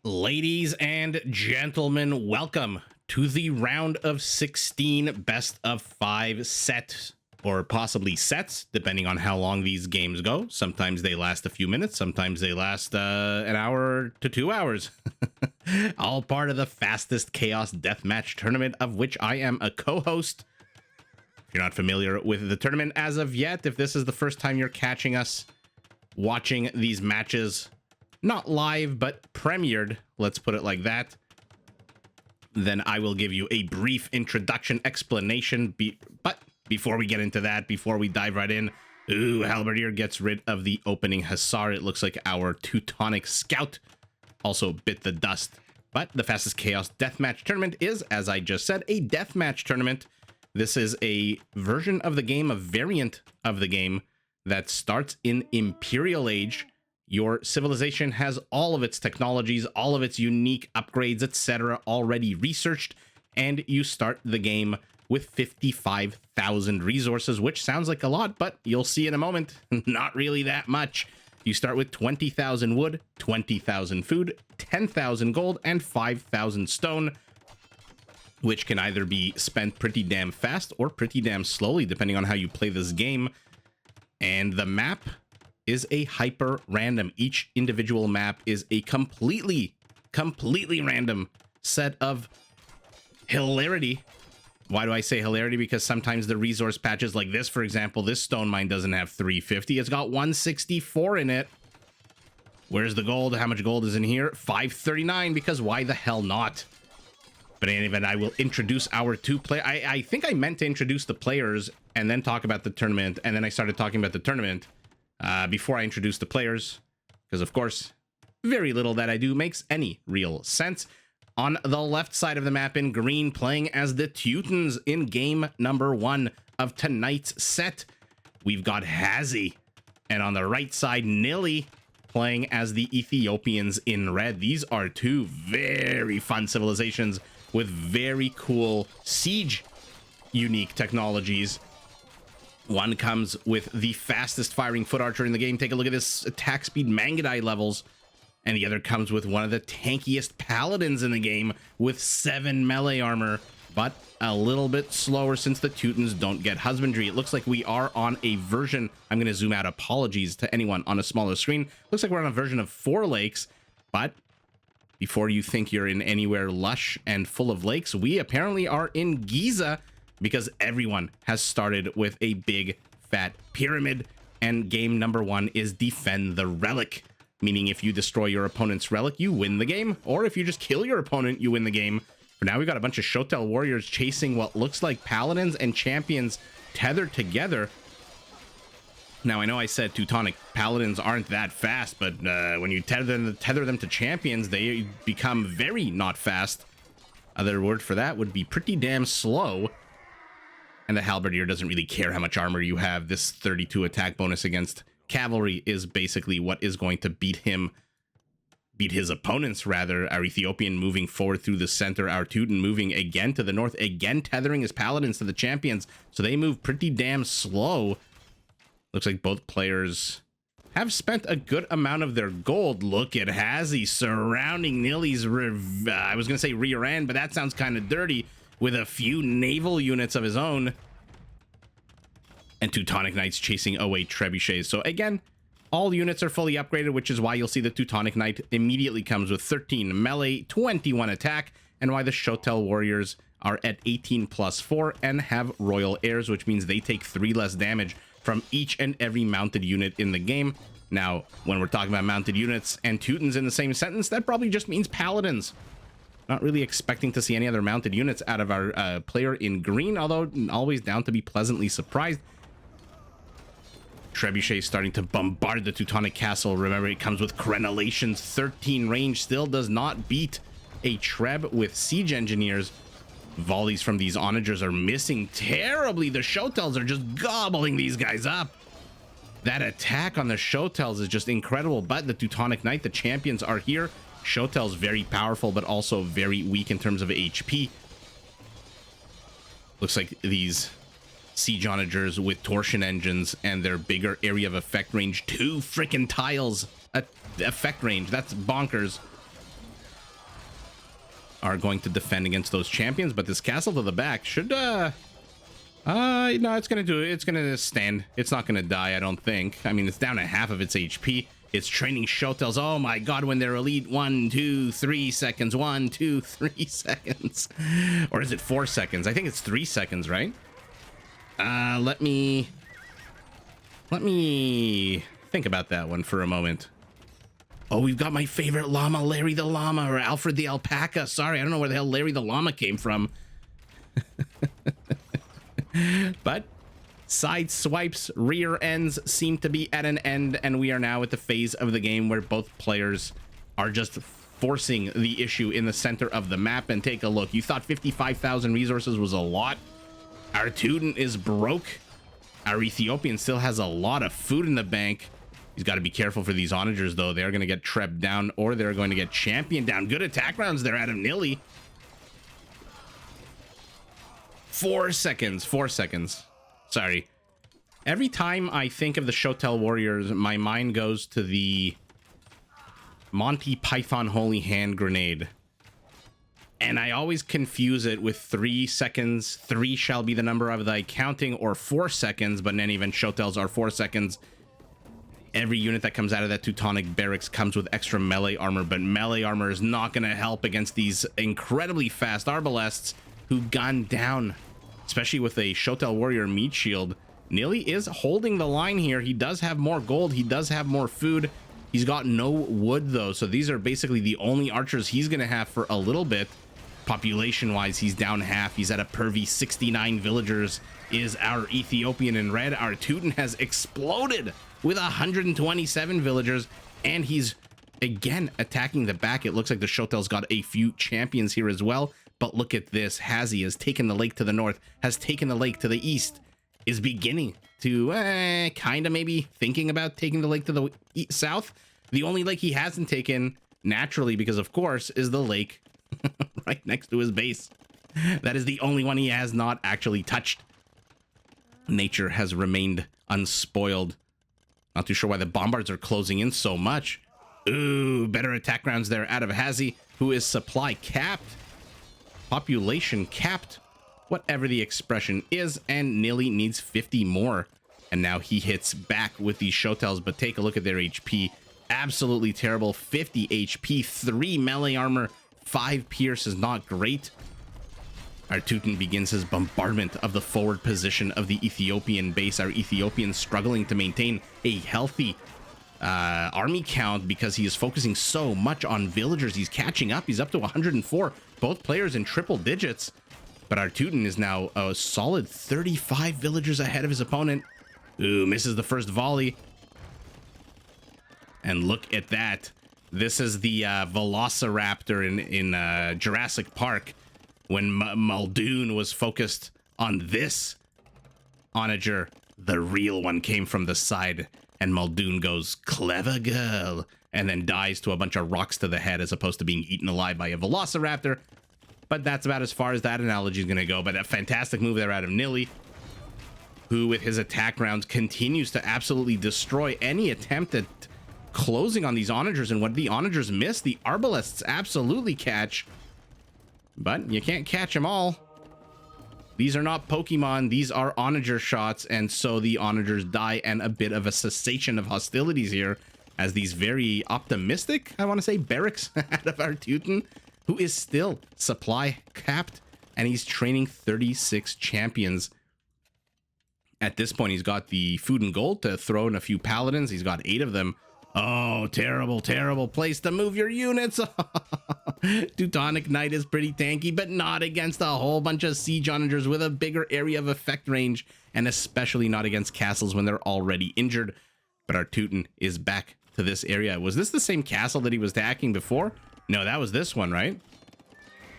Ladies and gentlemen, welcome to the round of 16 best of 5 set, or possibly sets, depending on how long these games go. Sometimes they last a few minutes, sometimes they last an hour to 2 hours. All part of the fastest chaos deathmatch tournament, of which I am a co-host. If you're not familiar with the tournament as of yet, if this is the first time you're catching us watching these matches, not live, but premiered, let's put it like that, then I will give you a brief introduction explanation. But before we get into that, before we dive right in, Halberdier gets rid of the opening Hussar. It looks like our Teutonic Scout also bit the dust. But the fastest chaos deathmatch tournament is, as I just said, a deathmatch tournament. This is a version of the game, a variant of the game that starts in Imperial Age. Your civilization has all of its technologies, all of its unique upgrades, etc. already researched, and you start the game with 55,000 resources, which sounds like a lot, but you'll see in a moment, not really that much. You start with 20,000 wood, 20,000 food, 10,000 gold, and 5,000 stone, which can either be spent pretty damn fast or pretty damn slowly, depending on how you play this game. And the map is a hyper random. Each individual map is a completely random set of hilarity. Why do I say hilarity? Because sometimes the resource patches, like this, for example, this stone mine doesn't have 350. It's got 164 in it. Where's the gold? How much gold is in here? 539, because why the hell not? But in any event, I will introduce our two players. I think I meant to introduce the players and then talk about the tournament, and then I started talking about the tournament before I introduce the players, because of course, very little that I do makes any real sense. On the left side of the map in green, playing as the Teutons in game number 1 of tonight's set, we've got HazZy. And on the right side, Nili, playing as the Ethiopians in red. These are two very fun civilizations with very cool siege unique technologies. One comes with the fastest firing foot archer in the game. Take a look at this attack speed Mangadai levels. And the other comes with one of the tankiest paladins in the game with 7 melee armor, but a little bit slower since the Teutons don't get husbandry. It looks like we are on a version, I'm going to zoom out, apologies to anyone on a smaller screen. Looks like we're on a version of 4 lakes, but before you think you're in anywhere lush and full of lakes, we apparently are in Giza, because everyone has started with a big fat pyramid, and game number 1 is defend the relic, meaning if you destroy your opponent's relic, you win the game, or if you just kill your opponent, you win the game. For now, we've got a bunch of Shotel warriors chasing what looks like paladins and champions tethered together. Now, I know I said Teutonic paladins aren't that fast, but when you tether them to champions, they become very not fast. Other word for that would be pretty damn slow. And the halberdier doesn't really care how much armor you have. This 32 attack bonus against cavalry is basically what is going to beat his opponents, rather. Our Ethiopian moving forward through the center, our Teuton moving again to the north, again tethering his paladins to the champions, so they move pretty damn slow. Looks like both players have spent a good amount of their gold. Look at HazZy surrounding Nili's I was gonna say rear end, but that sounds kind of dirty, with a few naval units of his own. And Teutonic Knights chasing away trebuchets. So again, all units are fully upgraded, which is why you'll see the Teutonic Knight immediately comes with 13 melee, 21 attack, and why the Shotel warriors are at 18 plus 4 and have royal heirs, which means they take 3 less damage from each and every mounted unit in the game. Now, when we're talking about mounted units and Teutons in the same sentence, that probably just means paladins. Not really expecting to see any other mounted units out of our player in green, although always down to be pleasantly surprised. Trebuchet starting to bombard the Teutonic castle. Remember, it comes with crenellations. 13 range still does not beat a Treb with siege engineers. Volleys from these onagers are missing terribly. The Shotels are just gobbling these guys up. That attack on the Shotels is just incredible, but the Teutonic Knight, the champions, are here. Shotel's very powerful, but also very weak in terms of HP. Looks like these siege onagers with torsion engines and their bigger area of effect range, 2 freaking tiles effect range. That's bonkers. are going to defend against those champions, but this castle to the back should no, it's gonna do it. It's gonna stand. It's not gonna die, I don't think. I mean, it's down to half of its HP. It's training Shotels. Oh my god, when they're elite. 1, 2, 3 seconds. 1, 2, 3 seconds. Or is it 4 seconds? I think it's 3 seconds, right? Let me think about that one for a moment. Oh, we've got my favorite llama, Larry the Llama, or Alfred the Alpaca. Sorry, I don't know where the hell Larry the Llama came from. But side swipes, rear ends seem to be at an end, and we are now at the phase of the game where both players are just forcing the issue in the center of the map. And take a look. You thought 55,000 resources was a lot? Our Teuton is broke. Our Ethiopian still has a lot of food in the bank. He's got to be careful for these onagers, though. They're going to get Treb down, or they're going to get Champion down. Good attack rounds there out of Nili. 4 seconds. 4 seconds. Sorry. Every time I think of the Shotel Warriors, my mind goes to the Monty Python Holy Hand Grenade. And I always confuse it with 3 seconds. 3 shall be the number of thy counting, or 4 seconds, but in any event, Shotels are 4 seconds. Every unit that comes out of that Teutonic barracks comes with extra melee armor, but melee armor is not going to help against these incredibly fast Arbalests who gun down, especially with a Shotel Warrior meat shield. Nili is holding the line here. He does have more gold. He does have more food. He's got no wood, though, so these are basically the only archers he's going to have for a little bit. Population-wise, he's down half. He's at a pervy 69 villagers is our Ethiopian in red. Our Teuton has exploded with 127 villagers, and he's again attacking the back. It looks like the Shotel's got a few champions here as well, but look at this. HazZy has taken the lake to the north, has taken the lake to the east, is beginning to kind of maybe thinking about taking the lake to the south. The only lake he hasn't taken, naturally, because of course, is the lake right next to his base. That is the only one he has not actually touched. Nature has remained unspoiled. Not too sure why the bombards are closing in so much. Ooh, better attack rounds there out of HazZy, who is supply capped, population capped, whatever the expression is, and Nili needs 50 more. And now he hits back with these Shotels, but take a look at their HP. Absolutely terrible. 50 HP, 3 melee armor, 5 pierce is not great. Our Teuton begins his bombardment of the forward position of the Ethiopian base. Our Ethiopian struggling to maintain a healthy army count because he is focusing so much on villagers. He's catching up. He's up to 104. Both players in triple digits. But our Teuton is now a solid 35 villagers ahead of his opponent. Ooh, misses the first volley. And look at that. This is the Velociraptor in Jurassic Park, when Muldoon was focused on this onager. The real one came from the side, and Muldoon goes, "Clever girl," and then dies to a bunch of rocks to the head as opposed to being eaten alive by a Velociraptor. But that's about as far as that analogy is going to go. But a fantastic move there out of Nili, who with his attack rounds continues to absolutely destroy any attempt at closing on these onagers. And what the onagers miss, the Arbalests absolutely catch. But you can't catch them all. These are not Pokemon. These are onager shots. And so the onagers die, and a bit of a cessation of hostilities here as these very optimistic, I want to say, barracks out of our Teuton, who is still supply capped, and he's training 36 champions. At this point, he's got the food and gold to throw in a few paladins. He's got 8 of them. Oh, terrible, terrible place to move your units. Teutonic Knight is pretty tanky, but not against a whole bunch of siege onagers with a bigger area of effect range, and especially not against castles when they're already injured. But our Teuton is back to this area. Was this the same castle that he was attacking before? No, that was this one, right?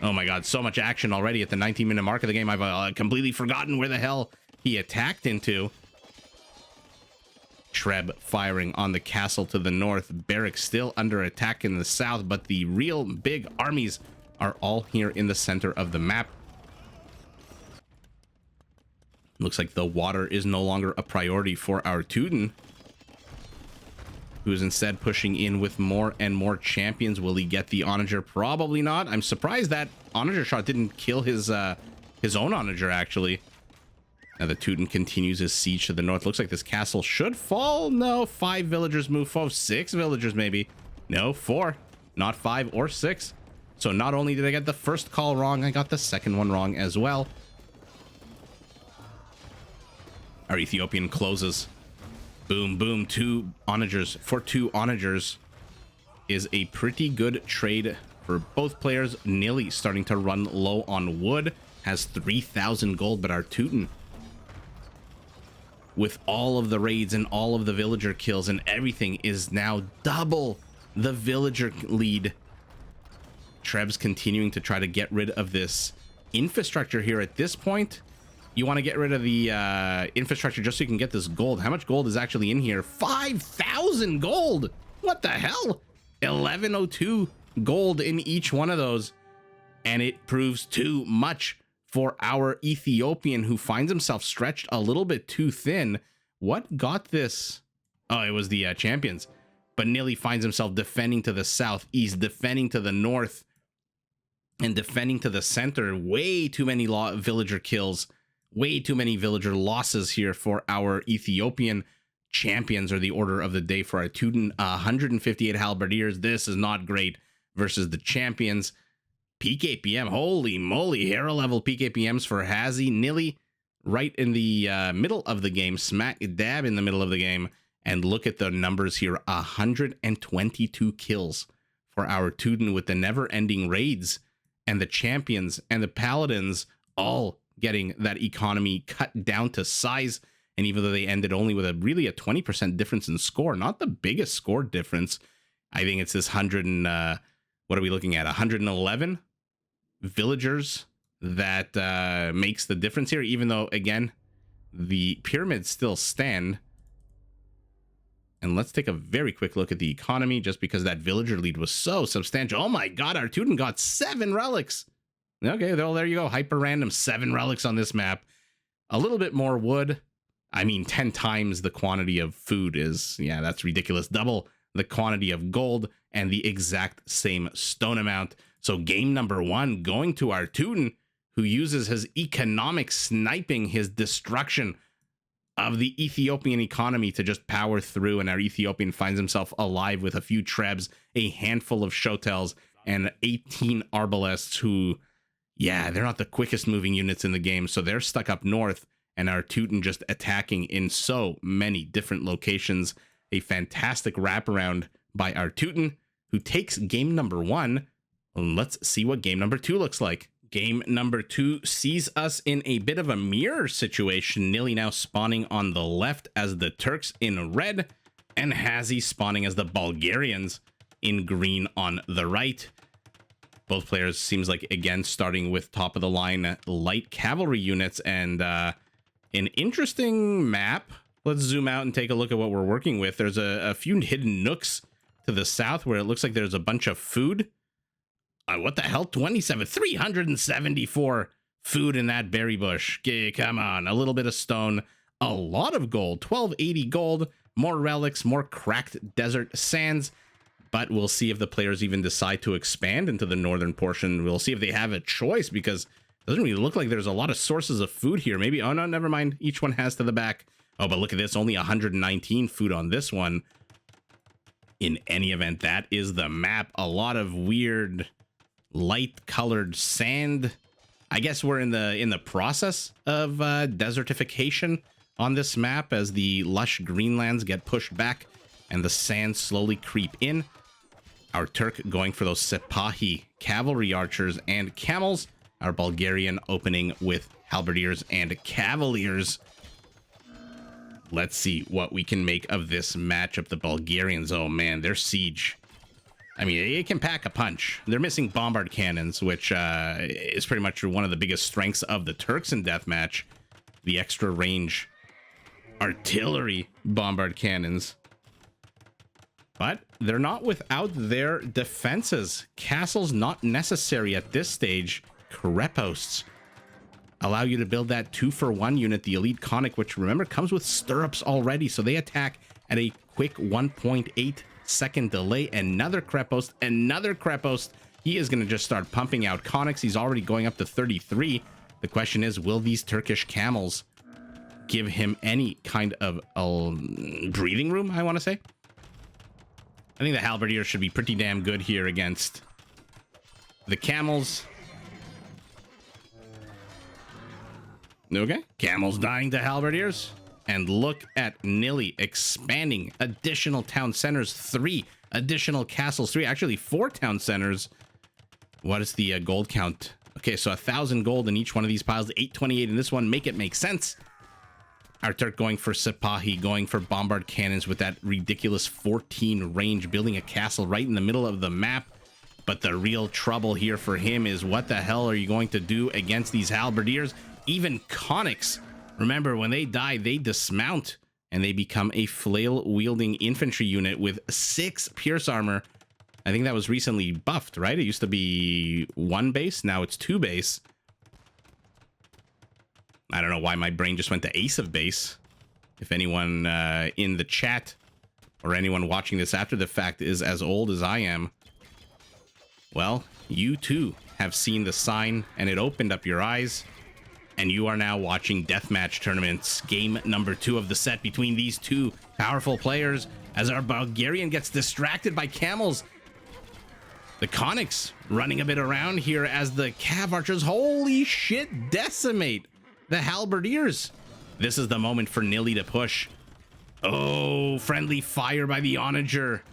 Oh my god, so much action already at the 19-minute mark of the game. I've completely forgotten where the hell he attacked into. Treb firing on the castle to the north. Barracks still under attack in the south, but the real big armies are all here in the center of the map. Looks like the water is no longer a priority for our Teuton, who's instead pushing in with more and more champions. Will he get the onager? Probably not. I'm surprised that onager shot didn't kill his own onager, actually. Now the Teuton continues his siege to the north. Looks like this castle should fall. No, 5 villagers move forward. 6 villagers, maybe. No, 4. Not 5 or 6. So not only did I get the first call wrong, I got the second one wrong as well. Our Ethiopian closes. Boom, boom. 2 onagers. For 2 onagers is a pretty good trade for both players. Nili starting to run low on wood. Has 3,000 gold, but our Teuton, with all of the raids and all of the villager kills and everything, is now double the villager lead. Treb's continuing to try to get rid of this infrastructure here at this point. You want to get rid of the infrastructure just so you can get this gold. How much gold is actually in here? 5,000 gold! What the hell? 1102 gold in each one of those. And it proves too much for our Ethiopian, who finds himself stretched a little bit too thin. What got this? Oh, it was the champions. But Nili finds himself defending to the southeast, defending to the north, and defending to the center. Way too many villager kills. Way too many villager losses here for our Ethiopian. Champions are the order of the day for our Teuton. 158 halberdiers. This is not great versus the champions. PKPM, holy moly, hero level PKPMs for HazZy. Nili right in the middle of the game, smack dab in the middle of the game. And look at the numbers here, 122 kills for our Teuton, with the never-ending raids and the champions and the paladins all getting that economy cut down to size. And even though they ended only with really a 20% difference in score, not the biggest score difference, I think it's this 100 and what are we looking at? 111 villagers that makes the difference here, even though, again, the pyramids still stand. And let's take a very quick look at the economy, just because that villager lead was so substantial. Oh my god, our Teuton got 7 relics. Okay, well, there you go. Hyper random, 7 relics on this map. A little bit more wood. I mean, 10 times the quantity of food is, yeah, that's ridiculous. Double the quantity of gold and the exact same stone amount. So game number 1 going to our Teuton, who uses his economic sniping, his destruction of the Ethiopian economy to just power through. And our Ethiopian finds himself alive with a few trebs, a handful of shotels, and 18 arbalests who, yeah, they're not the quickest moving units in the game. So they're stuck up north, and our Teuton just attacking in so many different locations. A fantastic wraparound by our Teuton, who takes game number 1. Let's see what game number 2 looks like. Game number 2 sees us in a bit of a mirror situation. Nili now spawning on the left as the Turks in red, and HazZy spawning as the Bulgarians in green on the right. Both players seems like, again, starting with top of the line light cavalry units, and an interesting map. Let's zoom out and take a look at what we're working with. There's a few hidden nooks to the south where it looks like there's a bunch of food. What the hell? 374 food in that berry bush. Come on, a little bit of stone, a lot of gold, 1280 gold, more relics, more cracked desert sands. But we'll see if the players even decide to expand into the northern portion. We'll see if they have a choice, because it doesn't really look like there's a lot of sources of food here. Maybe, oh no, never mind. Each one has to the back. Oh, but look at this, only 119 food on this one. In any event, that is the map. A lot of weird light colored sand. I guess we're in the process of desertification on this map, as the lush greenlands get pushed back and the sands slowly creep in. Our Turk going for those Sepahi cavalry archers and camels. Our Bulgarian opening with halberdiers and cavaliers. Let's see what we can make of this matchup. The Bulgarians, oh man, their siege, I mean, it can pack a punch. They're missing bombard cannons, which is pretty much one of the biggest strengths of the Turks in deathmatch. The extra range artillery bombard cannons. But they're not without their defenses. Castles not necessary at this stage. Creposts allow you to build that 2-for-1 unit, the elite conic, which, remember, comes with stirrups already. So they attack at a quick 1.8-second delay. Another Krepos, another Krepos. He is going to just start pumping out conics. He's already going up to 33. The question is, will these Turkish camels give him any kind of breathing room, I want to say? I think the halberdiers should be pretty damn good here against the camels. Okay, camels dying to halberdiers. And look at Nili expanding additional town centers, 3 additional castles, 3, actually 4 town centers. What is the gold count? Okay, so 1,000 gold in each one of these piles, 828 in this one. Make it make sense. Our Turk going for Sipahi, going for bombard cannons with that ridiculous 14 range, building a castle right in the middle of the map. But the real trouble here for him is, what the hell are you going to do against these halberdiers? Even conics. Remember, when they die, they dismount and they become a flail-wielding infantry unit with 6 pierce armor. I think that was recently buffed, right? It used to be 1 base, now it's 2 base. I don't know why my brain just went to ace of base. If anyone in the chat or anyone watching this after the fact is as old as I am, well, you too have seen the sign and it opened up your eyes. And you are now watching deathmatch tournaments, game number 2 of the set between these 2 powerful players, as our Bulgarian gets distracted by camels. The conics running a bit around here as the cav archers, holy shit, decimate the halberdiers. This is the moment for Nili to push. Oh, friendly fire by the onager.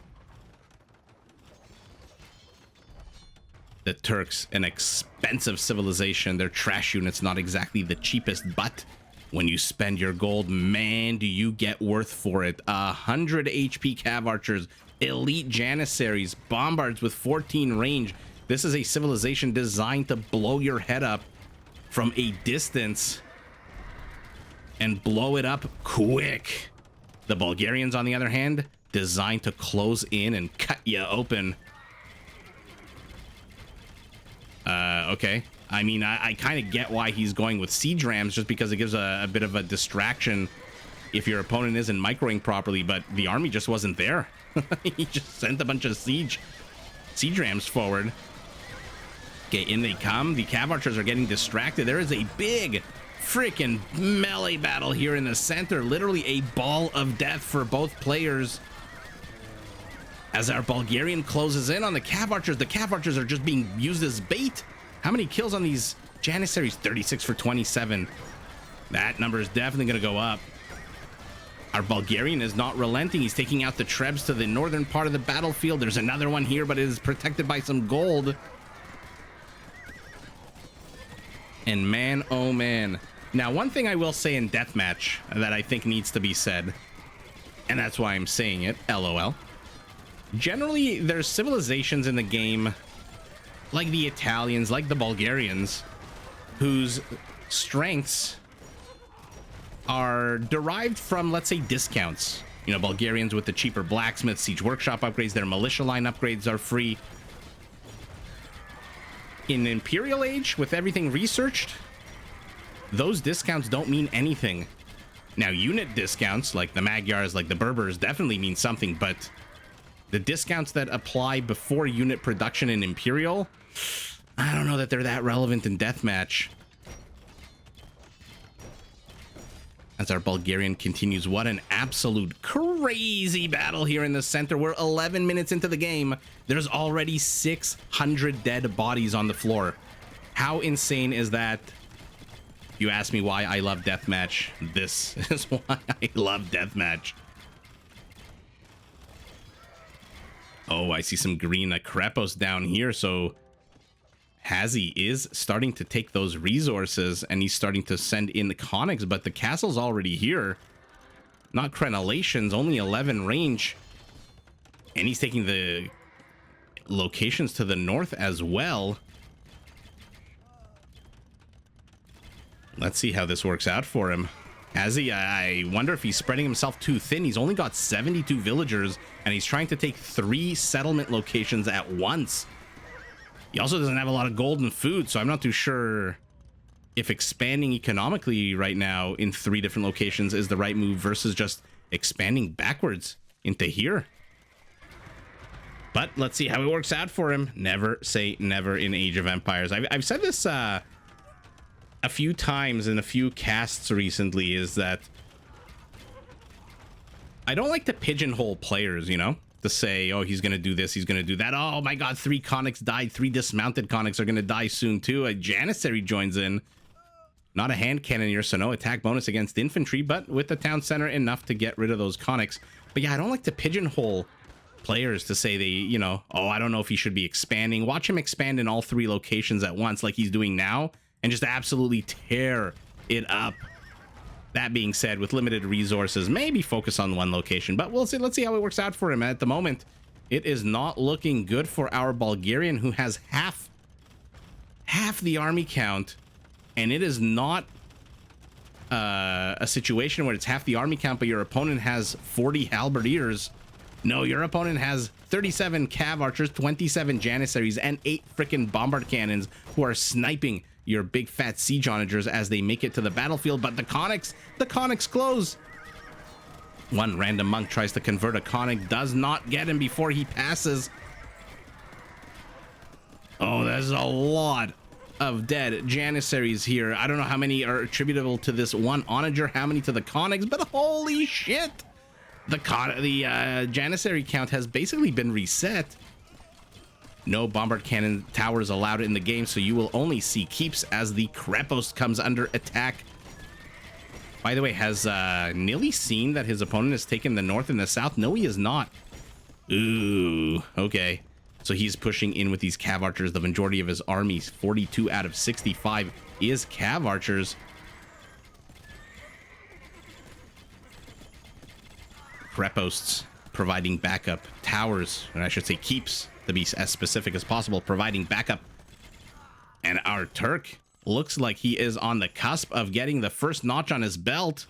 The Turks, an expensive civilization. Their trash units not exactly the cheapest, but when you spend your gold, man, do you get worth for it. 100 HP cav archers, elite janissaries, bombards with 14 range. This is a civilization designed to blow your head up from a distance and blow it up quick. The Bulgarians, on the other hand, designed to close in and cut you open. Okay. I mean, I kind of get why he's going with siege rams, just because it gives a bit of a distraction if your opponent isn't microing properly, but the army just wasn't there. He just sent a bunch of siege rams forward. Okay, in they come. The cav archers are getting distracted. There is a big freaking melee battle here in the center. Literally a ball of death for both players. As our Bulgarian closes in on the cav archers are just being used as bait. How many kills on these janissaries? 36 for 27. That number is definitely going to go up. Our Bulgarian is not relenting. He's taking out the Trebs to the northern part of the battlefield. There's another one here, but it is protected by some gold. And man, oh man. Now, one thing I will say in deathmatch that I think needs to be said, and that's why I'm saying it, LOL. Generally, there's civilizations in the game, like the Italians, like the Bulgarians, whose strengths are derived from, let's say, discounts. You know, Bulgarians with the cheaper blacksmith, siege workshop upgrades, their militia line upgrades are free. In Imperial Age, with everything researched, those discounts don't mean anything. Now, unit discounts, like the Magyars, like the Berbers, definitely mean something, but the discounts that apply before unit production in Imperial, I don't know that they're that relevant in deathmatch. As our Bulgarian continues, what an absolute crazy battle here in the center. We're 11 minutes into the game. There's already 600 dead bodies on the floor. How insane is that? You ask me why I love deathmatch. This is why I love deathmatch. Oh, I see some green Krepos down here. So HazZy is starting to take those resources and he's starting to send in the conics, but the castle's already here. Not crenellations, only 11 range. And he's taking the locations to the north as well. Let's see how this works out for him. HazZy, I wonder if he's spreading himself too thin. He's only got 72 villagers, and he's trying to take 3 settlement locations at once. He also doesn't have a lot of gold and food, so I'm not too sure if expanding economically right now in 3 different locations is the right move versus just expanding backwards into here. But let's see how it works out for him. Never say never in Age of Empires. I've said this a few times in a few casts recently, is that I don't like to pigeonhole players, you know, to say, oh, he's going to do this, he's going to do that. Oh my God, 3 conics died. 3 dismounted conics are going to die soon too. A Janissary joins in. Not a hand cannoneer, so no attack bonus against infantry, but with the town center enough to get rid of those conics. But yeah, I don't like to pigeonhole players to say they, you know, oh, I don't know if he should be expanding. Watch him expand in all 3 locations at once like he's doing now and just absolutely tear it up. That being said, with limited resources, maybe focus on 1 location, but we'll see. Let's see how it works out for him. At the moment, it is not looking good for our Bulgarian, who has half the army count, and it is not a situation where it's half the army count, but your opponent has 40 halberdiers. No, your opponent has 37 cav archers, 27 janissaries, and 8 freaking bombard cannons who are sniping your big fat siege onagers as they make it to the battlefield. But the conics close. 1 random monk tries to convert a conic, does not get him before he passes. Oh, there's a lot of dead janissaries here. I don't know how many are attributable to this 1 onager, how many to the conics, but holy shit, the janissary count has basically been reset. No bombard cannon towers allowed in the game, so you will only see keeps as the Krepos comes under attack. By the way, has Nili seen that his opponent has taken the north and the south? No, he is not. Ooh, okay. So he's pushing in with these cav archers. The majority of his army, 42 out of 65, is cav archers. Kreposts providing backup. Towers, or I should say keeps, to be as specific as possible, providing backup. And our Turk looks like he is on the cusp of getting the first notch on his belt.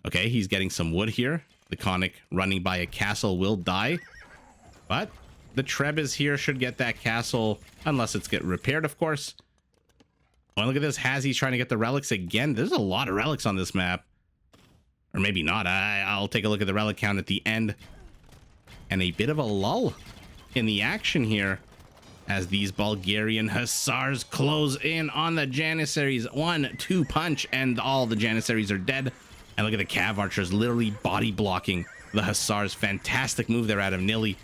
Okay, he's getting some wood here. The conic running by a castle will die, but the Trebes here should get that castle, unless it's get repaired, of course. Oh, look at this. HazZy's trying to get the relics again. There's a lot of relics on this map. Or maybe not. I'll take a look at the relic count at the end. And a bit of a lull in the action here as these Bulgarian hussars close in on the janissaries. 1-2 punch, and all the janissaries are dead. And look at the cav archers literally body blocking the hussars. Fantastic move there out of Nili.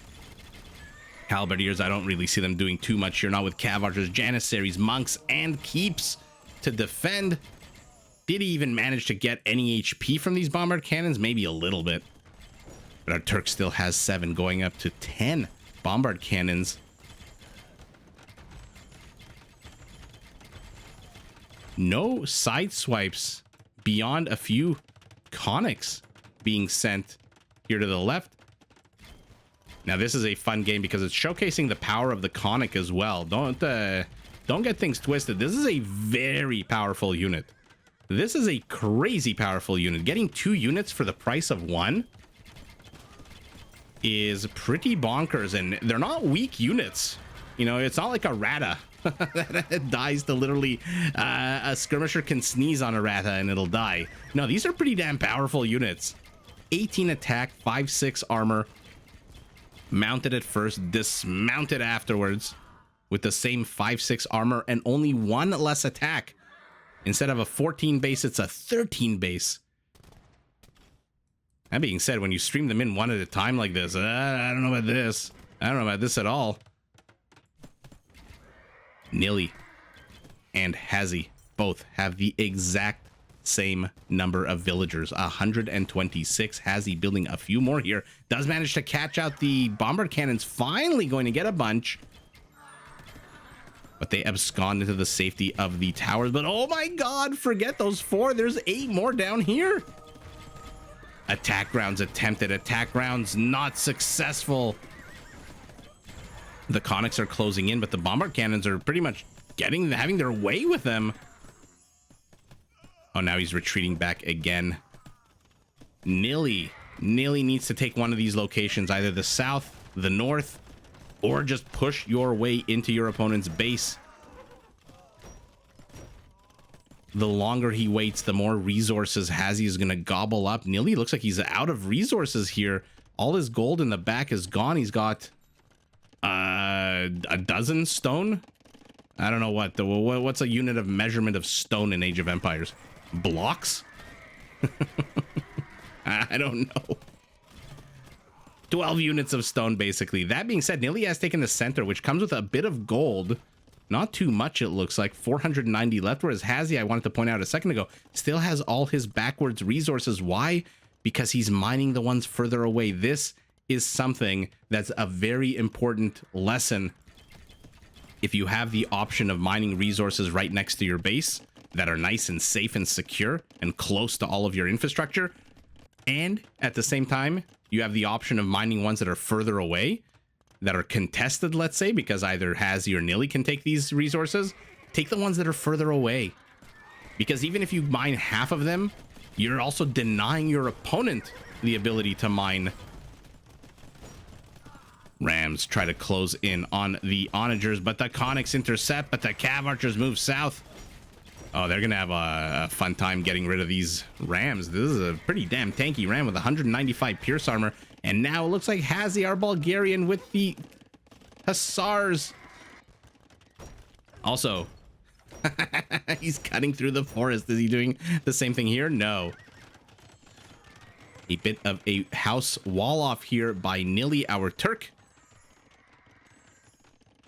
Halberdiers, I don't really see them doing too much here. Not with cav archers, janissaries, monks, and keeps to defend. Did he even manage to get any HP from these bombard cannons? Maybe a little bit. But our Turk still has 7, going up to 10 bombard cannons. No side swipes beyond a few conics being sent here to the left. Now this is a fun game because it's showcasing the power of the conic as well. Don't get things twisted. This is a very powerful unit. This is a crazy powerful unit. Getting 2 units for the price of 1 is pretty bonkers, and they're not weak units. You know, it's not like a Rata that dies to literally a skirmisher can sneeze on a Rata and it'll die. No, these are pretty damn powerful units. 18 attack, 5-6 armor, mounted at first, dismounted afterwards with the same 5-6 armor and only 1 less attack. Instead of a 14 base, it's a 13 base. That being said, when you stream them in 1 at a time like this, I don't know about this. I don't know about this at all. Nili and HazZy both have the exact same number of villagers, 126. HazZy building a few more here. Does manage to catch out the bombard cannons, finally going to get a bunch. But they abscond into the safety of the towers. But oh my God, forget those 4. There's 8 more down here. Attack rounds attempted. Attack rounds not successful. The conics are closing in, but the bombard cannons are pretty much having their way with them. Oh, now he's retreating back again. Nili needs to take one of these locations, either the south, the north, or just push your way into your opponent's base. the longer he waits, the more resources HazZy is going to gobble up. Nili looks like he's out of resources here. All his gold in the back is gone. He's got a dozen stone. I don't know what's a unit of measurement of stone in Age of Empires? Blocks? I don't know. 12 units of stone, basically. That being said, Nili has taken the center, which comes with a bit of gold. Not too much, it looks like. 490 left, whereas HazZy, I wanted to point out a second ago, still has all his backwards resources. Why? Because he's mining the ones further away. This is something that's a very important lesson. If you have the option of mining resources right next to your base that are nice and safe and secure and close to all of your infrastructure, and at the same time, you have the option of mining ones that are further away, that are contested, let's say, because either HazZy or Nili can take these resources, take the ones that are further away. Because even if you mine half of them, you're also denying your opponent the ability to mine. Rams try to close in on the onagers, but the conics intercept, but the cav archers move south. Oh, they're gonna have a fun time getting rid of these rams. This is a pretty damn tanky ram with 195 pierce armor. And now it looks like HazZy, our Bulgarian, with the hussars. Also, he's cutting through the forest. Is he doing the same thing here? No. A bit of a house wall off here by Nili, our Turk.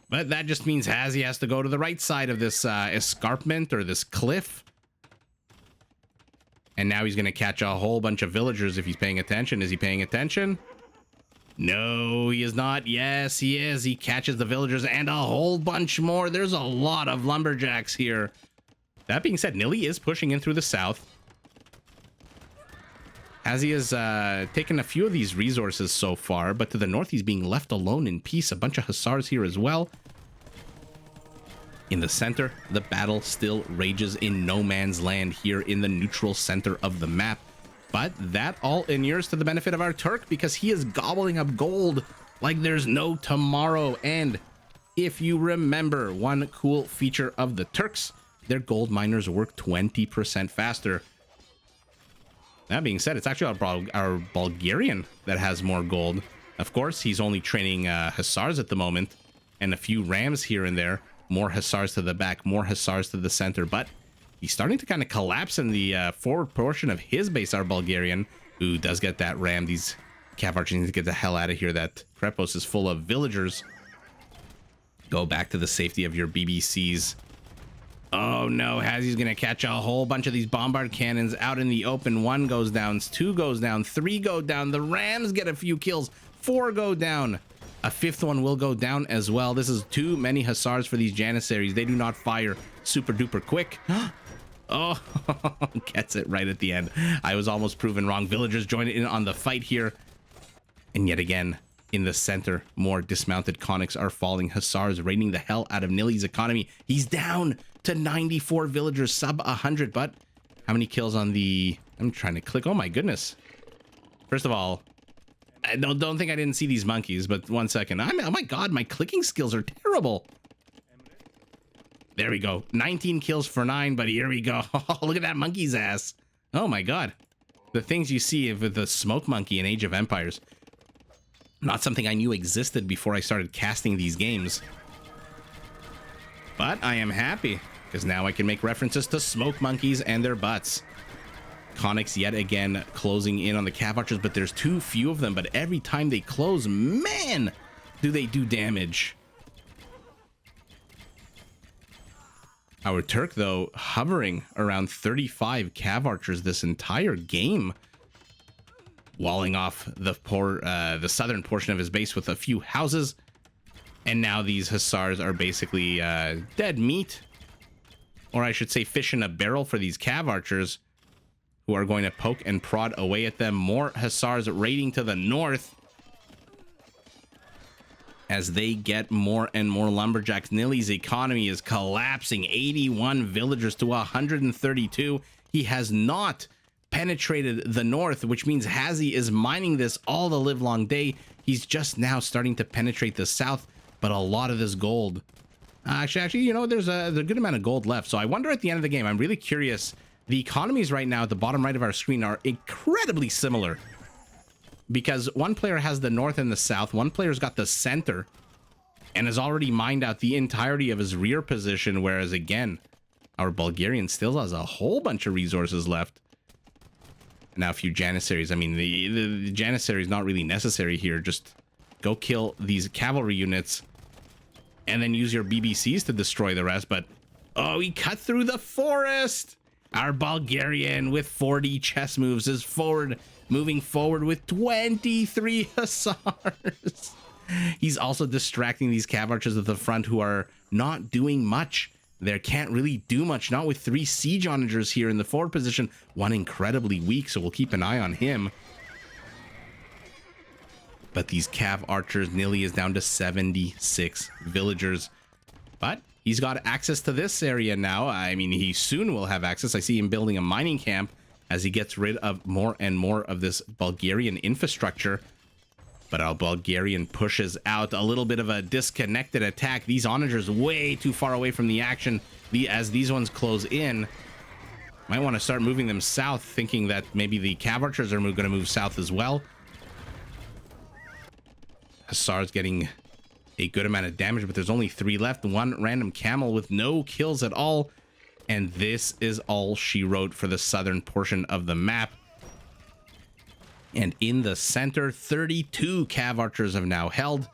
But that just means HazZy has to go to the right side of this escarpment or this cliff. And now he's going to catch a whole bunch of villagers if he's paying attention. Is he paying attention? No, he is not. Yes, he is. He catches the villagers and a whole bunch more. There's a lot of lumberjacks here. That being said, Nili is pushing in through the south. HazZy has taken a few of these resources so far, but to the north, he's being left alone in peace. A bunch of hussars here as well. In the center, the battle still rages in no man's land here in the neutral center of the map. But that all inures to the benefit of our Turk because he is gobbling up gold like there's no tomorrow. And if you remember one cool feature of the Turks, their gold miners work 20% faster. That being said, it's actually our Bulgarian that has more gold. Of course, he's only training hussars at the moment and a few rams here and there. More hussars to the back, more hussars to the center, but he's starting to kind of collapse in the forward portion of his base, our Bulgarian, who does get that ram. These cav archers need to get the hell out of here. That Krepos is full of villagers. Go back to the safety of your BBCs. Oh no, HazZy's gonna catch a whole bunch of these bombard cannons out in the open. 1 goes down, 2 goes down, 3 go down. The rams get a few kills, 4 go down. A 5th one will go down as well. This is too many hussars for these janissaries. They do not fire super duper quick. Oh, gets it right at the end. I was almost proven wrong. Villagers join in on the fight here. And yet again, in the center, more dismounted conics are falling. Hussars raiding the hell out of Nili's economy. He's down to 94 villagers, sub 100. But how many kills on the... I'm trying to click. Oh my goodness. First of all, I don't think I didn't see these monkeys, but 1 second. Oh my god, my clicking skills are terrible. There we go. 19 kills for 9, but here we go. Look at that monkey's ass. Oh my god. The things you see with the smoke monkey in Age of Empires. Not something I knew existed before I started casting these games. But I am happy, because now I can make references to smoke monkeys and their butts. Conics yet again closing in on the cav archers, but there's too few of them. But every time they close, man, do they do damage. Our Turk, though, hovering around 35 cav archers this entire game, walling off the southern portion of his base with a few houses. And now these hussars are basically dead meat, or I should say fish in a barrel for these cav archers, who are going to poke and prod away at them. More hussars raiding to the north as they get more and more lumberjacks. Nili's economy is collapsing. 81 villagers to 132. He has not penetrated the north, which means HazZy is mining this all the livelong day. He's just now starting to penetrate the south, but a lot of this gold Actually, you know, there's a good amount of gold left. So I wonder at the end of the game, I'm really curious. The economies right now at the bottom right of our screen are incredibly similar. Because one player has the north and the south. One player's got the center. And has already mined out the entirety of his rear position. Whereas, again, our Bulgarian still has a whole bunch of resources left. Now, a few Janissaries. I mean, the Janissary is not really necessary here. Just go kill these cavalry units. And then use your BBCs to destroy the rest. But, oh, he cut through the forest. Our Bulgarian with 40 chess moves is moving forward with 23 hussars. He's also distracting these cav archers at the front who are not doing much. They can't really do much, not with 3 siege onagers here in the forward position. One incredibly weak, so we'll keep an eye on him. But these cav archers, Nili is down to 76 villagers. But he's got access to this area now. I mean, he soon will have access. I see him building a mining camp as he gets rid of more and more of this Bulgarian infrastructure. But our Bulgarian pushes out a little bit of a disconnected attack. These onagers way too far away from the action. As these ones close in, might want to start moving them south, thinking that maybe the cav archers are going to move south as well. Hussar's getting a good amount of damage, but there's only 3 left. One random camel with no kills at all. And this is all she wrote for the southern portion of the map. And in the center, 32 cav archers have now held.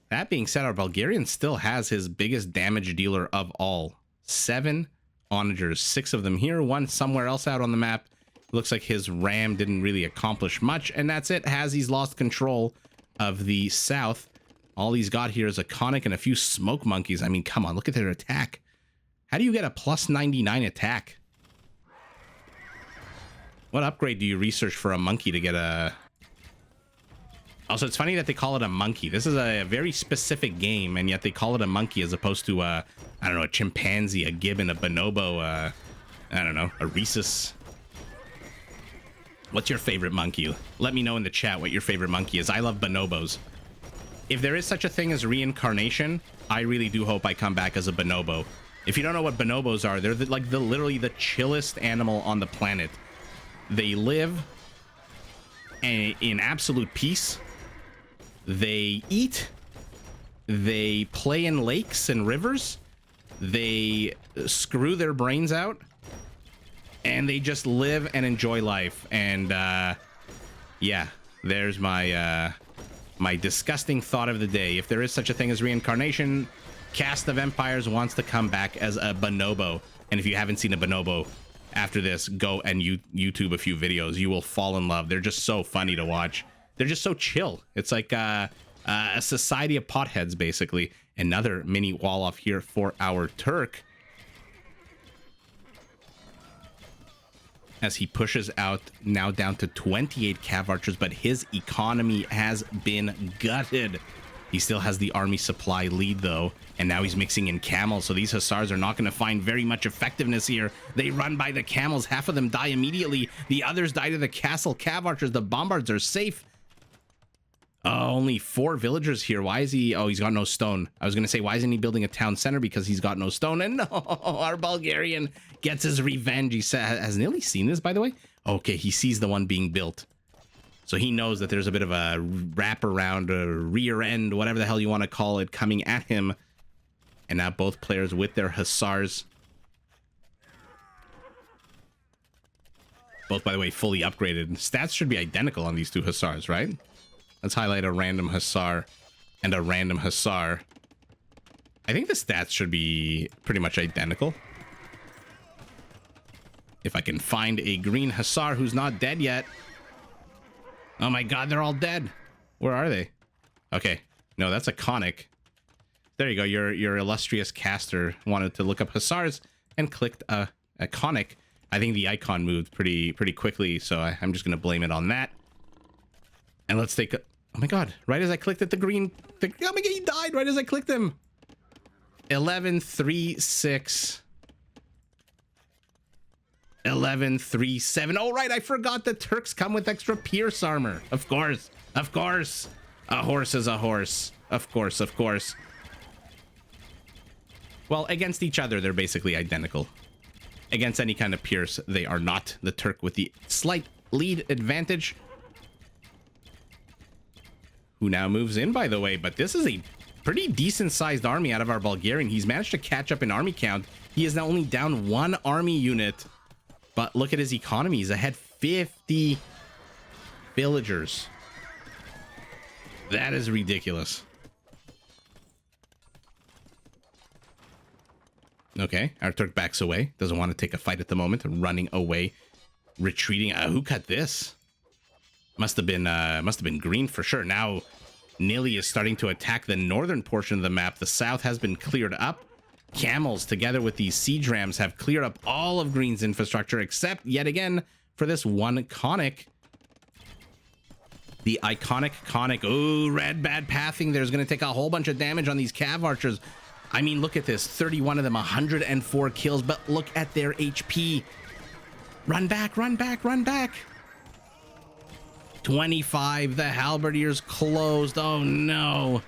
That being said, our Bulgarian still has his biggest damage dealer of all. 7 onagers, 6 of them here, 1 somewhere else out on the map. Looks like his ram didn't really accomplish much, and that's it. HazZy's lost control of the south. All he's got here is a conic and a few smoke monkeys. I mean, come on, look at their attack. How do you get a plus 99 attack? What upgrade do you research for a monkey to get a... Also, it's funny that they call it a monkey. This is a very specific game, and yet they call it a monkey as opposed to a, I don't know, a chimpanzee, a gibbon, a bonobo, I don't know, a rhesus. What's your favorite monkey? Let me know in the chat what your favorite monkey is. I love bonobos. If there is such a thing as reincarnation, I really do hope I come back as a bonobo. If you don't know what bonobos are, they're literally the chillest animal on the planet. They live in absolute peace. They eat. They play in lakes and rivers. They screw their brains out. And they just live and enjoy life. And yeah, there's my my disgusting thought of the day. If there is such a thing as reincarnation, Cast of Empires wants to come back as a bonobo. And if you haven't seen a bonobo, after this, go and YouTube a few videos. You will fall in love. They're just so funny to watch. They're just so chill. It's like a society of potheads, basically. Another mini wall off here for our Turk. As he pushes out now down to 28 cav archers, but his economy has been gutted. He still has the army supply lead, though, and now he's mixing in camels, so these hussars are not going to find very much effectiveness here. They run by the camels. Half of them die immediately. The others die to the castle cav archers. The bombards are safe. Oh, only 4 villagers here. Why is he... Oh, he's got no stone. I was going to say, why isn't he building a town center? Because he's got no stone. And no, our Bulgarian gets his revenge. He said, has Nili seen this, by the way? Okay, he sees the one being built. So he knows that there's a bit of a wraparound, a rear end, whatever the hell you want to call it, coming at him. And now both players with their hussars. Both, by the way, fully upgraded. Stats should be identical on these 2 hussars, right? Let's highlight a random hussar and a random hussar. I think the stats should be pretty much identical. If I can find a green hussar who's not dead yet. Oh my god, they're all dead. Where are they? Okay. No, that's a conic. There you go. Your illustrious caster wanted to look up hussars and clicked a conic. I think the icon moved pretty quickly, so I'm just going to blame it on that. And let's take a... Oh my god, right as I clicked at the green... Oh my god, he died right as I clicked him. 11, 3, 6... 11, 3, 7. Oh, right. I forgot the Turks come with extra pierce armor. Of course. Of course. A horse is a horse. Of course. Of course. Well, against each other, they're basically identical. Against any kind of Pierce, they are not. The Turk with the slight lead advantage. Who now moves in, by the way. But this is a pretty decent-sized army out of our Bulgarian. He's managed to catch up in army count. He is now only down 1 army unit. But look at his economy. He's ahead 50 villagers. That is ridiculous. Okay, our Turk backs away. Doesn't want to take a fight at the moment. Running away. Retreating. Who cut this? Must have been green for sure. Now, Nili is starting to attack the northern portion of the map. The south has been cleared up. Camels, together with these siege rams, have cleared up all of Green's infrastructure, except, yet again, for this one Conic. The iconic Conic. Oh, red bad pathing. There's going to take a whole bunch of damage on these Cav archers. I mean, look at this. 31 of them, 104 kills, but look at their HP. Run back, run back, run back. 25. The halberdiers closed. Oh, no.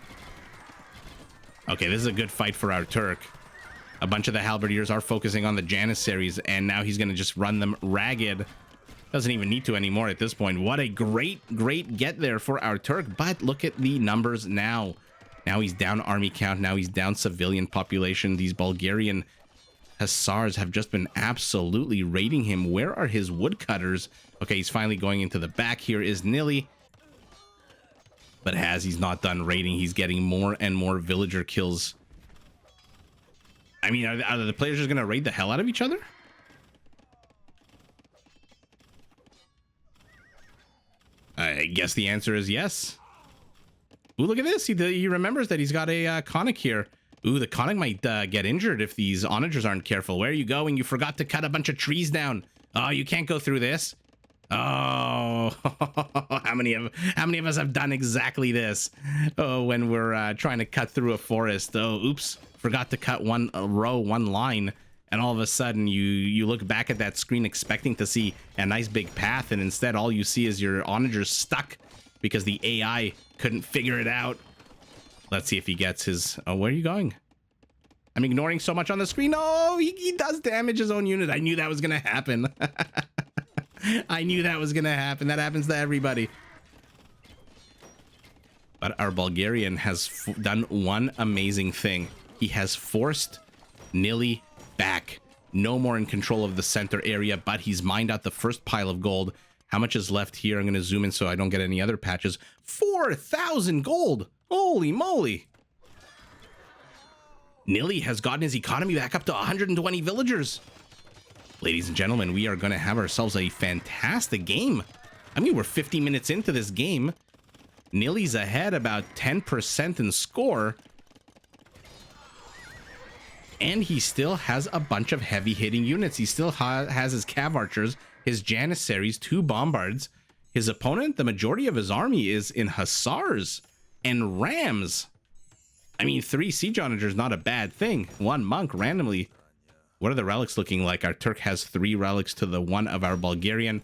Okay, this is a good fight for our Turk. A bunch of the halberdiers are focusing on the Janissaries, and now he's going to just run them ragged. Doesn't even need to anymore at this point. What a great get there for our Turk. But look at the numbers now. Now he's down army count. Now he's down civilian population. These Bulgarian Hussars have just been absolutely raiding him. Where are his woodcutters? Okay, he's finally going into the back. Here is Nili. But HazZy's not done raiding. He's getting more and more villager kills. I mean, are the players just going to raid the hell out of each other? I guess the answer is yes. Ooh, look at this. He remembers that he's got a Conic here. Ooh, the Conic might get injured if these onagers aren't careful. Where are you going? You forgot to cut a bunch of trees down. Oh, you can't go through this. Oh, how many of us have done exactly this? Oh, when we're trying to cut through a forest. Oh, oops. Forgot to cut one row, one line. And all of a sudden, you look back at that screen expecting to see a nice big path. And instead, all you see is your onagers stuck because the AI couldn't figure it out. Let's see if he gets his... Oh, where are you going? I'm ignoring so much on the screen. Oh, he does damage his own unit. I knew that was going to happen. I knew that was going to happen. That happens to everybody. But our Bulgarian has done one amazing thing. He has forced Nili back. No more in control of the center area, but he's mined out the first pile of gold. How much is left here? I'm going to zoom in so I don't get any other patches. 4,000 gold. Holy moly. Nili has gotten his economy back up to 120 villagers. Ladies and gentlemen, we are going to have ourselves a fantastic game. I mean, we're 50 minutes into this game. Nili's ahead about 10% in score. And he still has a bunch of heavy-hitting units. He still has his Cav archers, his Janissaries, 2 bombards. His opponent, the majority of his army is in Hussars and Rams. I mean, 3 siege onagers, not a bad thing. 1 monk randomly. What are the relics looking like? Our Turk has 3 relics to the 1 of our Bulgarian.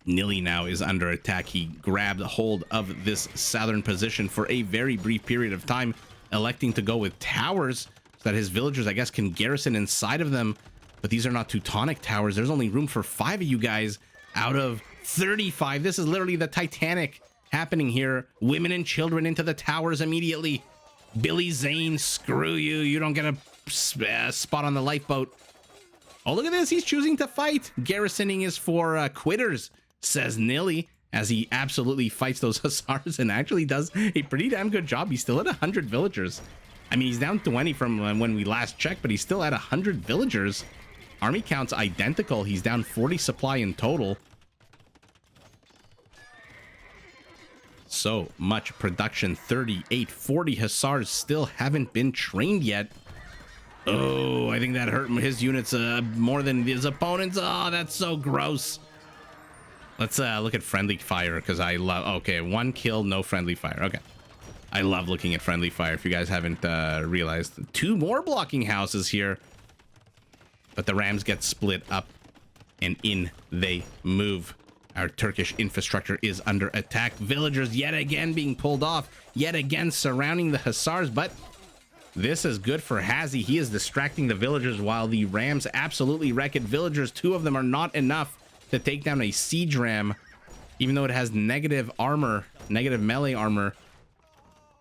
Nili now is under attack. He grabbed hold of this southern position for a very brief period of time, electing to go with towers so that his villagers, I guess, can garrison inside of them. But these are not Teutonic towers. There's only room for 5 of you guys out of 35. This is literally the Titanic happening here. Women and children into the towers immediately. Billy Zane, screw you. You don't get a spot on the lifeboat. Oh, look at this. He's choosing to fight. Garrisoning is for quitters, says Nili, as he absolutely fights those Hussars and actually does a pretty damn good job. He's still at 100 villagers. I mean, he's down 20 from when we last checked, but he's still at 100 villagers. Army count's identical. He's down 40 supply in total. So much production. 38, 40 Hussars still haven't been trained yet. Oh, I think that hurt his units more than his opponents. Oh, that's so gross. Let's look at friendly fire, because I love... Okay, 1 kill, no friendly fire. Okay. I love looking at friendly fire, if you guys haven't realized. 2 more blocking houses here. But the Rams get split up, and in they move. Our Turkish infrastructure is under attack. Villagers yet again being pulled off. Yet again surrounding the Hussars, but This is good for HazZy. He is distracting the villagers while the rams absolutely wreck it. Villagers, 2 of them are not enough to take down a siege ram, even though it has negative armor, negative melee armor.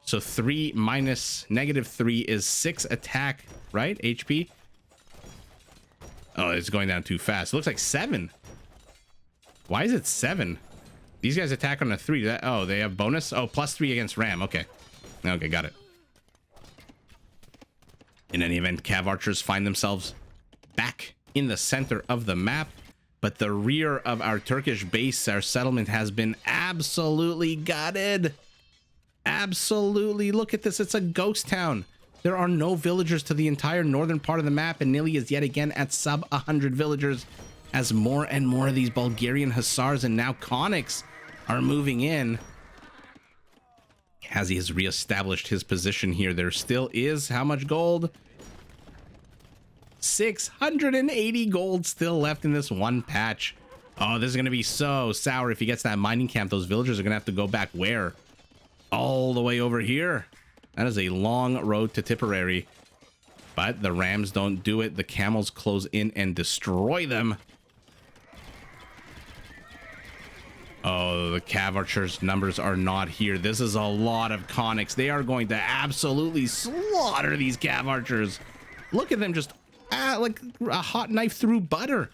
So 3 minus -3 is 6 attack, right? HP. Oh, it's going down too fast. It looks like 7. Why is it 7? These guys attack on a 3. Oh, they have bonus? Oh, +3 against ram. Okay. Okay, got it. In any event, cav archers find themselves back in the center of the map, but the rear of our Turkish base, our settlement, has been absolutely gutted. Absolutely. Look at this. It's a ghost town. There are no villagers to the entire northern part of the map, and Nili is yet again at sub 100 villagers as more and more of these Bulgarian hussars and now conics are moving in. HazZy has reestablished his position here. There still is how much gold? 680 gold still left in this one patch. Oh, this is going to be so sour if he gets that mining camp. Those villagers are going to have to go back where? All the way over here. That is a long road to Tipperary. But the rams don't do it. The camels close in and destroy them. Oh, the cav archers' numbers are not here. This is a lot of conics. They are going to absolutely slaughter these cav archers. Look at them just like a hot knife through butter.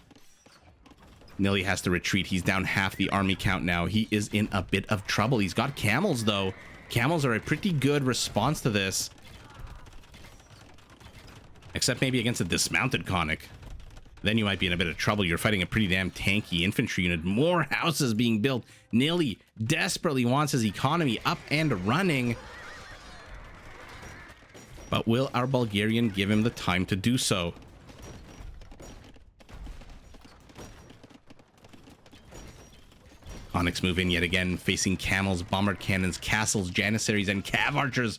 Nili has to retreat. He's down half the army count now. He is in a bit of trouble. He's got camels, though. Camels are a pretty good response to this. Except maybe against a dismounted conic. Then you might be in a bit of trouble. You're fighting a pretty damn tanky infantry unit. More houses being built. Nili desperately wants his economy up and running. But will our Bulgarian give him the time to do so? Conics move in yet again, facing camels, bombard cannons, castles, janissaries, and cav archers.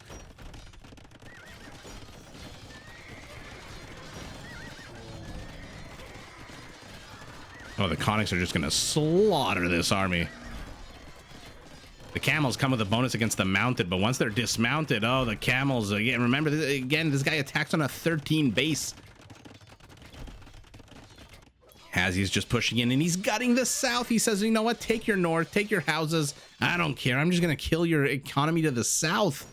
Oh, the conics are just going to slaughter this army. The camels come with a bonus against the mounted, but once they're dismounted, oh, the camels, again, remember, again, this guy attacks on a 13 base. HazZy is just pushing in, and he's gutting the south. He says, you know what, take your north, take your houses. I don't care. I'm just going to kill your economy to the south.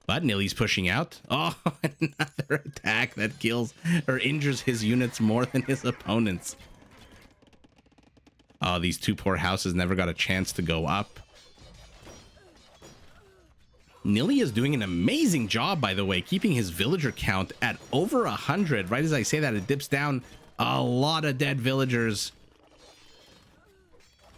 But Nili's pushing out. Oh, another attack that kills or injures his units more than his opponents. Oh, these 2 poor houses never got a chance to go up. Nili is doing an amazing job, by the way, keeping his villager count at over 100. Right as I say that, it dips down. A lot of dead villagers.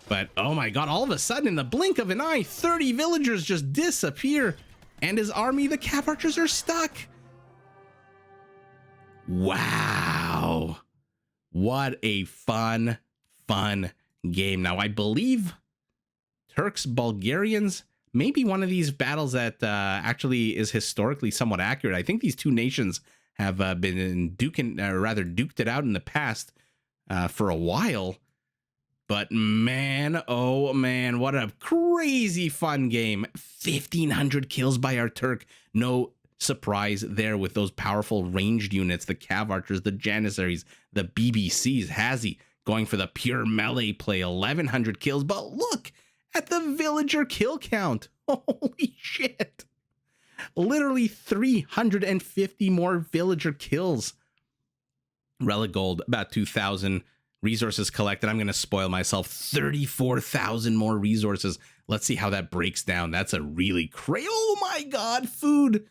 But, oh my god, all of a sudden, in the blink of an eye, 30 villagers just disappear. And his army, the cav archers, are stuck. Wow. What a fun game. Now, I believe Turks, Bulgarians, maybe one of these battles that actually is historically somewhat accurate. I think these 2 nations have been duked it out in the past for a while. But man, oh man, what a crazy fun game. 1,500 kills by our Turk. No surprise there with those powerful ranged units, the cav archers, the janissaries, the BBCs. HazZy going for the pure melee play, 1,100 kills. But look at the villager kill count. Holy shit. Literally 350 more villager kills. Relic gold, about 2,000. Resources collected. I'm going to spoil myself. 34,000 more resources. Let's see how that breaks down. That's a really crazy. Oh my god, food.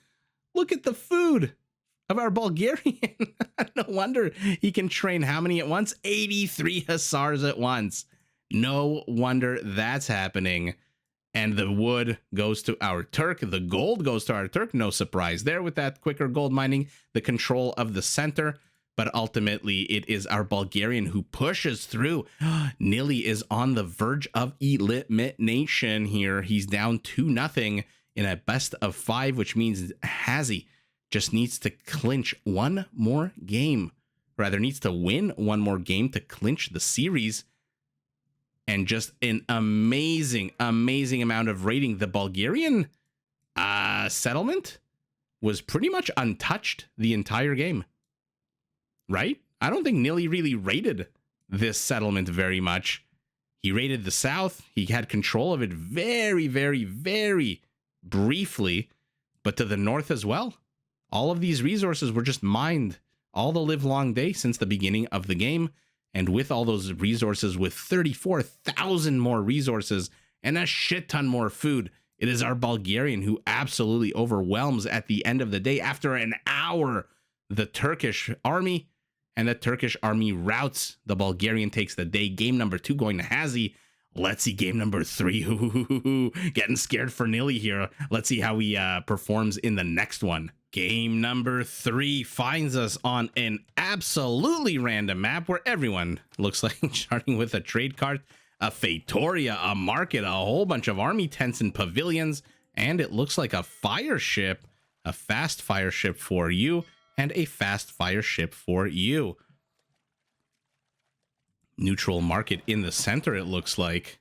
Look at the food of our Bulgarian. No wonder he can train how many at once? 83 hussars at once. No wonder that's happening. And the wood goes to our Turk. The gold goes to our Turk. No surprise there with that quicker gold mining, the control of the center. But ultimately, it is our Bulgarian who pushes through. Nili is on the verge of elimination here. He's down 2-0 in a best of 5, which means HazZy just needs to clinch one more game. Rather, needs to win one more game to clinch the series. And just an amazing amount of rating. The Bulgarian settlement was pretty much untouched the entire game, right? I don't think Nili really raided this settlement very much. He raided the south. He had control of it very, very, very briefly, but to the north as well. All of these resources were just mined all the live long day since the beginning of the game. And with all those resources, with 34,000 more resources and a shit ton more food, it is our Bulgarian who absolutely overwhelms at the end of the day. After an hour, the Turkish army, and the Turkish army routs. The Bulgarian takes the day. Game number 2 going to HazZy. Let's see game number 3. Getting scared for Nili here. Let's see how he performs in the next one. Game number 3 finds us on an absolutely random map where everyone looks like starting with a trade cart, a Feitoria, a market, a whole bunch of army tents and pavilions, and it looks like a fire ship, a fast fire ship for you, and a fast fire ship for you. Neutral market in the center, it looks like.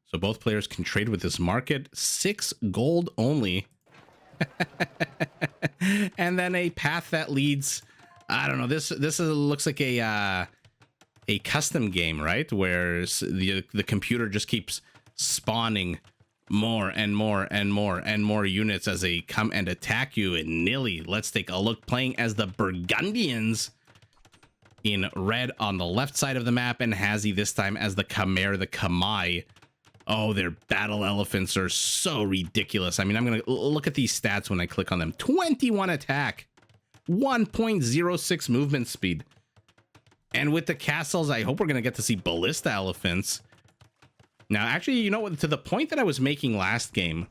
So both players can trade with this market. 6 gold only. And then a path that leads, I don't know, this looks like a custom game, right? Where the computer just keeps spawning more and more and more and more units as they come and attack you. In Nili, let's take a look, playing as the Burgundians in red on the left side of the map, and HazZy this time as the Kamay, the Kamay. Oh, their battle elephants are so ridiculous. I mean, I'm gonna look at these stats when I click on them. 21 attack, 1.06 movement speed, and with the castles, I hope we're gonna get to see ballista elephants. Now, actually, you know what? To the point that I was making last game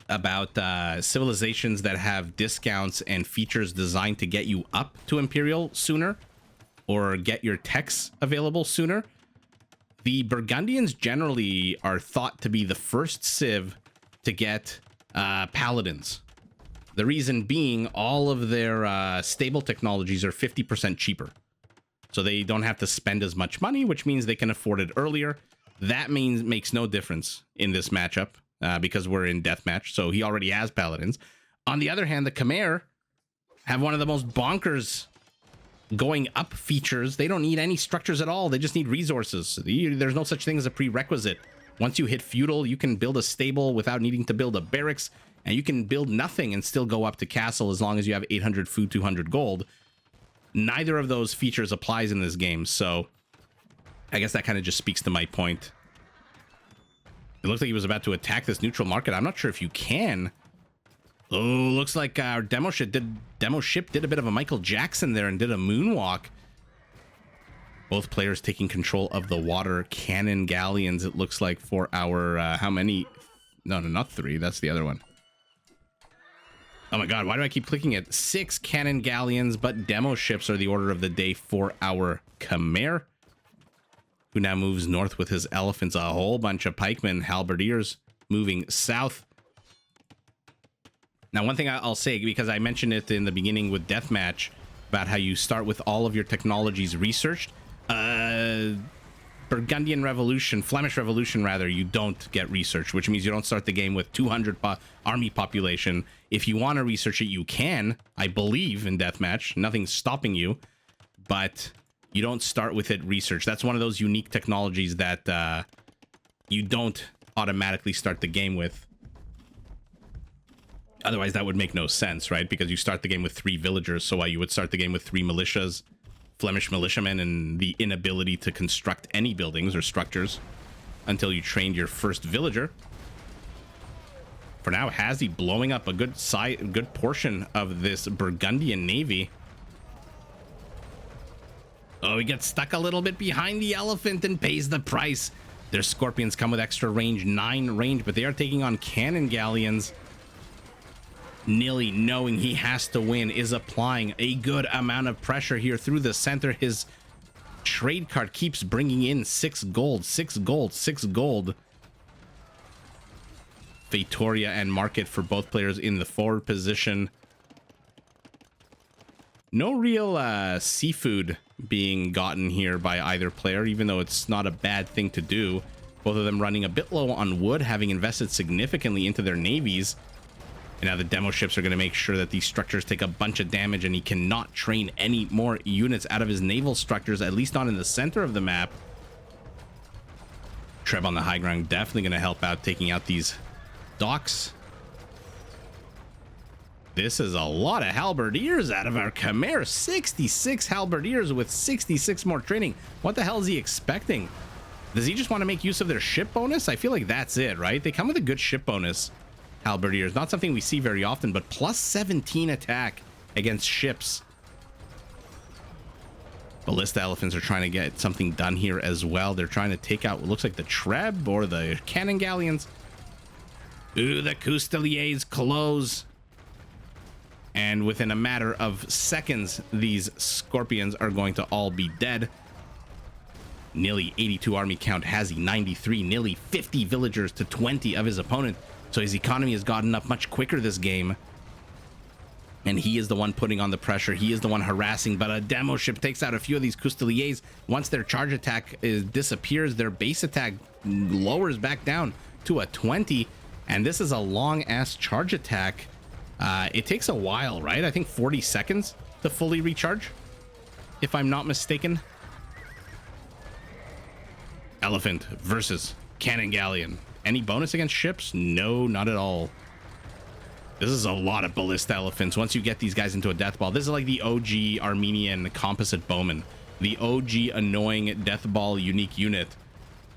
about civilizations that have discounts and features designed to get you up to Imperial sooner or get your techs available sooner, the Burgundians generally are thought to be the first civ to get paladins. The reason being, all of their stable technologies are 50% cheaper. So they don't have to spend as much money, which means they can afford it earlier. That makes no difference in this matchup because we're in deathmatch, so he already has paladins. On the other hand, the Khmer have one of the most bonkers going up features. They don't need any structures at all. They just need resources. There's no such thing as a prerequisite. Once you hit feudal, you can build a stable without needing to build a barracks, and you can build nothing and still go up to castle as long as you have 800 food, 200 gold. Neither of those features applies in this game, so I guess that kind of just speaks to my point. It looks like he was about to attack this neutral market. I'm not sure if you can. Oh, looks like our demo ship did a bit of a Michael Jackson there and did a moonwalk. Both players taking control of the water cannon galleons, it looks like, for our how many? No, not 3. That's the other one. Oh my god, why do I keep clicking it? 6 cannon galleons, but demo ships are the order of the day for our Khmer, who now moves north with his elephants. A whole bunch of pikemen, halberdiers, moving south. Now, one thing I'll say, because I mentioned it in the beginning with Deathmatch, about how you start with all of your technologies researched. Burgundian Revolution, Flemish Revolution rather, you don't get research, which means you don't start the game with 200 army population. If you want to research it, you can, I believe, in Deathmatch. Nothing's stopping you, but you don't start with it researched. That's one of those unique technologies that you don't automatically start the game with. Otherwise, that would make no sense, right? Because you start the game with 3 villagers, so you would start the game with 3 militias, Flemish militiamen, and the inability to construct any buildings or structures until you trained your first villager. For now, HazZy blowing up a good portion of this Burgundian navy. Oh, he gets stuck a little bit behind the elephant and pays the price. Their scorpions come with extra range, 9 range, but they are taking on cannon galleons. Nili, knowing he has to win, is applying a good amount of pressure here through the center. His trade cart keeps bringing in 6 gold, 6 gold, 6 gold. Feitoria and market for both players in the forward position. No real seafood being gotten here by either player, even though it's not a bad thing to do. Both of them running a bit low on wood, having invested significantly into their navies. And now the demo ships are going to make sure that these structures take a bunch of damage, and he cannot train any more units out of his naval structures, at least not in the center of the map. Treb on the high ground definitely going to help out taking out these docks. This is a lot of halberdiers out of our Kamay. 66 halberdiers with 66 more training. What the hell is he expecting? Does he just want to make use of their ship bonus? I feel like that's it, right? They come with a good ship bonus, halberdiers. Not something we see very often, but plus 17 attack against ships. Ballista elephants are trying to get something done here as well. They're trying to take out what looks like the Treb or the cannon galleons. Ooh, the Custeliers close. And within a matter of seconds, these scorpions are going to all be dead. Nili, 82 army count. HazZy, 93. Nili, 50 villagers to 20 of his opponent. So his economy has gotten up much quicker this game. And he is the one putting on the pressure. He is the one harassing. But a demo ship takes out a few of these Custeliers. Once their charge attack disappears, their base attack lowers back down to a 20. And this is a long-ass charge attack. It takes a while, right? I think 40 seconds to fully recharge, if I'm not mistaken. Elephant versus cannon galleon. Any bonus against ships? No, not at all. This is a lot of ballista elephants. Once you get these guys into a death ball, this is like the OG Armenian composite bowman, the OG annoying death ball unique unit,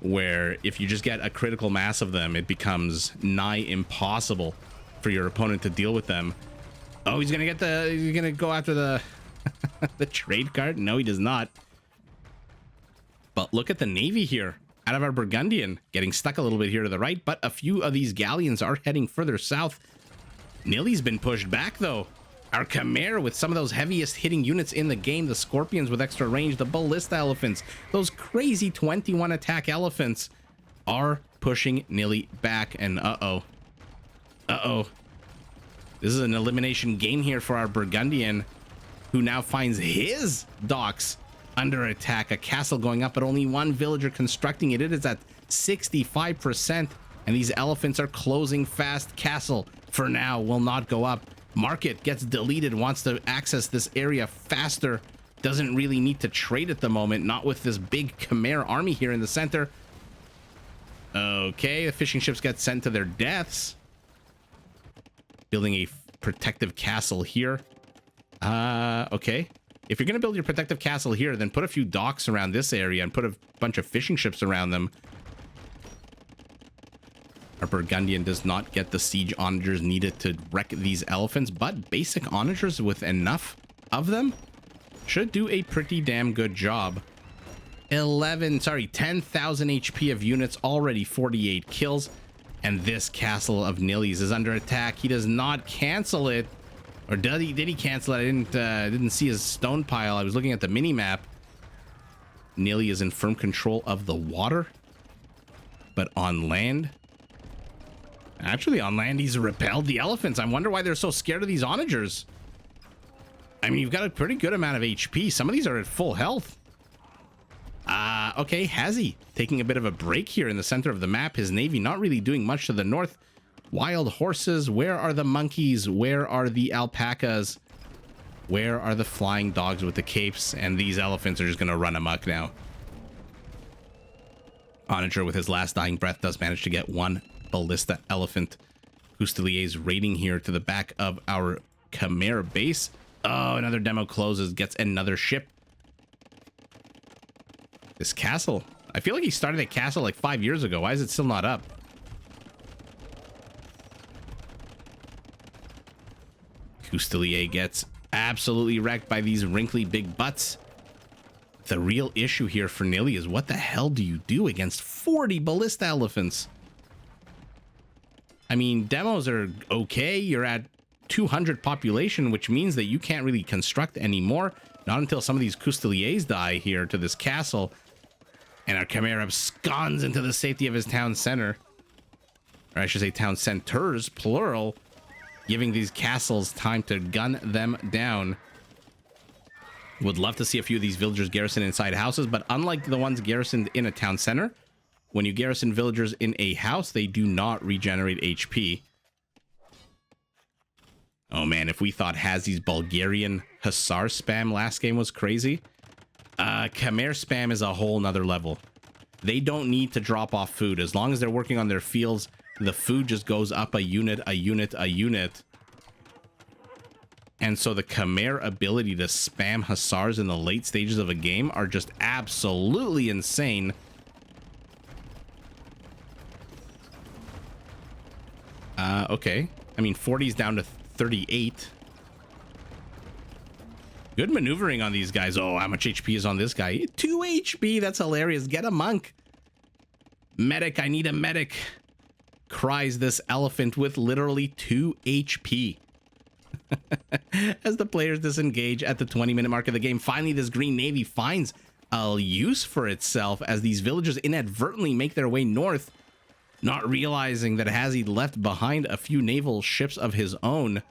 where if you just get a critical mass of them, it becomes nigh impossible for your opponent to deal with them. Oh, he's gonna go after the the trade cart. No, he does not. But look at the navy here out of our Burgundian, getting stuck a little bit here to the right, but a few of these galleons are heading further south. Nili's been pushed back though. Our Kamay with some of those heaviest hitting units in the game, the scorpions with extra range, the ballista elephants, those crazy 21 attack elephants are pushing Nili back. And uh-oh, this is an elimination game here for our Burgundian, who now finds his docks under attack. A castle going up, but only one villager constructing it. It is at 65%, and these elephants are closing fast. Castle, for now, will not go up. Market gets deleted, wants to access this area faster. Doesn't really need to trade at the moment, not with this big Kamay army here in the center. Okay, the fishing ships get sent to their deaths. Building a protective castle here. Okay. If you're going to build your protective castle here, then put a few docks around this area and put a bunch of fishing ships around them. Our Burgundian does not get the siege onagers needed to wreck these elephants, but basic onagers with enough of them should do a pretty damn good job. 10,000 HP of units, already 48 kills. And this castle of Nili's is under attack. He does not cancel it. Or did he cancel it? I didn't see his stone pile. I was looking at the mini map. Nili is in firm control of the water. But on land, actually on land, he's repelled the elephants. I wonder why they're so scared of these onagers. I mean, you've got a pretty good amount of HP. Some of these are at full health. Okay, HazZy taking a bit of a break here in the center of the map. His navy not really doing much to the north. Wild horses. Where are the monkeys? Where are the alpacas? Where are the flying dogs with the capes? And these elephants are just going to run amok now. Onager with his last dying breath does manage to get one ballista elephant. Custelier's raiding here to the back of our Kamay base. Oh, another demo closes, gets another ship. This castle. I feel like he started a castle like 5 years ago. Why is it still not up? Custelier gets absolutely wrecked by these wrinkly big butts. The real issue here for Nili is what the hell do you do against 40 ballista elephants? I mean, demos are okay. You're at 200 population, which means that you can't really construct anymore. Not until some of these Custeliers die here to this castle. And our Kamay absconds into the safety of his town center. Or I should say town centers, plural. Giving these castles time to gun them down. Would love to see a few of these villagers garrison inside houses, but unlike the ones garrisoned in a town center, when you garrison villagers in a house, they do not regenerate HP. Oh man, if we thought HazZy's Bulgarian Hussar spam last game was crazy, Kamay spam is a whole nother level. They don't need to drop off food. As long as they're working on their fields, the food just goes up a unit, a unit, a unit. And so the Kamay ability to spam Hussars in the late stages of a game are just absolutely insane. Okay. I mean, 40's down to 38. Good maneuvering on these guys. Oh, how much HP is on this guy? 2 HP. That's hilarious. Get a monk. Medic, I need a medic. Cries this elephant with literally 2 HP. As the players disengage at the 20-minute mark of the game, finally this Green Navy finds a use for itself as these villagers inadvertently make their way north, not realizing that HazZy left behind a few naval ships of his own,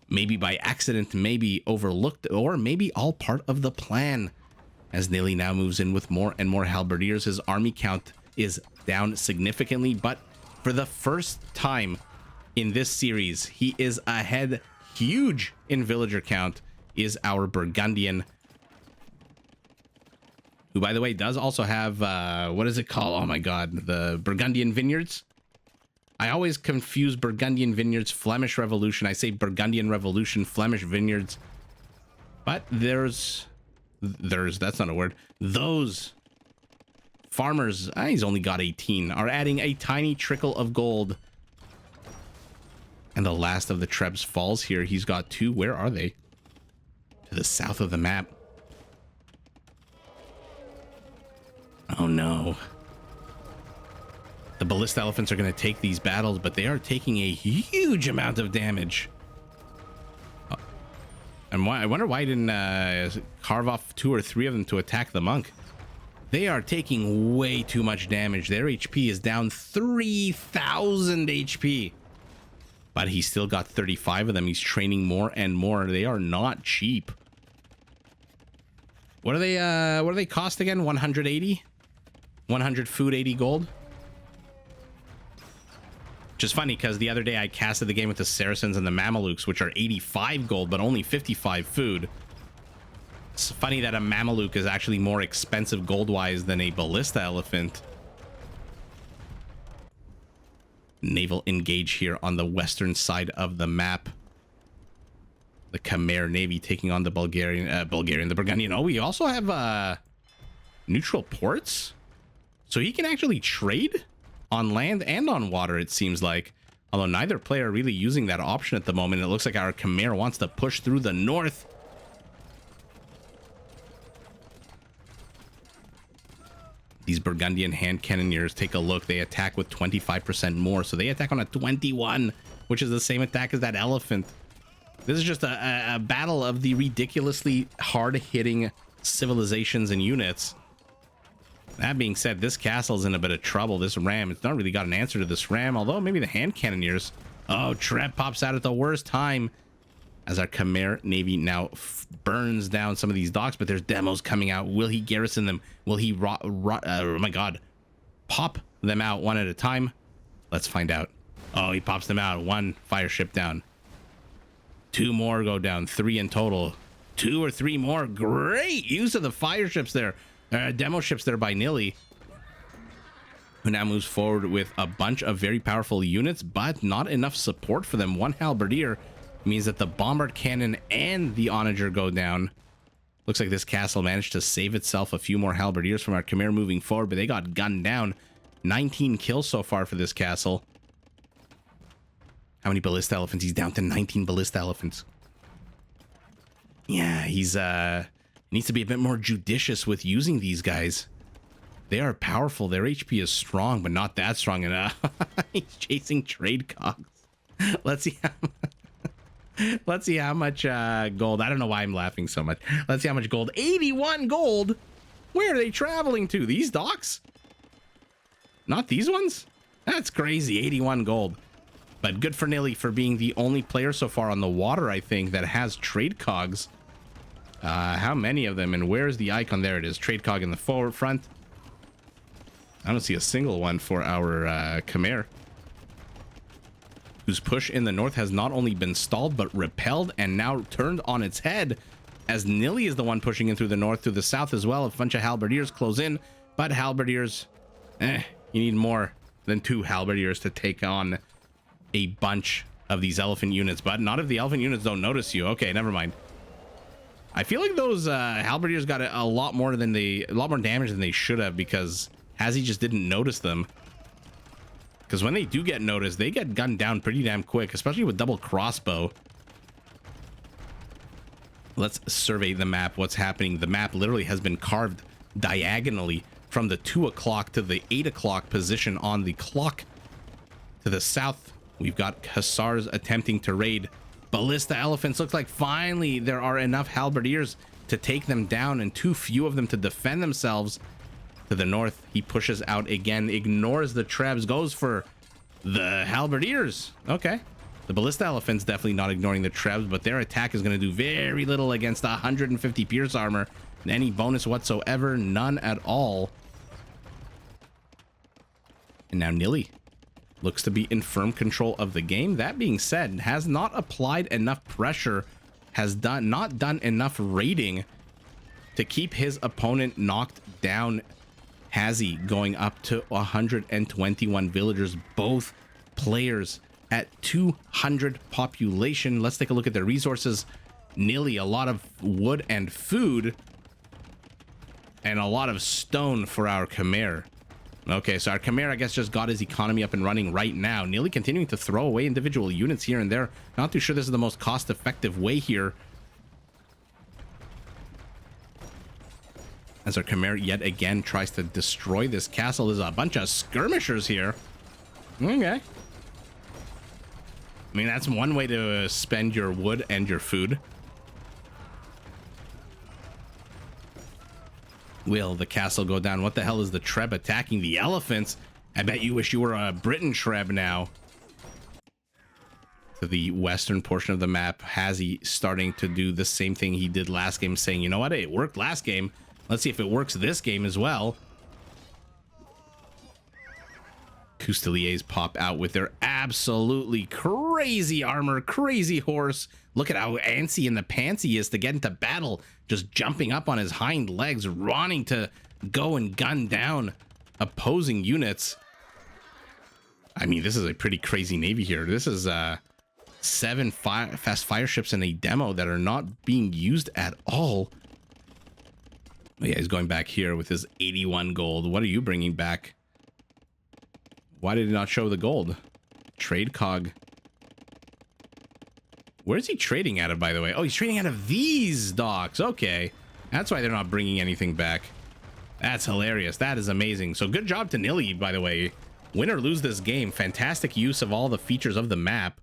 maybe by accident, maybe overlooked, or maybe all part of the plan. As Nili now moves in with more and more halberdiers, his army count is down significantly, but for the first time in this series, he is ahead huge in villager count, is our Burgundian, who, by the way, does also have, what is it called? Oh my god, the Burgundian Vineyards. I always confuse Burgundian Vineyards, Flemish Revolution. I say Burgundian Revolution, Flemish Vineyards. But there's, that's not a word. Those farmers, he's only got 18, are adding a tiny trickle of gold. And the last of the Trebs falls here. He's got 2. Where are they? To the south of the map. Oh no. The ballista elephants are going to take these battles, but they are taking a huge amount of damage. And why, I wonder why I didn't carve off 2 or 3 of them to attack the monk. They are taking way too much damage. Their HP is down 3,000 HP. But he's still got 35 of them. He's training more and more. They are not cheap. What do they cost again? 180? 100 food, 80 gold? Which is funny because the other day I casted the game with the Saracens and the Mamelukes, which are 85 gold, but only 55 food. It's funny that a Mameluke is actually more expensive gold-wise than a ballista elephant. Naval engage here on the western side of the map. The Kamay Navy taking on the the Burgundian. Oh, we also have neutral ports, so he can actually trade on land and on water, it seems like. Although neither player really using that option at the moment. It looks like our Kamay wants to push through the north. These Burgundian hand cannoneers, take a look. They attack with 25% more. So they attack on a 21, which is the same attack as that elephant. This is just a battle of the ridiculously hard-hitting civilizations and units. That being said, this castle's in a bit of trouble. This ram, it's not really got an answer to this ram, although maybe the hand cannoneers. Oh, Treb pops out at the worst time as our Kamay Navy now burns down some of these docks, but there's demos coming out. Will he garrison them? Will he oh my god, pop them out one at a time? Let's find out. Oh, he pops them out. 1 fire ship down. 2 more go down. 3 in total. 2 or 3 more. Great use of the fire ships there. Demo ships there by Nili, who now moves forward with a bunch of very powerful units, but not enough support for them. 1 halberdier means that the bombard cannon and the onager go down. Looks like this castle managed to save itself a few more halberdiers from our Kamay moving forward, but they got gunned down. 19 kills so far for this castle. How many ballista elephants? He's down to 19 ballista elephants. Yeah, he's needs to be a bit more judicious with using these guys. They are powerful. Their HP is strong, but not that strong. And he's chasing trade cogs. Let's see how let's see how much gold. I don't know why I'm laughing so much. Let's see how much gold. 81 gold. Where are they traveling to? These docks? Not these ones? That's crazy. 81 gold. But good for Nili for being the only player so far on the water, I think, that has trade cogs. How many of them? And where's the icon? There it is. Trade cog in the forward front. I don't see a single one for our Kamay. whose push in the north has not only been stalled but repelled and now turned on its head, as Nili is the one pushing in through the north. Through the south as well, a bunch of halberdiers close in, but halberdiers, you need more than 2 halberdiers to take on a bunch of these elephant units. But not if the elephant units don't notice you. Okay, never mind. I feel like those halberdiers got a lot more damage than they should have, because HazZy just didn't notice them. Because when they do get noticed, they get gunned down pretty damn quick, especially with double crossbow. Let's survey the map. What's happening? The map literally has been carved diagonally from the 2 o'clock to the 8 o'clock position on the clock. To the south, we've got hussars attempting to raid ballista elephants. Looks like finally there are enough halberdiers to take them down and too few of them to defend themselves. To the north, he pushes out again, ignores the trebs, goes for the halberdiers. Okay. The ballista elephants definitely not ignoring the trebs, but their attack is going to do very little against 150 pierce armor. Any bonus whatsoever, none at all. And now Nili looks to be in firm control of the game. That being said, has not applied enough pressure, has not done enough raiding to keep his opponent knocked down. HazZy going up to 121 villagers, both players at 200 population. Let's take a look at their resources. Nili, a lot of wood and food, and a lot of stone for our Kamay. Okay, so our Kamay, I guess, just got his economy up and running right now. Nili continuing to throw away individual units here and there. Not too sure this is the most cost-effective way here, as our Kamay yet again tries to destroy this castle. There's a bunch of skirmishers here. Okay. I mean, that's one way to spend your wood and your food. Will the castle go down? What the hell is the treb attacking the elephants? I bet you wish you were a Britain treb now. To the western portion of the map, HazZy starting to do the same thing he did last game, saying, you know what, it worked last game. Let's see if it works this game as well. Custeliers pop out with their absolutely crazy armor, crazy horse. Look at how antsy in the pants he is to get into battle, just jumping up on his hind legs, wanting to go and gun down opposing units. I mean, this is a pretty crazy navy here. This is 7 fast fire ships in a demo that are not being used at all. Yeah, he's going back here with his 81 gold. What are you bringing back? Why did he not show the gold? Trade cog. Where's he trading out of, by the way? Oh, he's trading out of these docks. Okay. That's why they're not bringing anything back. That's hilarious. That is amazing. So good job to Nili, by the way. Win or lose this game. Fantastic use of all the features of the map,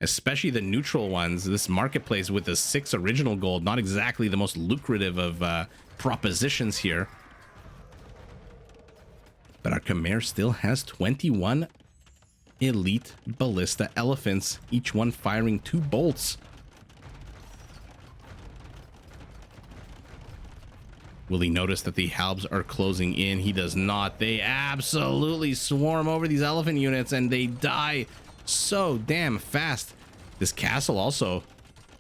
especially the neutral ones. This marketplace with the 6 original gold, not exactly the most lucrative of propositions here. But our Kamay still has 21 elite ballista elephants, each one firing 2 bolts. Will he notice that the halbs are closing in? He does not. They absolutely swarm over these elephant units and they die so damn fast. This castle also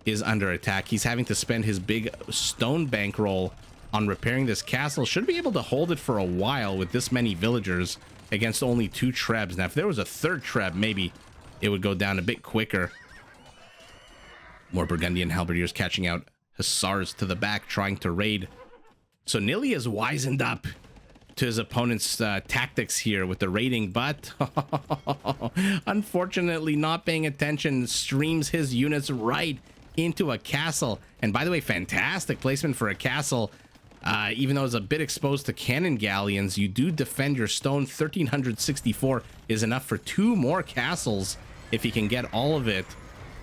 is under attack. He's having to spend his big stone bankroll on repairing this castle. Should be able to hold it for a while with this many villagers against only 2 trebs. Now, if there was a 3rd treb, maybe it would go down a bit quicker. More Burgundian halberdiers catching out hussars to the back, trying to raid. So Nili is wizened up to his opponent's tactics here with the raiding, but unfortunately not paying attention, streams his units right into a castle. And by the way, fantastic placement for a castle. Even though it's a bit exposed to cannon galleons, you do defend your stone. 1364 is enough for 2 more castles if he can get all of it.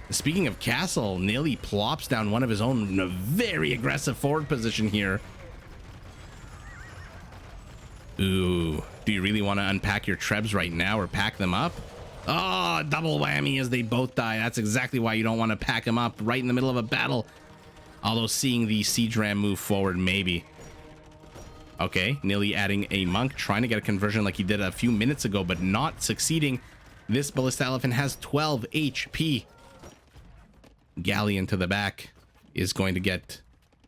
Speaking of castle, Nili plops down one of his own in a very aggressive forward position here. Ooh, do you really want to unpack your trebs right now or pack them up? Oh, double whammy as they both die. That's exactly why you don't want to pack them up right in the middle of a battle. Although seeing the siege ram move forward, maybe. Okay, Nili adding a monk, trying to get a conversion like he did a few minutes ago, but not succeeding. This ballista elephant has 12 HP. Galleon to the back is going to get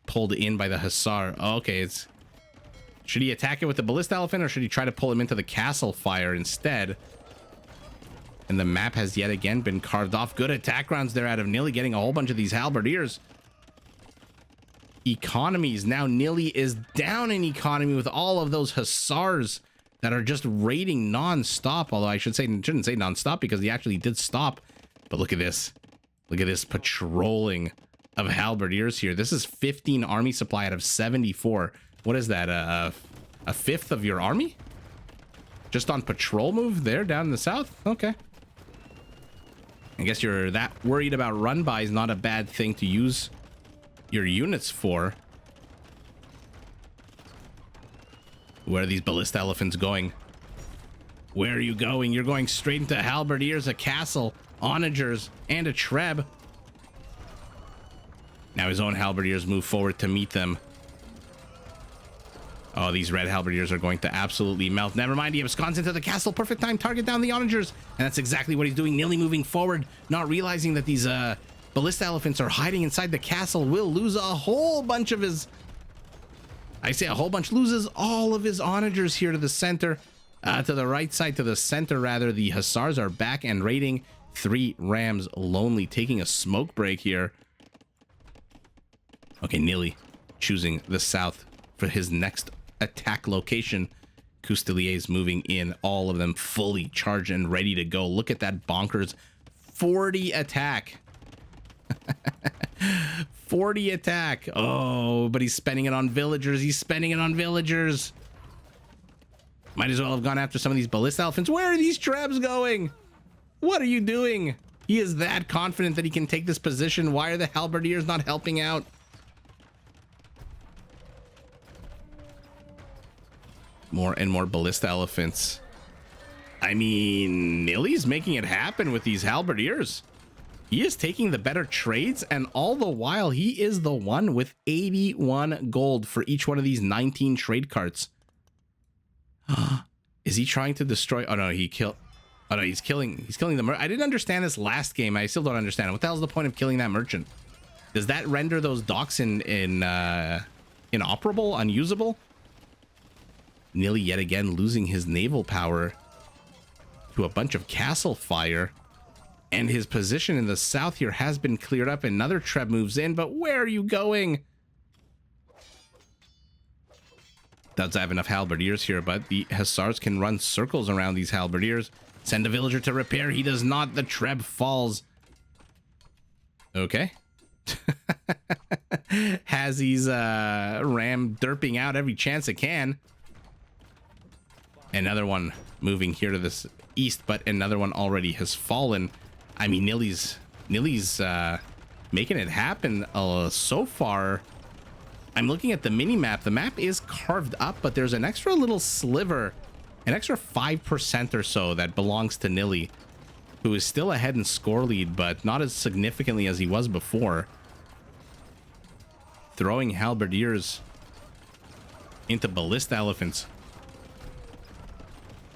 pulled in by the hussar. Oh, okay, should he attack it with the ballista elephant, or should he try to pull him into the castle fire instead? And the map has yet again been carved off. Good attack rounds there out of Nili, getting a whole bunch of these halberdiers. Economies. Now Nili is down in economy with all of those hussars that are just raiding non-stop. Although I shouldn't say non-stop, because he actually did stop. But look at this. Look at this patrolling of halberdiers here. This is 15 army supply out of 74. What is that? A fifth of your army? Just on patrol move there down in the south? Okay. I guess you're that worried about run by is not a bad thing to use your units for. Where are these ballista elephants going? Where are you going? You're going straight into halberdiers, a castle, onagers, and a treb. Now his own halberdiers move forward to meet them. Oh, these red halberdiers are going to absolutely melt. Never mind, he absconds into the castle. Perfect time, target down the onagers. And that's exactly what he's doing. Nili moving forward, not realizing that these ballista elephants are hiding inside the castle. Will lose a whole bunch of his... I say a whole bunch. Loses all of his onagers here to the center. To the right side, to the center rather. The hussars are back and raiding. 3 rams lonely, taking a smoke break here. Okay, Nili choosing the south for his next attack location. Cousteliers moving in, all of them fully charged and ready to go. Look at that bonkers 40 attack. 40 attack. Oh, but he's spending it on villagers. He's spending it on villagers. Might as well have gone after some of these ballista elephants. Where are these trebs going? What are you doing? He is that confident that he can take this position. Why are the halberdiers not helping out? More and more ballista elephants. I mean, Nili's making it happen with these halberdiers. He is taking the better trades, and all the while, he is the one with 81 gold for each one of these 19 trade carts. Is he trying to destroy? Oh no, he killed. Oh no, he's killing the merchant. I didn't understand this last game. I still don't understand it. What the hell's the point of killing that merchant? Does that render those docks inoperable, unusable? Nili yet again losing his naval power to a bunch of castle fire. And his position in the south here has been cleared up. Another treb moves in, but where are you going? Does have enough halberdiers here, but the hussars can run circles around these halberdiers. Send a villager to repair. He does not. The treb falls. Okay. HazZy's ram derping out every chance it can. Another one moving here to this east, but another one already has fallen. I mean, Nili's making it happen so far. I'm looking at the mini map. The map is carved up, but there's an extra little sliver, an extra 5% or so that belongs to Nili, who is still ahead in score lead, but not as significantly as he was before. Throwing halberdiers into ballista elephants.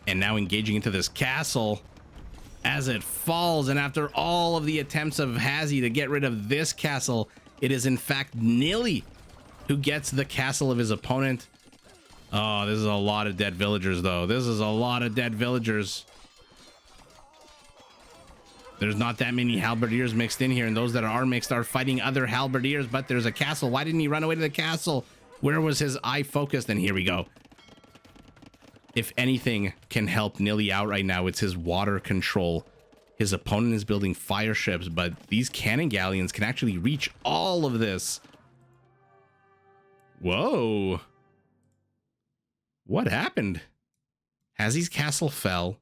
And now engaging into this castle as it falls. And after all of the attempts of HazZy to get rid of this castle, it is in fact Nili who gets the castle of his opponent. Oh, this is a lot of dead villagers, though. This is a lot of dead villagers. There's not that many halberdiers mixed in here, and those that are mixed are fighting other halberdiers, but there's a castle. Why didn't he run away to the castle? Where was his eye focused? And here we go. If anything can help Nili out right now, it's his water control. His opponent is building fire ships, but these cannon galleons can actually reach all of this. Whoa. What happened? HazZy's castle fell.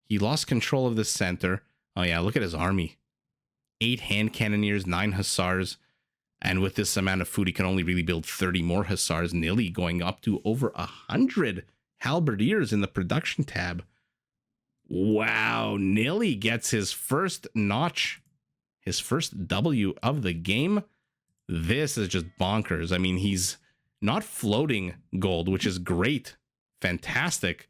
He lost control of the center. Oh yeah, look at his army. 8 hand cannoneers, 9 hussars. And with this amount of food, he can only really build 30 more hussars. Nili going up to over 100 halberdiers in the production tab. Wow, Nili gets his first notch, his first W of the game. This is just bonkers. I mean, he's not floating gold, which is great. Fantastic.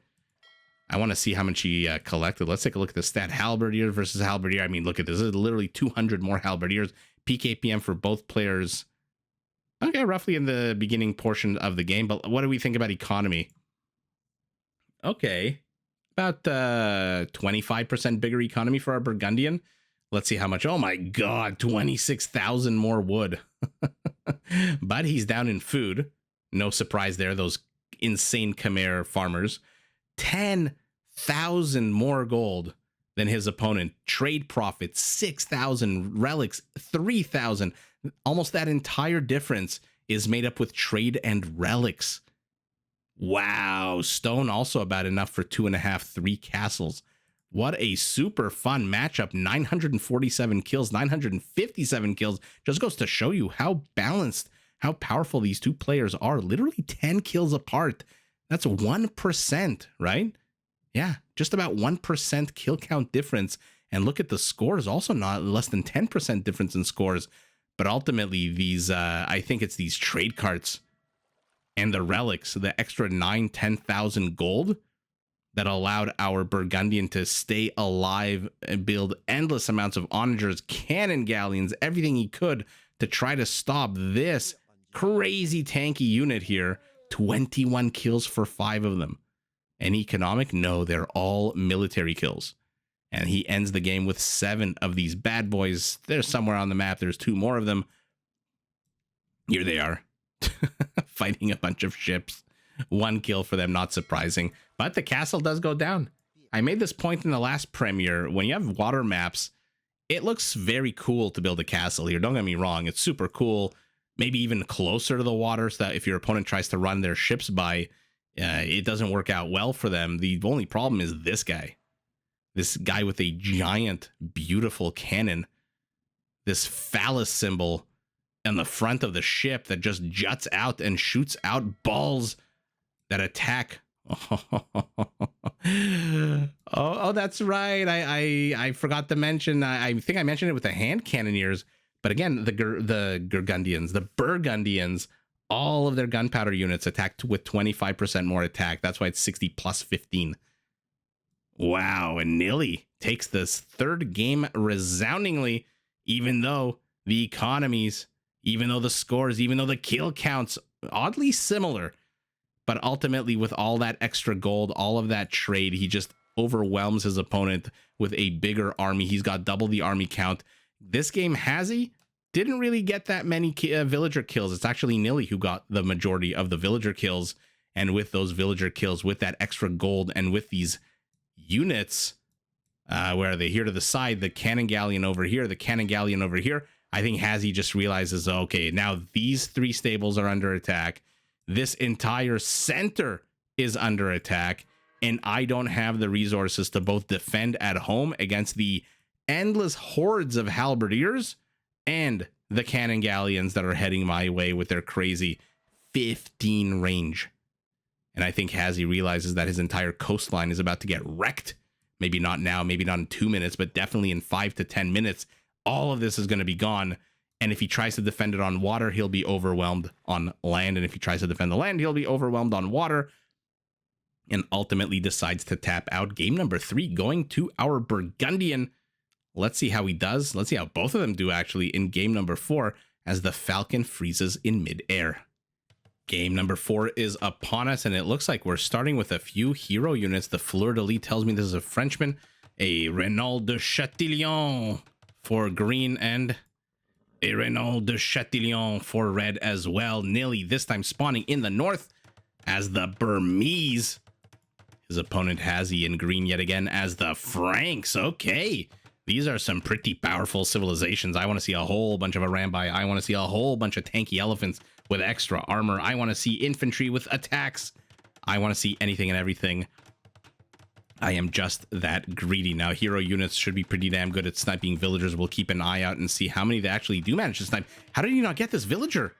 I want to see how much he collected. Let's take a look at the stat. Halberdier versus Halberdier. I mean, look at this. This is literally 200 more Halberdiers. PKPM for both players. Okay, roughly in the beginning portion of the game. But what do we think about economy? Okay. About 25% bigger economy for our Burgundian. Let's see how much. Oh my God, 26,000 more wood. But he's down in food. No surprise there. Those insane Kamay farmers. 10,000 more gold than his opponent. Trade profit, 6,000. Relics, 3,000. Almost that entire difference is made up with trade and relics. Wow. Stone also about enough for 2.5, 3 castles. What a super fun matchup. 947 kills, 957 kills. Just goes to show you how balanced, how powerful these two players are. Literally 10 kills apart. That's 1%, right? Yeah, just about 1% kill count difference. And look at the scores, also not less than 10% difference in scores. But ultimately, these, I think it's these trade carts and the relics, the extra 10,000 gold that allowed our Burgundian to stay alive and build endless amounts of onagers, cannon galleons, everything he could to try to stop this crazy tanky unit here. 21 kills for 5 of them. And economic? No, they're all military kills. And he ends the game with 7 of these bad boys. They're somewhere on the map. There's 2 more of them. Here they are. Fighting a bunch of ships. 1 kill for them, not surprising. But the castle does go down. I made this point in the last premiere. When you have water maps, it looks very cool to build a castle here. Don't get me wrong. It's super cool. Maybe even closer to the water, so that if your opponent tries to run their ships by, it doesn't work out well for them. The only problem is this guy. This guy with a giant, beautiful cannon. This phallus symbol on the front of the ship that just juts out and shoots out balls that attack. Oh, that's right. I forgot to mention. I think I mentioned it with the hand cannoneers. But again, the Burgundians, all of their gunpowder units attacked with 25% more attack. That's why it's 60 plus 15. Wow, and Nili takes this 3rd game resoundingly, even though the economies, even though the scores, even though the kill counts, oddly similar. But ultimately, with all that extra gold, all of that trade, he just overwhelms his opponent with a bigger army. He's got double the army count. This game, HazZy didn't really get that many villager kills. It's actually Nili who got the majority of the villager kills. And with those villager kills, with that extra gold, and with these units, where are they? Here to the side, the cannon galleon over here, the cannon galleon over here. I think HazZy just realizes, okay, now these 3 stables are under attack. This entire center is under attack. And I don't have the resources to both defend at home against the endless hordes of halberdiers and the cannon galleons that are heading my way with their crazy 15 range. And I think HazZy realizes that his entire coastline is about to get wrecked. Maybe not now, maybe not in 2 minutes, but definitely in 5 to 10 minutes. All of this is going to be gone. And if he tries to defend it on water, he'll be overwhelmed on land. And if he tries to defend the land, he'll be overwhelmed on water. And ultimately decides to tap out. Game number 3 going to our Burgundian. Let's see how he does. Let's see how both of them do actually in game number 4 as the Falcon freezes in midair. Game number 4 is upon us, and it looks like we're starting with a few hero units. The fleur-de-lis tells me this is a Frenchman, a Renault de Chatillon for green, and a Renault de Chatillon for red as well. Nili this time spawning in the north as the Burmese. His opponent HazZy in green yet again as the Franks. Okay. These are some pretty powerful civilizations. I want to see a whole bunch of Arambai. I want to see a whole bunch of tanky elephants with extra armor. I want to see infantry with attacks. I want to see anything and everything. I am just that greedy. Now, hero units should be pretty damn good at sniping villagers. We'll keep an eye out and see how many they actually do manage to snipe. How did you not get this villager?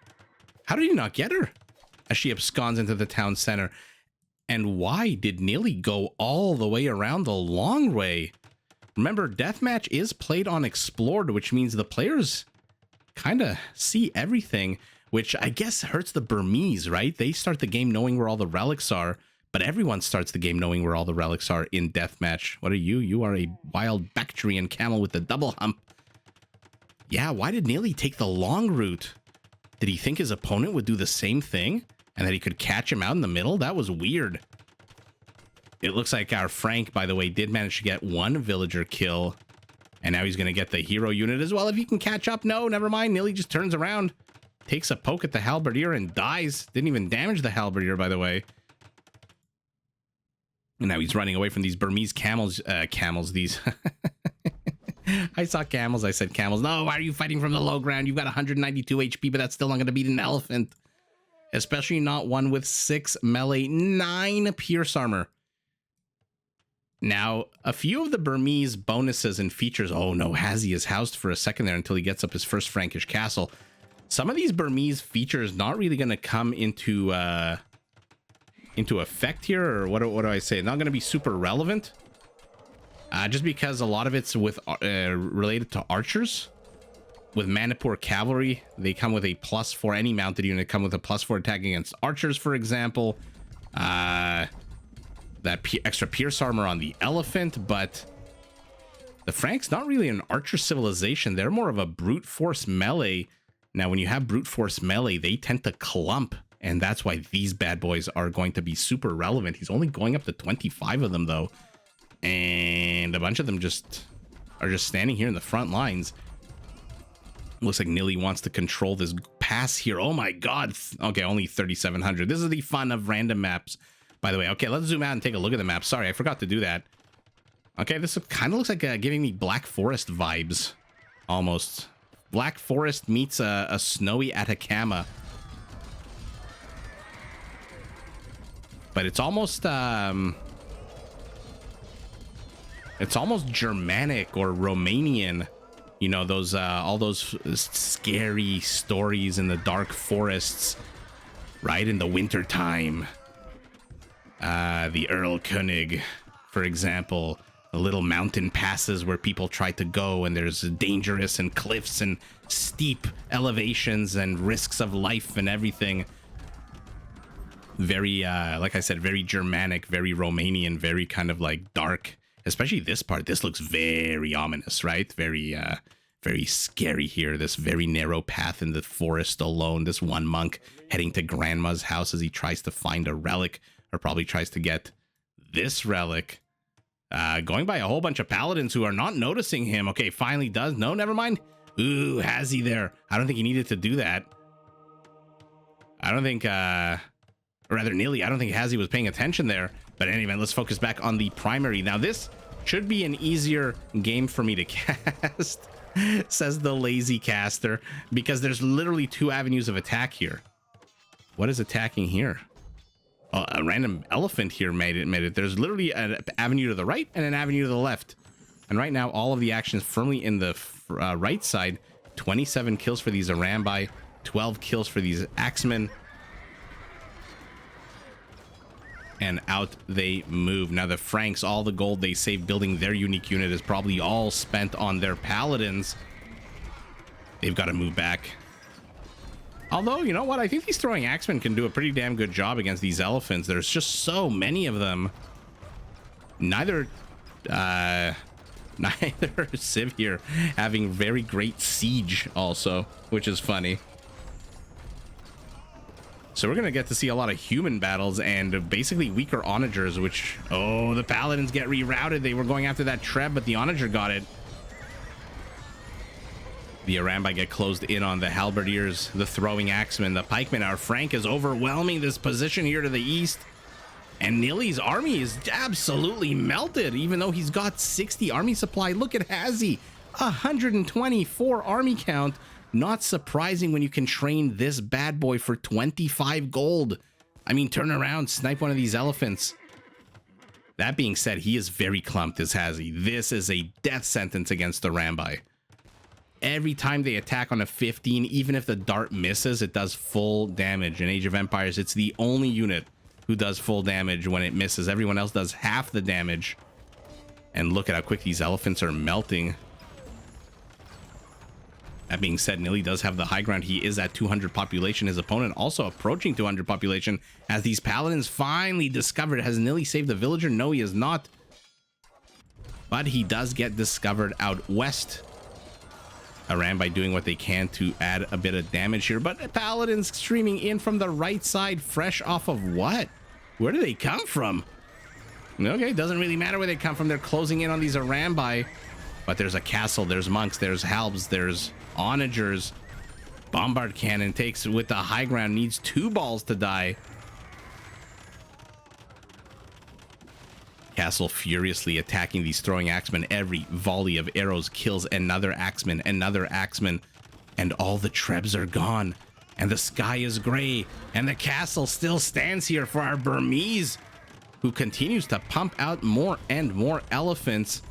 How did you not get her? As she absconds into the town center. And why did Nili go all the way around the long way? Remember, deathmatch is played on explored, which means the players kind of see everything, which I guess hurts the Burmese, right? They start the game knowing where all the relics are, But everyone starts the game knowing where all the relics are in deathmatch. What are you? You are a wild Bactrian camel with the double hump. Yeah, why did Nili take the long route? Did he think his opponent would do the same thing? And that he could catch him out in the middle? That was weird. It looks like our Frank, by the way, did manage to get one villager kill. And now he's going to get the hero unit as well. If he can catch up. No, never mind. Nili just turns around. Takes a poke at the halberdier and dies. Didn't even damage the halberdier, by the way. And now he's running away from these Burmese camels. These... I saw camels. I said camels. No, why are you fighting from the low ground? You've got 192 HP, but that's still not going to beat an elephant. Especially not one with 6 melee, 9 pierce armor. Now, a few of the Burmese bonuses and features... Oh no, HazZy is housed for a second there until he gets up his first Frankish castle. Some of these Burmese features not really going to come into effect here, or what do I say? Not going to be super relevant. Just because a lot of it's with related to archers. With Manipur cavalry, they come with a +4. Any mounted unit come with a +4 attack against archers, for example. That extra pierce armor on the elephant, but the Franks not really an archer civilization. They're more of a brute force melee. Now, when you have brute force melee, they tend to clump, and that's why these bad boys are going to be super relevant. He's only going up to 25 of them, though. And a bunch of them are just standing here in the front lines. Looks like Nili wants to control this pass here. Oh my god. Okay, only 3,700. This is the fun of random maps, by the way. Okay, let's zoom out and take a look at the map. Sorry, I forgot to do that. Okay, this kind of looks like giving me Black Forest vibes. Almost. Black Forest meets a snowy Atacama. But it's almost Germanic or Romanian. You know, those all those scary stories in the dark forests, right? In the winter time. The Earl König, for example, the little mountain passes where people try to go, and there's dangerous and cliffs and steep elevations and risks of life and everything. Very, like I said, very Germanic, very Romanian, very kind of like dark. Especially this part. This looks very ominous, right? Very, very scary here. This very narrow path in the forest alone. This one monk heading to Grandma's house as he tries to find a relic, or probably tries to get this relic. Going by a whole bunch of paladins who are not noticing him. Okay, finally does. No, never mind. Ooh, HazZy there. I don't think he needed to do that. I don't think, or rather Nili, I don't think HazZy was paying attention there. But anyway, let's focus back on the primary. Now, this should be an easier game for me to cast, says the lazy caster, because there's literally 2 avenues of attack here. What is attacking here? A random elephant here made it. There's literally an avenue to the right and an avenue to the left. And right now, all of the action is firmly in the right side. 27 kills for these Arambai, 12 kills for these Axemen. And out they move. Now the Franks, all the gold they saved building their unique unit is probably all spent on their paladins. They've got to move back. Although, you know what? I think these throwing axemen can do a pretty damn good job against these elephants. There's just so many of them. Neither Civ here having very great siege also, which is funny. So we're going to get to see a lot of human battles and basically weaker onagers, which... Oh, the paladins get rerouted. They were going after that Treb, but the onager got it. The Arambai get closed in on the halberdiers, the throwing axemen, the pikemen. Our Frank is overwhelming this position here to the east. And Nili's army is absolutely melted, even though he's got 60 army supply. Look at HazZy, 124 army count. Not surprising when you can train this bad boy for 25 gold. I mean, turn around, snipe one of these elephants. That being said, he is very clumped, this HazZy. This is a death sentence against the Arambai. Every time they attack on a 15, even if the dart misses, it does full damage. In Age of Empires, it's the only unit who does full damage when it misses. Everyone else does half the damage. And look at how quick these elephants are melting. That being said, Nili does have the high ground. He is at 200 population. His opponent also approaching 200 population as these paladins finally discovered. Has Nili saved the villager? No, he has not. But he does get discovered out west. Iran by doing what they can to add a bit of damage here. But paladins streaming in from the right side, fresh off of what? Where do they come from? Okay, doesn't really matter where they come from. They're closing in on these Arambai. But there's a castle, there's monks, there's halbs, there's onagers. Bombard cannon takes with the high ground, needs 2 balls to die. Castle furiously attacking these throwing axemen. Every volley of arrows kills another axeman, and all the trebs are gone. And the sky is gray, and the castle still stands here for our Burmese, who continues to pump out more and more elephants.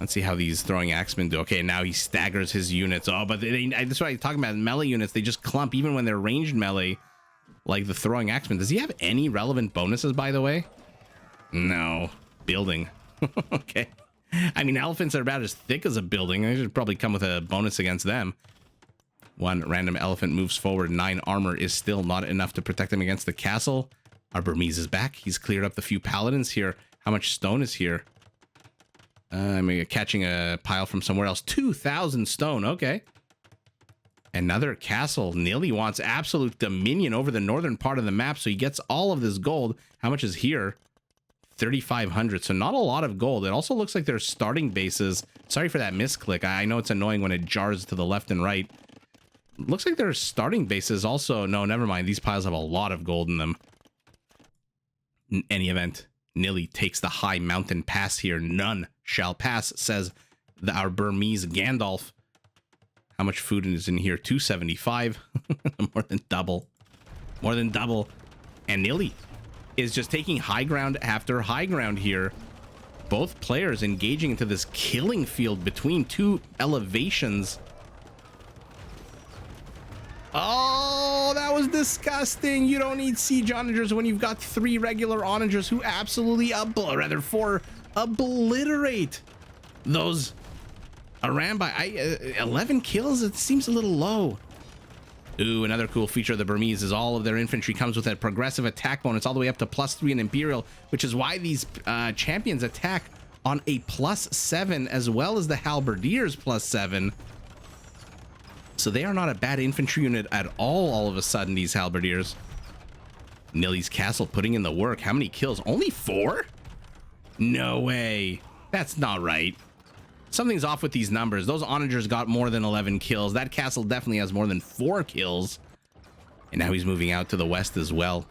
Let's see how these throwing axemen do. Okay, now he staggers his units. Oh, but that's what I'm talking about. Melee units, they just clump even when they're ranged melee, like the throwing axemen. Does he have any relevant bonuses, by the way? No. Building. Okay. I mean, elephants are about as thick as a building. They should probably come with a bonus against them. 1 random elephant moves forward. 9 armor is still not enough to protect them against the castle. Our Burmese is back. He's cleared up the few paladins here. How much stone is here? I'm catching a pile from somewhere else. 2,000 stone. Okay. Another castle. Nili wants absolute dominion over the northern part of the map, so he gets all of this gold. How much is here? 3,500. So not a lot of gold. It also looks like there's starting bases. Sorry for that misclick. I know it's annoying when it jars to the left and right. Looks like there's starting bases also. No, never mind. These piles have a lot of gold in them. In any event, Nili takes the high mountain pass here. None shall pass, says our Burmese Gandalf. How much food is in here? 275. More than double. More than double. And Nili is just taking high ground after high ground here. Both players engaging into this killing field between 2 elevations. Oh, that was disgusting. You don't need siege onagers when you've got 3 regular onagers who absolutely, 4 obliterate those Arambai. 11 kills, it seems a little low. Ooh, another cool feature of the Burmese is all of their infantry comes with a progressive attack bonus all the way up to +3 in Imperial, which is why these champions attack on a +7 as well as the halberdiers +7. So they are not a bad infantry unit at all of a sudden, these halberdiers. Nili's castle putting in the work. How many kills? Only 4? No way. That's not right. Something's off with these numbers. Those onagers got more than 11 kills. That castle definitely has more than 4 kills. And now he's moving out to the west as well.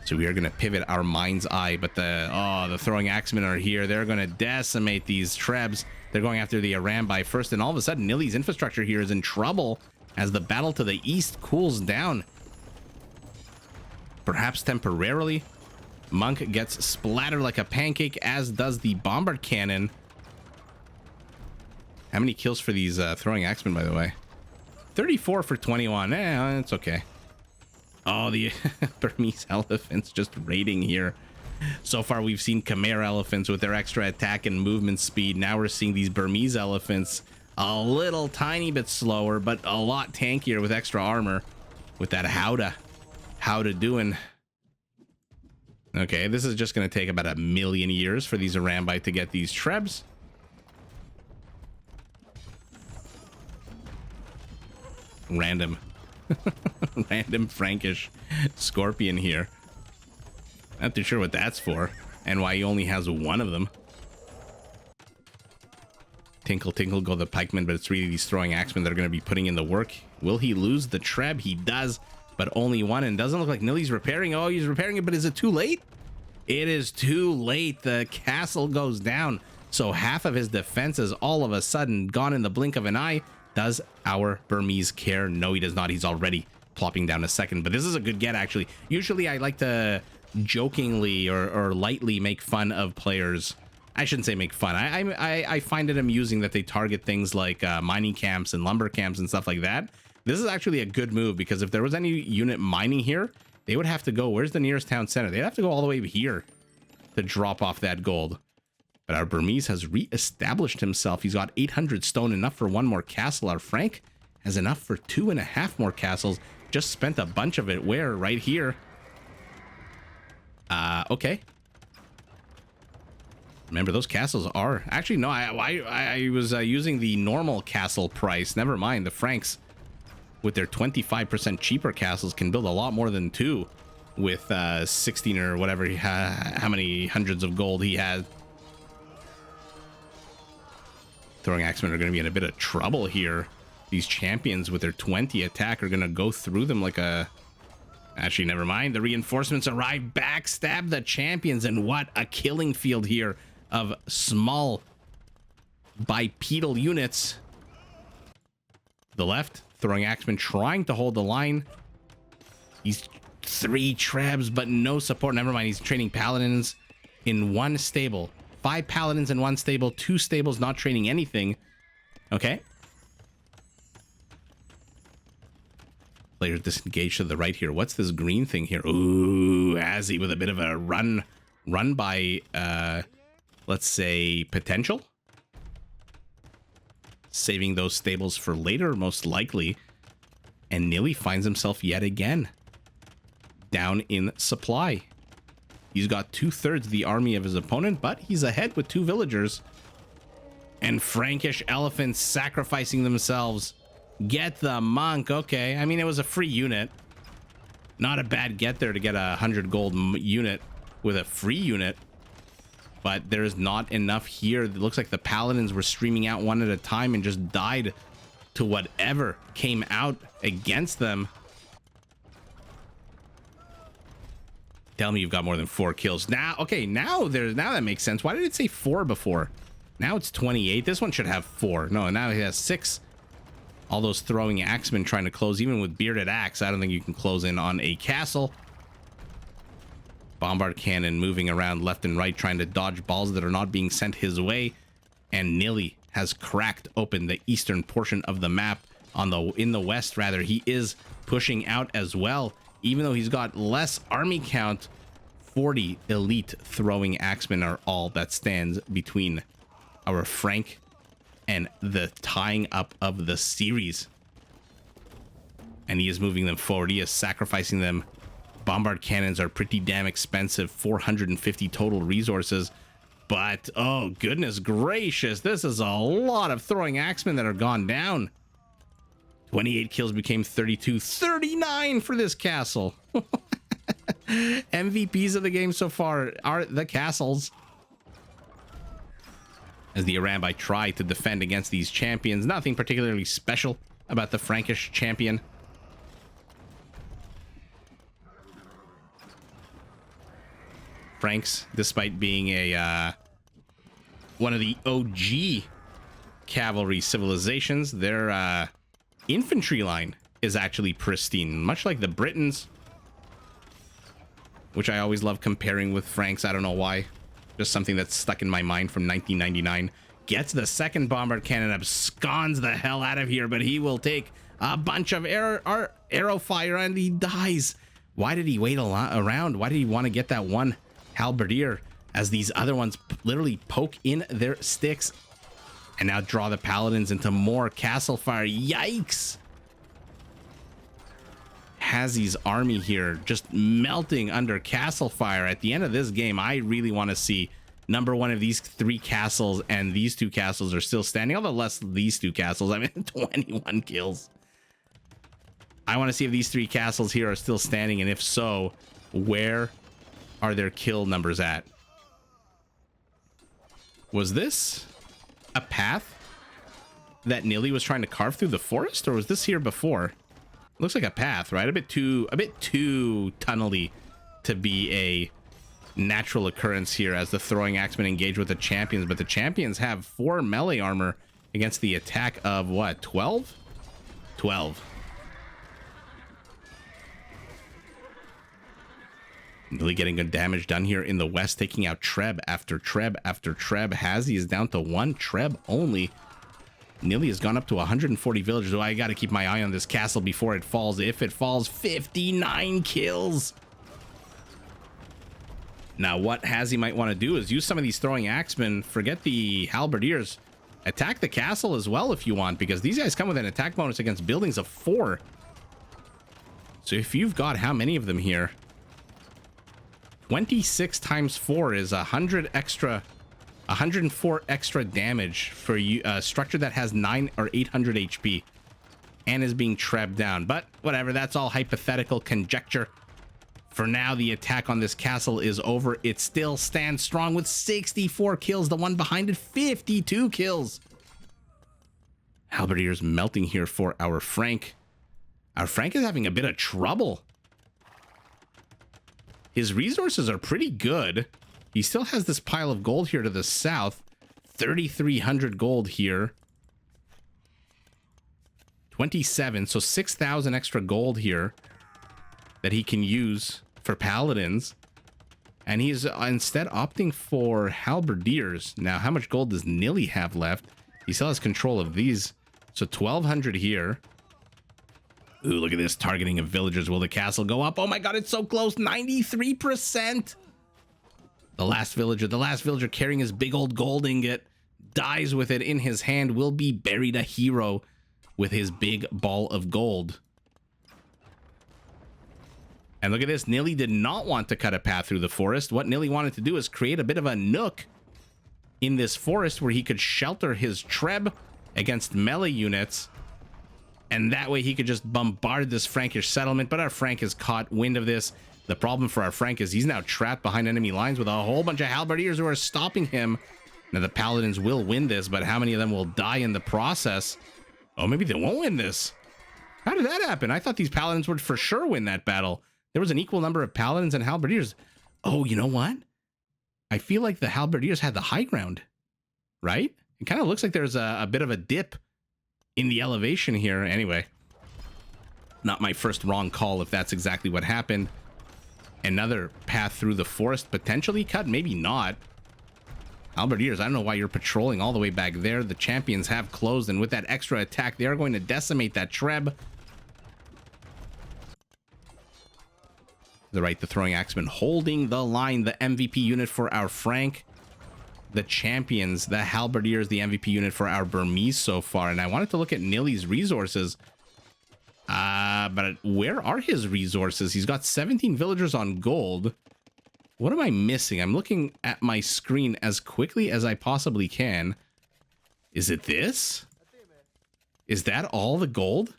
So we are going to pivot our mind's eye. But the throwing axemen are here. They're going to decimate these trebs. They're going after the Arambai first. And all of a sudden, Nili's infrastructure here is in trouble as the battle to the east cools down. Perhaps temporarily. Monk gets splattered like a pancake, as does the bombard cannon. How many kills for these throwing axemen, by the way? 34 for 21. It's okay. Oh, the Burmese elephants just raiding here. So far, we've seen Kamay elephants with their extra attack and movement speed. Now we're seeing these Burmese elephants a little tiny bit slower, but a lot tankier with extra armor. With that howda doing. Okay, this is just going to take about 1,000,000 years for these Arambai to get these trebs. Random Frankish scorpion here. Not too sure what that's for and why he only has 1 of them. Tinkle tinkle go the pikemen, but it's really these throwing axemen that are going to be putting in the work. Will he lose the treb? He does, but only 1, and doesn't look like Nili's repairing. Oh, he's repairing it, but is it too late? It is too late. The castle goes down, so half of his defense is all of a sudden gone in the blink of an eye. Does our Burmese care? No, he does not. He's already plopping down a second, but this is a good get, actually. Usually I like to jokingly or lightly make fun of players. I shouldn't say make fun. I find it amusing that they target things like mining camps and lumber camps and stuff like that. This is actually a good move, because if there was any unit mining here, they would have to go, where's the nearest town center? They'd have to go all the way here to drop off that gold. But our Burmese has re-established himself. He's got 800 stone, enough for one more castle. Our Frank has enough for 2.5 more castles. Just spent a bunch of it. Where? Right here. Okay. Remember, those castles are... Actually, no, I was using the normal castle price. Never mind. The Franks, with their 25% cheaper castles, can build a lot more than 2 with 16 or whatever, how many hundreds of gold he had. Throwing Axemen are going to be in a bit of trouble here. These champions with their 20 attack are going to go through them like a... Actually, never mind. The reinforcements arrive, backstab the champions, and what a killing field here of small bipedal units. The left, throwing Axemen trying to hold the line. He's 3 trebs, but no support. Never mind, he's training paladins in one stable. 5 paladins in one stable, 2 stables not training anything. Okay. Players disengaged to the right here. What's this green thing here? Ooh, HazZy with a bit of a run by, let's say, potential. Saving those stables for later, most likely. And Nili finds himself yet again down in supply. He's got 2/3 the army of his opponent, but he's ahead with 2 villagers. And Frankish elephants sacrificing themselves. Get the monk. Okay, I mean, it was a free unit. Not a bad get there to get a 100 gold unit with a free unit. But there's not enough here. It looks like the paladins were streaming out one at a time and just died to whatever came out against them. Tell me you've got more than 4 kills. Now, okay, now that makes sense. Why did it say 4 before? Now it's 28. This one should have 4. No, now he has 6. All those throwing axemen trying to close, even with bearded axe. I don't think you can close in on a castle. Bombard cannon moving around left and right, trying to dodge balls that are not being sent his way. And Nili has cracked open the eastern portion of the map. In the west, rather, he is pushing out as well. Even though he's got less army count, 40 elite throwing axemen are all that stands between our Frank and the tying up of the series. And he is moving them forward. He is sacrificing them. Bombard cannons are pretty damn expensive, 450 total resources. But, oh, goodness gracious, this is a lot of throwing axemen that are gone down. 28 kills became 32, 39 for this castle. MVPs of the game so far are the castles. As the Arambai try to defend against these champions, nothing particularly special about the Frankish champion. Franks, despite being a one of the OG cavalry civilizations, their infantry line is actually pristine, much like the Britons, which I always love comparing with Franks. I don't know why. Just something that's stuck in my mind from 1999. Gets the second bombard cannon, absconds the hell out of here, but he will take a bunch of arrow fire and he dies. Why did he wait around? Why did he want to get that one halberdier as these other ones literally poke in their sticks and now draw the paladins into more castle fire? Yikes! HazZy's army here just melting under castle fire. At the end of this game, I really want to see number one of these 3 castles, and these 2 castles are still standing, although less these 2 castles. I mean, 21 kills. I want to see if these 3 castles here are still standing, and if so, where are their kill numbers at? Was this a path that Nili was trying to carve through the forest, or was this here before? Looks like a path, right? A bit too tunnely to be a natural occurrence here as the throwing axemen engage with the champions, but the champions have 4 melee armor against the attack of what, 12? 12. Really getting good damage done here in the west, taking out treb after treb after treb. HazZy is down to 1 treb only. Nili has gone up to 140 villagers. Oh, I got to keep my eye on this castle before it falls. If it falls, 59 kills. Now, what HazZy might want to do is use some of these throwing axemen, forget the halberdiers, attack the castle as well if you want, because these guys come with an attack bonus against buildings of 4. So if you've got how many of them here? 26 times 4 is 100 extra, 104 extra damage for you, a structure that has 9 or 800 HP and is being trebbed down. But whatever, that's all hypothetical conjecture. For now, the attack on this castle is over. It still stands strong with 64 kills. The one behind it, 52 kills. Halberdiers melting here for our Frank. Our Frank is having a bit of trouble. His resources are pretty good. He still has this pile of gold here to the south. 3,300 gold here. 27, so 6,000 extra gold here that he can use for paladins. And he's instead opting for halberdiers. Now, how much gold does Nili have left? He still has control of these. So 1,200 here. Ooh, look at this, targeting of villagers. Will the castle go up? Oh my god, it's so close. 93%. The last villager carrying his big old gold ingot, dies with it in his hand, will be buried a hero with his big ball of gold. And look at this, Nili did not want to cut a path through the forest. What Nili wanted to do is create a bit of a nook in this forest where he could shelter his treb against melee units. And that way he could just bombard this Frankish settlement. But our Frank has caught wind of this. The problem for our Frank is he's now trapped behind enemy lines with a whole bunch of halberdiers who are stopping him. Now the paladins will win this, but how many of them will die in the process? Oh, maybe they won't win this. How did that happen? I thought these paladins would for sure win that battle. There was an equal number of paladins and halberdiers. Oh, you know what? I feel like the halberdiers had the high ground, right? It kind of looks like there's a bit of a dip in the elevation here. Anyway, not my first wrong call if that's exactly what happened. Another path through the forest potentially cut, maybe not. Halberdiers, I don't know why you're patrolling all the way back there. The champions have closed, and with that extra attack, they are going to decimate that treb. The throwing axeman holding the line, the MVP unit for our Frank. The champions, the halberdiers, the MVP unit for our Burmese so far. And I wanted to look at Nili's resources. But where are his resources? He's got 17 villagers on gold. What am I missing? I'm looking at my screen as quickly as I possibly can. Is it this? Is that all the gold?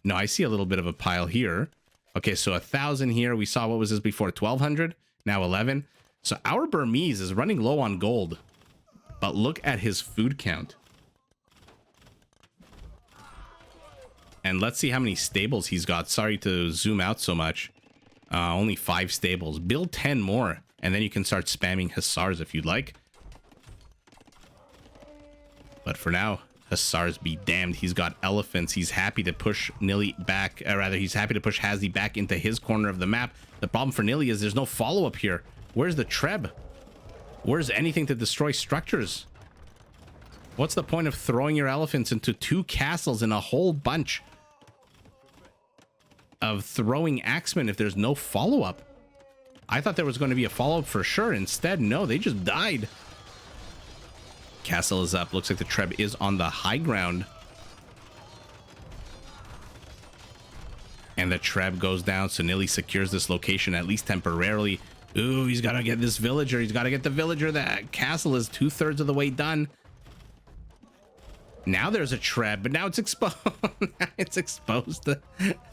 No, I see a little bit of a pile here. Okay, so 1,000 here. We saw, what was this before? 1,200? Now 11. So our Burmese is running low on gold. But look at his food count. And let's see how many stables he's got. Sorry to zoom out so much. Only 5 stables. Build 10 more. And then you can start spamming hussars if you'd like. But for now, hussars be damned. He's got elephants. He's happy to push Nili back. Or rather, he's happy to push HazZy back into his corner of the map. The problem for Nili is there's no follow-up here. Where's the treb? Where's anything to destroy structures? What's the point of throwing your elephants into 2 castles and a whole bunch of throwing axemen if there's no follow-up? I thought there was going to be a follow-up for sure. Instead, no, they just died. Castle is up. Looks like the treb is on the high ground. And the treb goes down, so Nili secures this location at least temporarily. Ooh, he's got to get this villager. He's got to get the villager. That castle is 2/3 of the way done. Now there's a treb, but now it's exposed. It's exposed to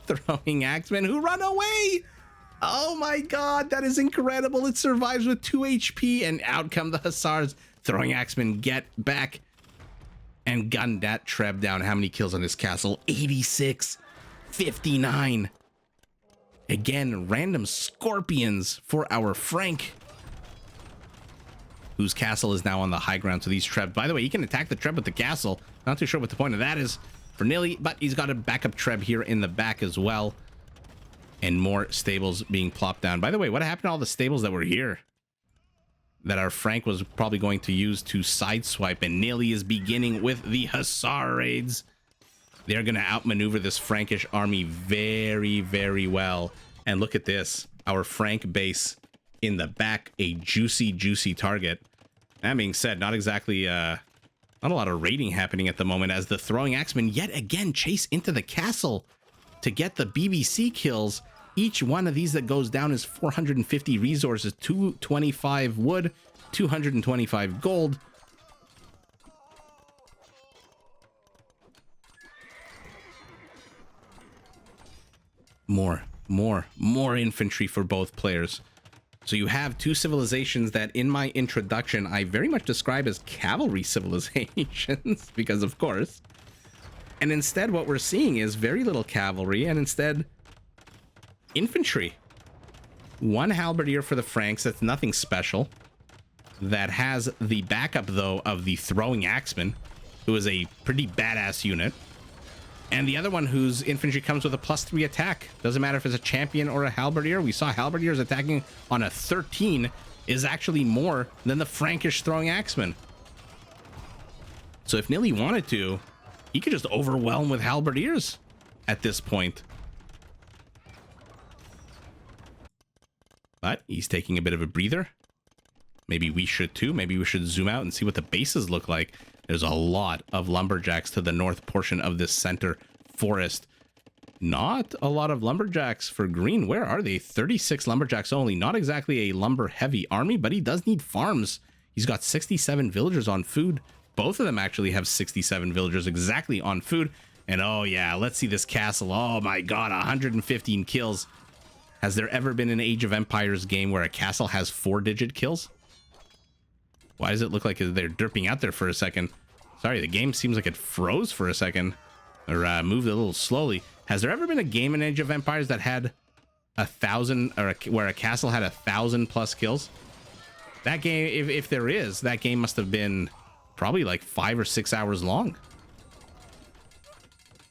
throwing axemen who run away. Oh my god, that is incredible. It survives with 2 HP, and out come the hussars. Throwing axemen get back and gun that treb down. How many kills on this castle? 86, 59. Again, random scorpions for our Frank, whose castle is now on the high ground. So these treb, by the way, he can attack the treb with the castle. Not too sure what the point of that is for Nili, but he's got a backup treb here in the back as well. And more stables being plopped down. By the way, what happened to all the stables that were here that our Frank was probably going to use to sideswipe? And Nili is beginning with the hussar raids. They're going to outmaneuver this Frankish army very, very well. And look at this. Our Frank base in the back, a juicy target. That being said, not exactly not a lot of raiding happening at the moment, as the throwing axemen yet again chase into the castle to get the BBC kills. Each one of these that goes down is 450 resources, 225 wood, 225 gold. More infantry for both players. So you have two civilizations that in my introduction I very much describe as cavalry civilizations because of course. And instead what we're seeing is very little cavalry and instead infantry. One halberdier for the Franks, that's nothing special. That has the backup though of the throwing axeman, who is a pretty badass unit. And the other one whose infantry comes with a +3 attack. Doesn't matter if it's a champion or a halberdier. We saw halberdiers attacking on a 13 is actually more than the Frankish throwing axeman. So if Nili wanted to, he could just overwhelm with halberdiers at this point. But he's taking a bit of a breather. Maybe we should too. Maybe we should zoom out and see what the bases look like. There's a lot of lumberjacks to the north portion of this center forest. Not a lot of lumberjacks for green. Where are they? 36 lumberjacks only. Not exactly a lumber heavy army, but he does need farms. He's got 67 villagers on food. Both of them actually have 67 villagers exactly on food. And oh yeah, let's see this castle. Oh my god, 115 kills. Has there ever been an Age of Empires game where a castle has 4-digit kills? Why does it look like they're derping out there for a second? Sorry, the game seems like it froze for a second. Or moved a little slowly. Has there ever been a game in Age of Empires that had 1,000, or where a castle had 1,000+ kills? That game, if there is, that game must have been probably like 5 or 6 hours long.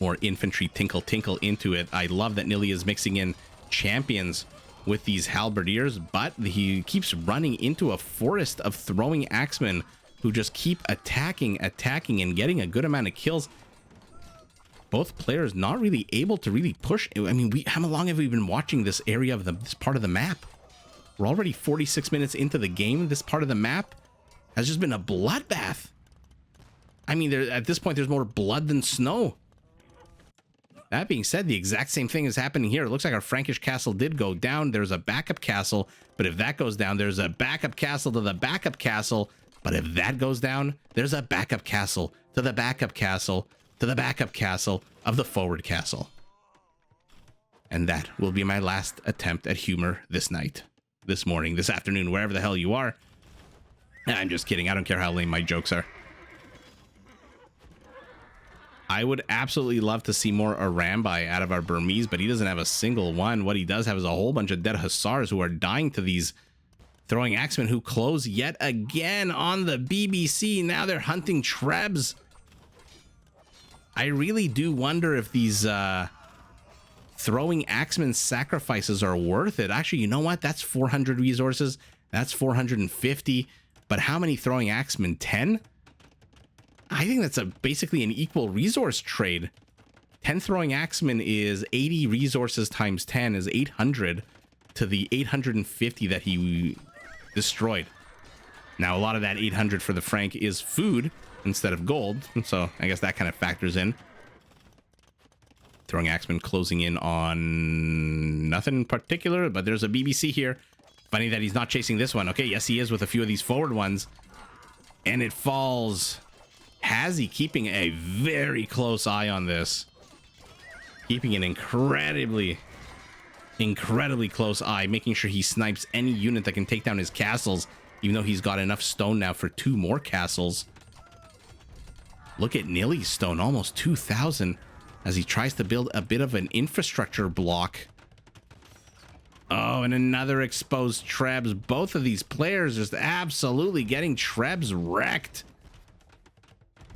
More infantry tinkle into it. I love that Nili is mixing in champions with these halberdiers, but he keeps running into a forest of throwing axemen who just keep attacking and getting a good amount of kills. Both players not really able to really push. I mean, how long have we been watching this area of this part of the map? We're already 46 minutes into the game. This part of the map has just been a bloodbath. I mean, at this point, there's more blood than snow. That being said, the exact same thing is happening here. It looks like our Frankish castle did go down. There's a backup castle, but if that goes down, there's a backup castle to the backup castle. But if that goes down, there's a backup castle to the backup castle to the backup castle of the forward castle. And that will be my last attempt at humor this night, this morning, this afternoon, wherever the hell you are. I'm just kidding. I don't care how lame my jokes are. I would absolutely love to see more Arambai out of our Burmese, but he doesn't have a single one. What he does have is a whole bunch of dead hussars who are dying to these throwing axemen who close yet again on the BBC. Now they're hunting trebs. I really do wonder if these throwing axemen sacrifices are worth it. Actually, you know what? That's 400 resources. That's 450. But how many throwing axemen? 10? I think that's basically an equal resource trade. 10 throwing axemen is 80 resources times 10 is 800 to the 850 that he destroyed. Now, a lot of that 800 for the Frank is food instead of gold, so I guess that kind of factors in. Throwing axemen closing in on nothing in particular, but there's a BBC here. Funny that he's not chasing this one. Okay, yes, he is with a few of these forward ones. And it falls. HazZy keeping a very close eye on this. Keeping an incredibly close eye, making sure he snipes any unit that can take down his castles, even though he's got enough stone now for 2 more castles. Look at Nili's stone, almost 2,000, as he tries to build a bit of an infrastructure block. Oh, and another exposed Trebs. Both of these players just absolutely getting Trebs wrecked.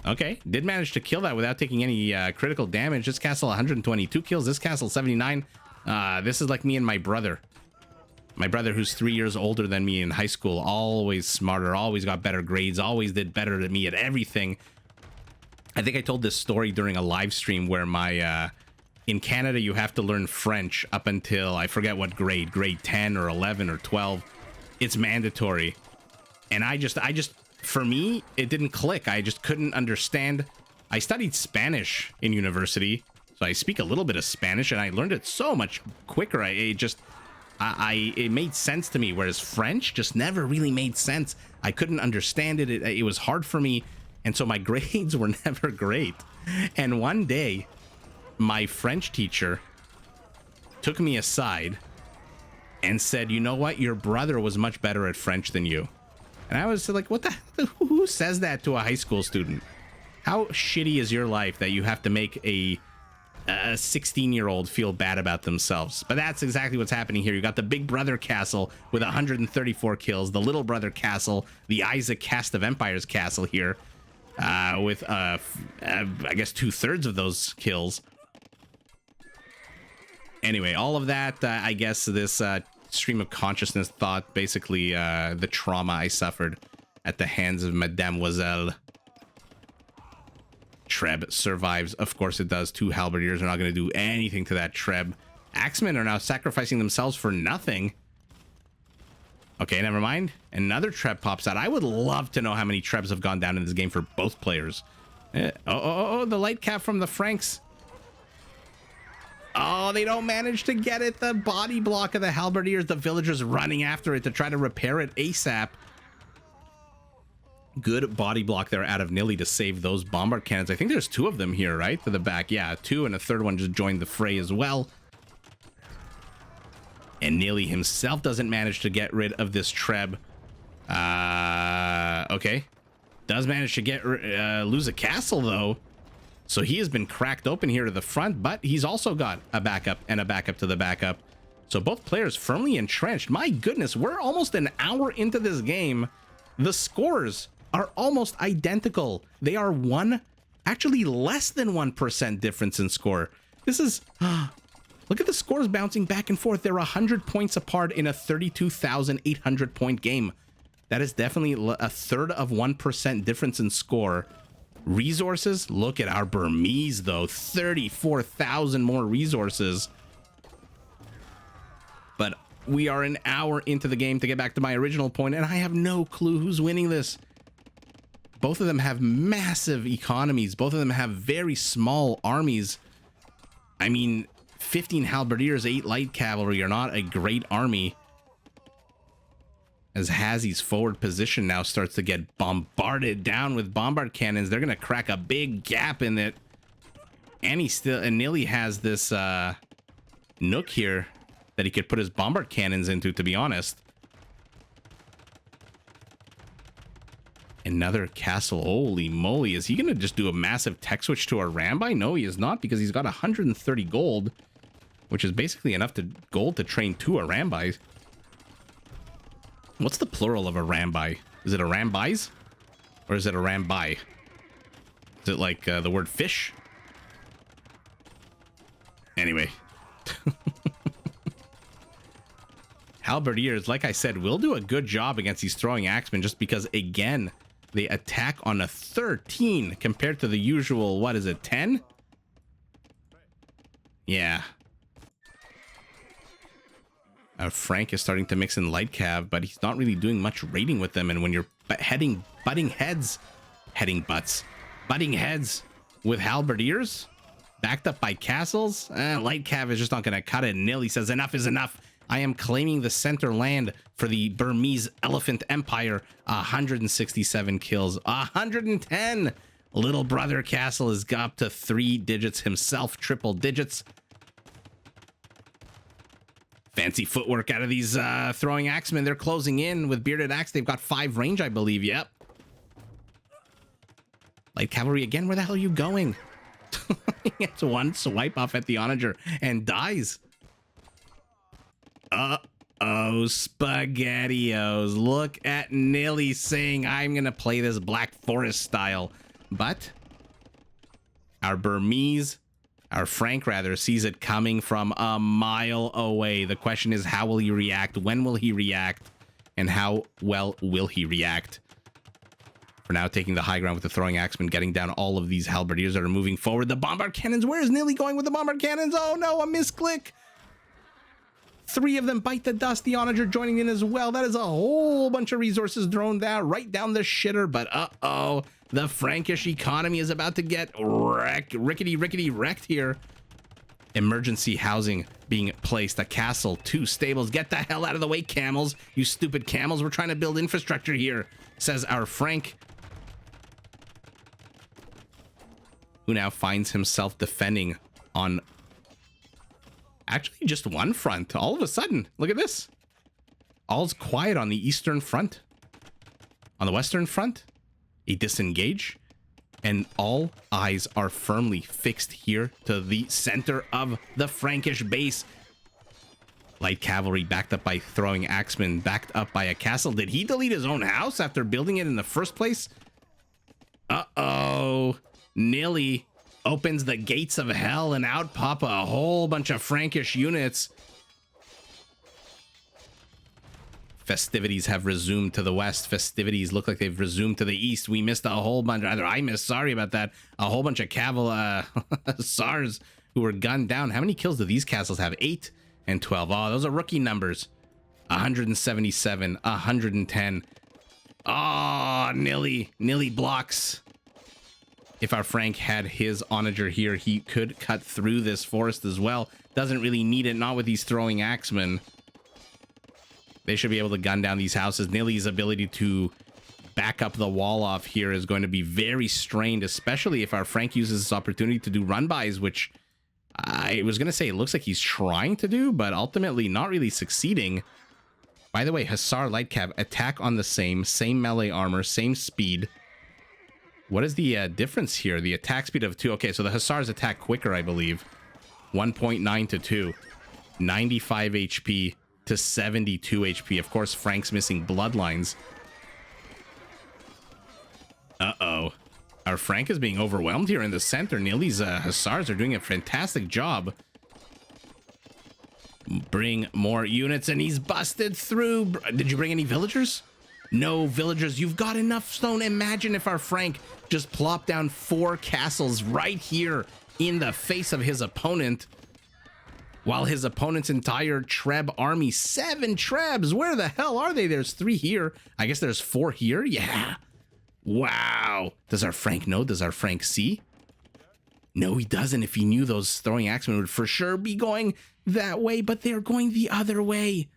Okay, did manage to kill that without taking any critical damage. This castle 122 kills, this castle 79. This is like me and my brother. My brother, who's 3 years older than me in high school, always smarter, always got better grades, always did better than me at everything. I think I told this story during a live stream where my in Canada you have to learn French up until I forget what grade 10 or 11 or 12. it's mandatory. And I just, for me, it didn't click. I just couldn't understand. I studied Spanish in university, so I speak a little bit of Spanish, and I learned it so much quicker. It made sense to me, whereas French just never really made sense. I couldn't understand it. It was hard for me, and so my grades were never great. And one day, my French teacher took me aside and said, "You know what? Your brother was much better at French than you." And I was like, what the, who says that to a high school student? How shitty is your life that you have to make a 16-year-old feel bad about themselves? But that's exactly what's happening here. You got the big brother castle with 134 kills, the little brother castle, the Isaac Cast of Empires castle here, with I guess 2/3 of those kills. Anyway, all of that, I guess this stream of consciousness thought basically the trauma I suffered at the hands of Mademoiselle. Treb survives. Of course it does. 2 halberdiers are not going to do anything to that Treb. Axemen are now sacrificing themselves for nothing. Okay, never mind. Another Treb pops out. I would love to know how many Trebs have gone down in this game for both players. Oh, the light cap from the Franks. Oh, they don't manage to get it. The body block of the halberdiers. The villagers running after it to try to repair it ASAP. Good body block there out of Nili to save those bombard cannons. I think there's 2 of them here, right? To the back. Yeah, 2, and a 3rd one just joined the fray as well. And Nili himself doesn't manage to get rid of this Treb. Okay. Does manage to get lose a castle, though. So he has been cracked open here to the front, but he's also got a backup and a backup to the backup. So both players firmly entrenched. My goodness, we're almost an hour into this game. The scores are almost identical. They are actually less than 1% difference in score. This is, look at the scores bouncing back and forth. They're 100 points apart in a 32,800 point game. That is definitely a third of 1% difference in score. Resources, look at our Burmese though, 34,000 more resources. But we are an hour into the game, to get back to my original point, and I have no clue who's winning this. Both of them have massive economies. Both of them have very small armies. I mean, 15 halberdiers, 8 light cavalry are not a great army. As HazZy's forward position now starts to get bombarded down with bombard cannons, they're gonna crack a big gap in it. And Nili has this nook here that he could put his bombard cannons into, to be honest. Another castle. Holy moly, is he gonna just do a massive tech switch to a Rambai? No, he is not, because he's got 130 gold, which is basically enough gold to train 2 Arambais. What's the plural of a Rambai? Is it a Rambais? Or is it a Rambai? Is it like the word fish? Anyway. Halberdiers, like I said, will do a good job against these throwing axemen, just because, again, they attack on a 13 compared to the usual, what is it, 10? Yeah. Frank is starting to mix in light cav, but he's not really doing much raiding with them. And when you're butting heads with halberdiers, backed up by castles, light cav is just not going to cut it. Nili says, enough is enough. I am claiming the center land for the Burmese Elephant Empire. 167 kills, 110. Little brother castle is up to 3 digits himself, triple digits. Fancy footwork out of these throwing axemen. They're closing in with bearded axe. They've got 5 range, I believe. Yep. Light cavalry again. Where the hell are you going? He gets 1 swipe off at the onager and dies. Uh-oh, SpaghettiOs. Look at Nili saying, I'm going to play this Black Forest style. But our Burmese, our Frank rather, sees it coming from a mile away. The question is, how will he react? When will he react? And how well will he react? For now, taking the high ground with the throwing axemen, getting down all of these halberdiers that are moving forward. The bombard cannons. Where is Nili going with the bombard cannons? Oh no, a misclick. 3 of them bite the dust. The onager joining in as well. That is a whole bunch of resources thrown down right down the shitter. But uh-oh, the Frankish economy is about to get wrecked, rickety wrecked here. Emergency housing being placed. A castle, 2 stables. Get the hell out of the way, camels. You stupid camels. We're trying to build infrastructure here, says our Frank, who now finds himself defending on actually just one front. All of a sudden, look at this. All's quiet on the eastern front. On the western front, a disengage, and all eyes are firmly fixed here to the center of the Frankish base. Light cavalry backed up by throwing axemen, backed up by a castle. Did he delete his own house after building it in the first place? Uh-oh. Nili opens the gates of hell and out pop a whole bunch of Frankish units. Festivities have resumed to the west. Festivities look like they've resumed to the east. We missed a whole bunch, rather I missed, sorry about that, a whole bunch of SARs who were gunned down. How many kills do these castles have? 8 and 12. Oh, those are rookie numbers. 177, 110. Oh, Nili blocks. If our Frank had his onager here, he could cut through this forest as well. Doesn't really need it, not with these throwing axemen. They should be able to gun down these houses. Nili's ability to back up the wall off here is going to be very strained, especially if our Frank uses this opportunity to do run-bys, which I was going to say it looks like he's trying to do, but ultimately not really succeeding. By the way, Hussar Light Cav, attack on the same melee armor, same speed. What is the difference here? The attack speed of 2. Okay, so the Hussars attack quicker, I believe. 1.9 to 2. 95 HP to 72 HP. Of course, Frank's missing bloodlines. Uh-oh. Our Frank is being overwhelmed here in the center. Nili's Hussars are doing a fantastic job. Bring more units, and he's busted through. Did you bring any villagers? No villagers. You've got enough stone. Imagine if our Frank just plopped down 4 castles right here in the face of his opponent, while his opponent's entire Treb army, 7 Trebs. Where the hell are they? There's 3 here. I guess there's 4 here. Yeah. Wow. Does our Frank know? Does our Frank see? No, he doesn't. If he knew, those throwing axemen would for sure be going that way, but they're going the other way.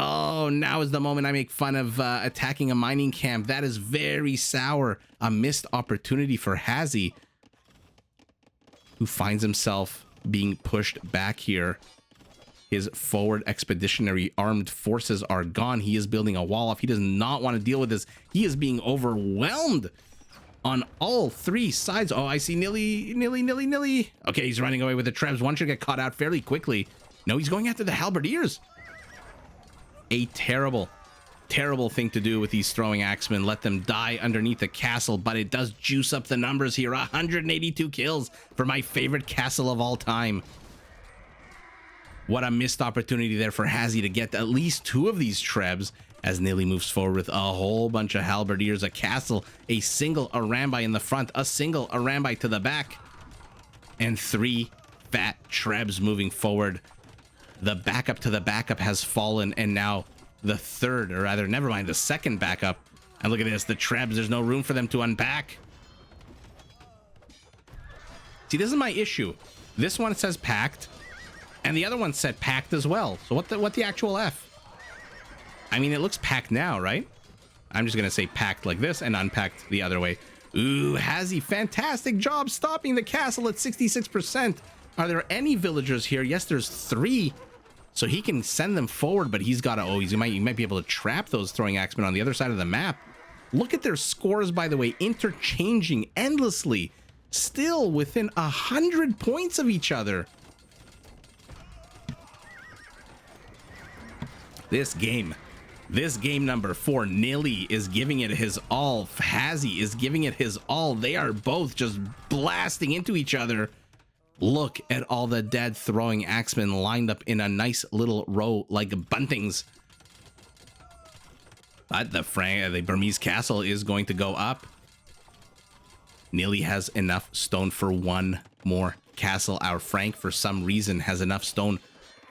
Oh, now is the moment I make fun of attacking a mining camp. That is very sour. A missed opportunity for HazZy, who finds himself being pushed back here. His forward expeditionary armed forces are gone. He is building a wall off. He does not want to deal with this. He is being overwhelmed on all 3 sides. Oh, I see Nili. Okay, he's running away with the Trebs. One should get caught out fairly quickly. No, he's going after the halberdiers. A terrible thing to do with these throwing axemen. Let them die underneath the castle, but it does juice up the numbers here. 182 kills for my favorite castle of all time. What a missed opportunity there for HazZy to get at least 2 of these Trebs as Nili moves forward with a whole bunch of halberdiers, a castle, a single Arambai in the front, a single Arambai to the back, and 3 fat Trebs moving forward. The backup to the backup has fallen, and now the third, or rather, never mind, the second backup. And look at this, the Trebs, there's no room for them to unpack. See, this is my issue. This one says packed, and the other one said packed as well. So what the actual F? I mean, it looks packed now, right? I'm just gonna say packed like this and unpacked the other way. Ooh, HazZy, fantastic job stopping the castle at 66%. Are there any villagers here? Yes, there's 3. So he can send them forward, but he's got to, he might be able to trap those throwing axemen on the other side of the map. Look at their scores, by the way, interchanging endlessly, still within 100 points of each other. This game number 4, Nili is giving it his all. HazZy is giving it his all. They are both just blasting into each other. Look at all the dead throwing axemen lined up in a nice little row like buntings. But the Burmese castle is going to go up. Nili has enough stone for 1 more castle. Our Frank, for some reason, has enough stone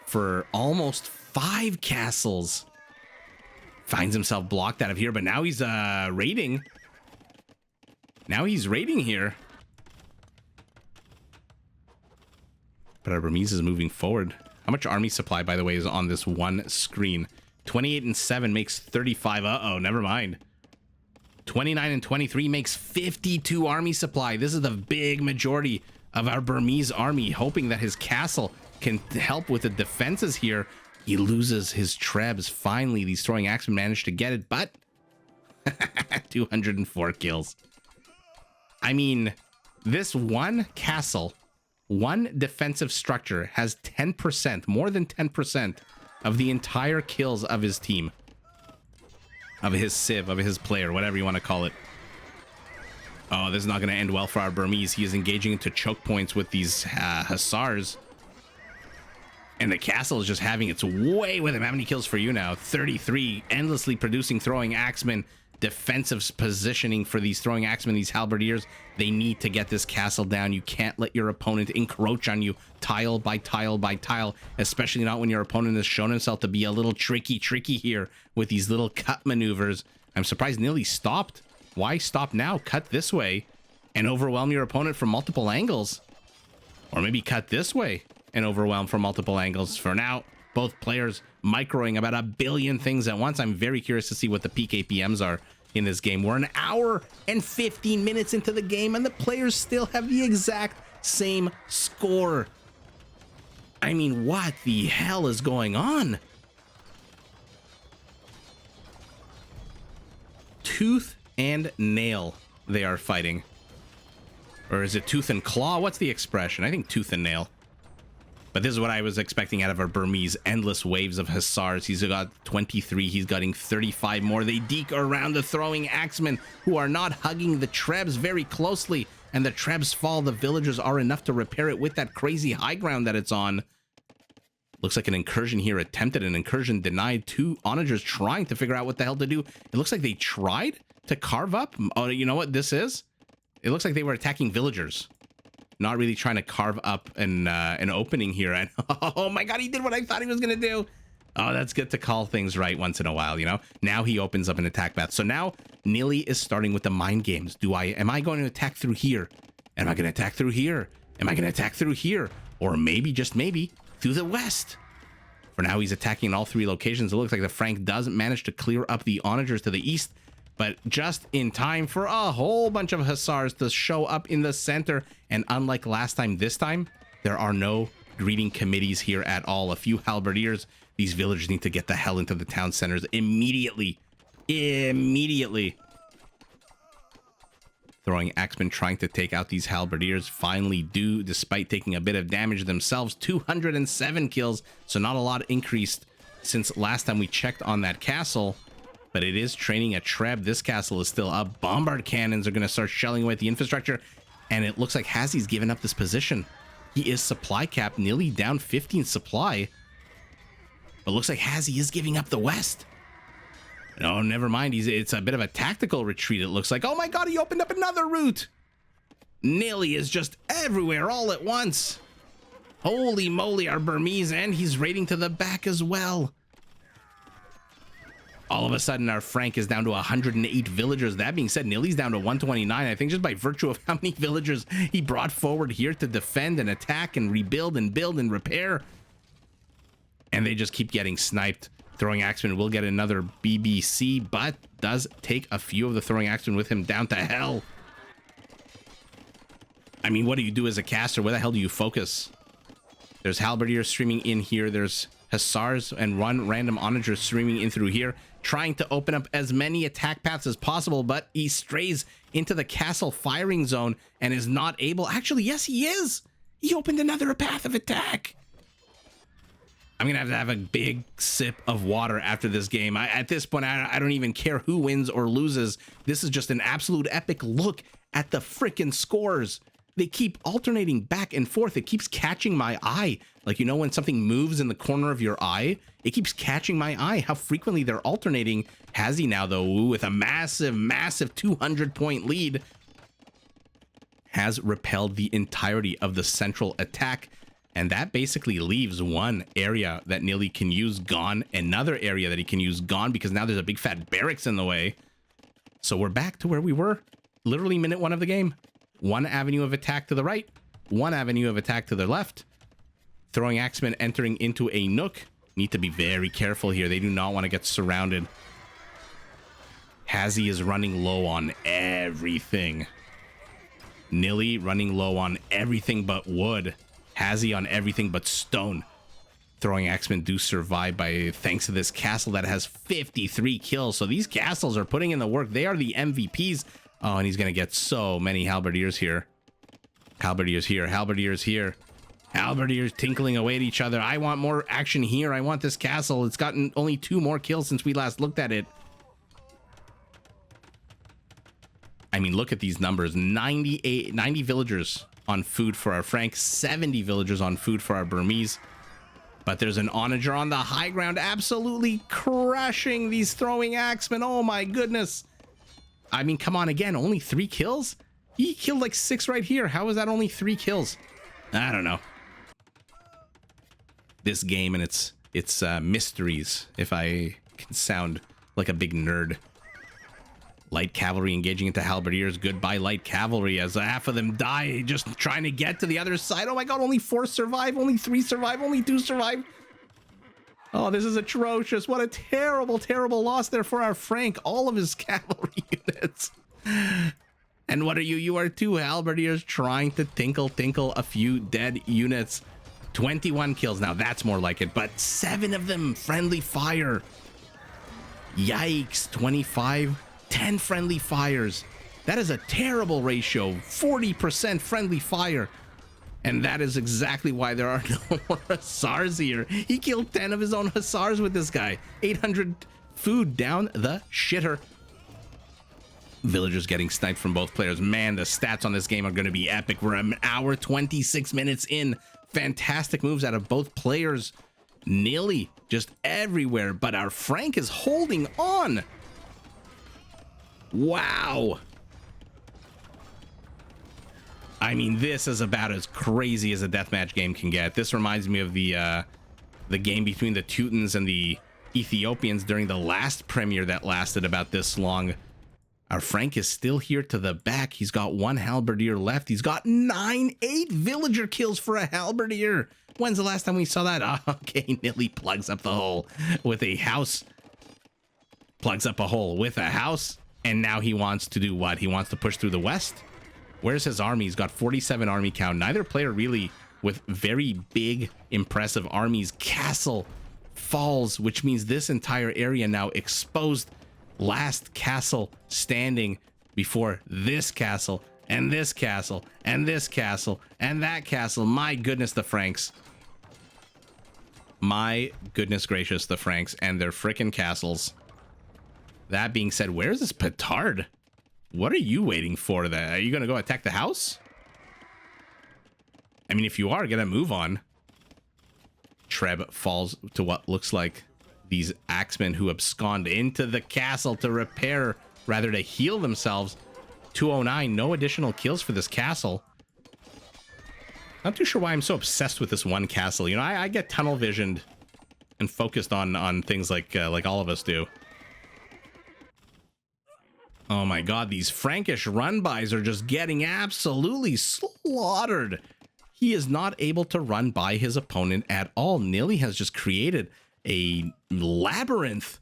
for almost 5 castles. Finds himself blocked out of here, but now he's raiding. Now he's raiding here. But our Burmese is moving forward. How much army supply, by the way, is on this one screen? 28 and 7 makes 35. Uh-oh, never mind. 29 and 23 makes 52 army supply. This is the big majority of our Burmese army, hoping that his castle can help with the defenses here. He loses his trebs. Finally, these throwing axemen managed to get it, but 204 kills. I mean, this one castle, one defensive structure has 10%, more than 10% of the entire kills of his team. Of his civ, of his player, whatever you want to call it. Oh, this is not going to end well for our Burmese. He is engaging into choke points with these hussars. And the castle is just having its way with him. How many kills for you now? 33. Endlessly producing throwing axemen. Defensive positioning for these throwing axemen, these halberdiers. They need to get this castle down. You can't let your opponent encroach on you tile by tile by tile, especially not when your opponent has shown himself to be a little tricky here with these little cut maneuvers. I'm surprised Nili stopped. Why stop now? Cut this way and overwhelm your opponent from multiple angles. Or maybe cut this way and overwhelm from multiple angles. For now, both players microing about a billion things at once. I'm very curious to see what the PKPMs are in this game. We're an hour and 15 minutes into the game, and the players still have the exact same score. I mean, what the hell is going on? Tooth and nail they are fighting. Or is it tooth and claw? What's the expression? I think tooth and nail. But this is what I was expecting out of our Burmese. Endless waves of hussars. He's got 23. He's getting 35 more. They deke around the throwing axemen, who are not hugging the trebs very closely. And the trebs fall. The villagers are enough to repair it with that crazy high ground that it's on. Looks like an incursion here attempted. An incursion denied. 2 onagers trying to figure out what the hell to do. It looks like they tried to carve up. Oh, you know what this is? It looks like they were attacking villagers. Not really trying to carve up an opening here. And oh my god, he did what I thought he was going to do. Oh, that's good to call things right once in a while, you know? Now he opens up an attack path. So now Nili is starting with the mind games. Am I going to attack through here? Am I going to attack through here? Am I going to attack through here? Or maybe, just maybe, through the west. For now, he's attacking in all 3 locations. It looks like the Frank doesn't manage to clear up the onagers to the east, but just in time for a whole bunch of hussars to show up in the center. And unlike last time, this time, there are no greeting committees here at all. A few halberdiers. These villagers need to get the hell into the town centers immediately. Immediately. Throwing axemen trying to take out these halberdiers finally do, despite taking a bit of damage themselves. 207 kills, so not a lot increased since last time we checked on that castle. But it is training a treb. This castle is still up. Bombard cannons are going to start shelling away at the infrastructure. And it looks like HazZy's given up this position. He is supply capped, nearly down 15 supply. But looks like HazZy is giving up the west. No, never mind. It's a bit of a tactical retreat, it looks like. Oh my god, he opened up another route. Nili is just everywhere all at once. Holy moly, our Burmese, and he's raiding to the back as well. All of a sudden, our Frank is down to 108 villagers. That being said, Nili's down to 129. I think just by virtue of how many villagers he brought forward here to defend and attack and rebuild and build and repair. And they just keep getting sniped. Throwing axeman will get another BBC, but does take a few of the throwing axemen with him down to hell. I mean, what do you do as a caster? Where the hell do you focus? There's halberdiers streaming in here. There's hussars and one random onager streaming in through here, trying to open up as many attack paths as possible, but he strays into the castle firing zone and is not able. Actually, yes, he is. He opened another path of attack. I'm gonna have a big sip of water after this game. At this point, I don't even care who wins or loses. This is just an absolute epic look at the freaking scores. They keep alternating back and forth. It keeps catching my eye. Like, you know, when something moves in the corner of your eye, it keeps catching my eye, how frequently they're alternating. HazZy now, though, with a massive 200-point lead, has repelled the entirety of the central attack. And that basically leaves one area that Nili can use gone, another area that he can use gone, because now there's a big fat barracks in the way. So we're back to where we were, literally minute 1 of the game. One avenue of attack to the right, one avenue of attack to the left. Throwing Axemen entering into a nook. Need to be very careful here. They do not want to get surrounded. HazZy is running low on everything. Nili running low on everything but wood. HazZy on everything but stone. Throwing Axemen do survive by thanks to this castle that has 53 kills. So these castles are putting in the work. They are the MVPs. Oh, and he's going to get so many halberdiers here. Halberdiers here. Halberdiers here. Halberdiers tinkling away at each other. I want more action here. I want this castle. It's gotten only 2 more kills since we last looked at it. I mean, look at these numbers. 90 villagers on food for our Franks, 70 villagers on food for our Burmese. But there's an onager on the high ground, absolutely crushing these throwing axemen. Oh my goodness. I mean, come on, again, only 3 kills? He killed like 6 right here. How is that only 3 kills? I don't know. This game and its mysteries, if I can sound like a big nerd. Light cavalry engaging into halberdiers. Goodbye, light cavalry, as half of them die just trying to get to the other side. Oh my god, only 4 survive, only 3 survive, only 2 survive. Oh, this is atrocious. What a terrible, terrible loss there for our Frank. All of his cavalry units. And what are you? You are 2 halberdiers trying to tinkle a few dead units. 21 kills. Now that's more like it, but 7 of them friendly fire. Yikes. 25. 10 friendly fires. That is a terrible ratio. 40% friendly fire. And that is exactly why there are no more hussars here. He killed 10 of his own hussars with this guy. 800 food down the shitter. Villagers getting sniped from both players. Man, the stats on this game are going to be epic. We're an hour 26 minutes in. Fantastic moves out of both players. Nili just everywhere, but our Frank is holding on. Wow. I mean, this is about as crazy as a deathmatch game can get. This reminds me of the game between the Teutons and the Ethiopians during the last premiere that lasted about this long. Our Frank is still here to the back. He's got 1 halberdier left. He's got 8 villager kills for a halberdier. When's the last time we saw that? Oh, okay, Nili plugs up the hole with a house. Plugs up a hole with a house. And now he wants to do what? He wants to push through the west? Where's his army? He's got 47 army count. Neither player really with very big, impressive armies. Castle falls, which means this entire area now exposed. Last castle standing before this castle, and this castle, and this castle, and that castle. My goodness, the Franks. My goodness gracious, the Franks and their frickin' castles. That being said, where's this petard? What are you waiting for? Are you going to go attack the house? I mean, if you are, going to move on. Treb falls to what looks like these axemen who abscond into the castle to repair, rather to heal themselves. 209, no additional kills for this castle. Not too sure why I'm so obsessed with this one castle. You know, I get tunnel visioned and focused on things like all of us do. Oh my god, these Frankish run-bys are just getting absolutely slaughtered. He is not able to run by his opponent at all. Nili has just created a labyrinth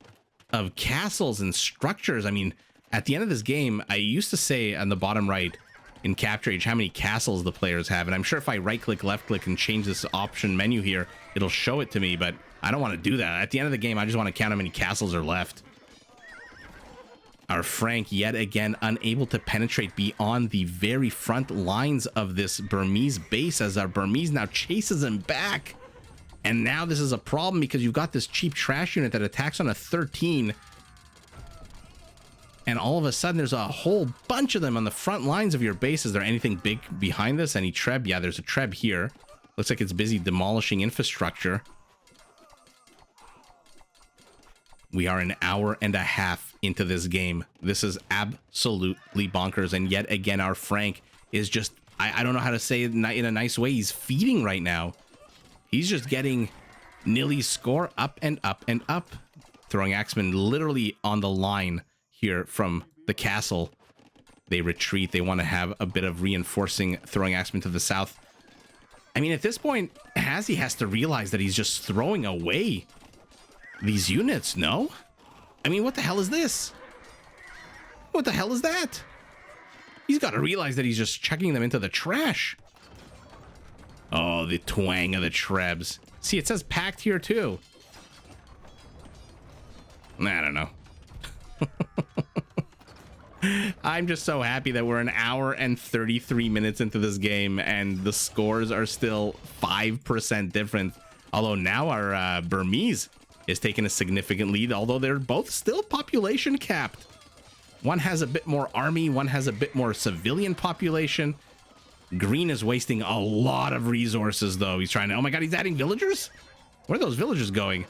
of castles and structures. I mean, at the end of this game, I used to say on the bottom right in Capture Age how many castles the players have, and I'm sure if I right-click, left-click, and change this option menu here, it'll show it to me, but I don't want to do that. At the end of the game, I just want to count how many castles are left. Our Frank, yet again, unable to penetrate beyond the very front lines of this Burmese base, as our Burmese now chases him back. And now this is a problem because you've got this cheap trash unit that attacks on a 13. And all of a sudden, there's a whole bunch of them on the front lines of your base. Is there anything big behind this? Any Treb? Yeah, there's a Treb here. Looks like it's busy demolishing infrastructure. We are an hour and a half into this game. This is absolutely bonkers. And yet again, our Frank is just, I don't know how to say it in a nice way. He's feeding right now. He's just getting Nili's score up and up and up. Throwing Axemen literally on the line here from the castle. They retreat. They want to have a bit of reinforcing throwing Axemen to the south. I mean, at this point, HazZy has to realize that he's just throwing away these units, no? I mean, what the hell is this? What the hell is that? He's got to realize that he's just chucking them into the trash. Oh, the twang of the Trebs. See, it says packed here too. I don't know. I'm just so happy that we're an hour and 33 minutes into this game and the scores are still 5% different. Although now our Burmese is taking a significant lead, although they're both still population capped. One has a bit more army, one has a bit more civilian population. Green is wasting a lot of resources, though. He's trying to... Oh my god, he's adding villagers? Where are those villagers going?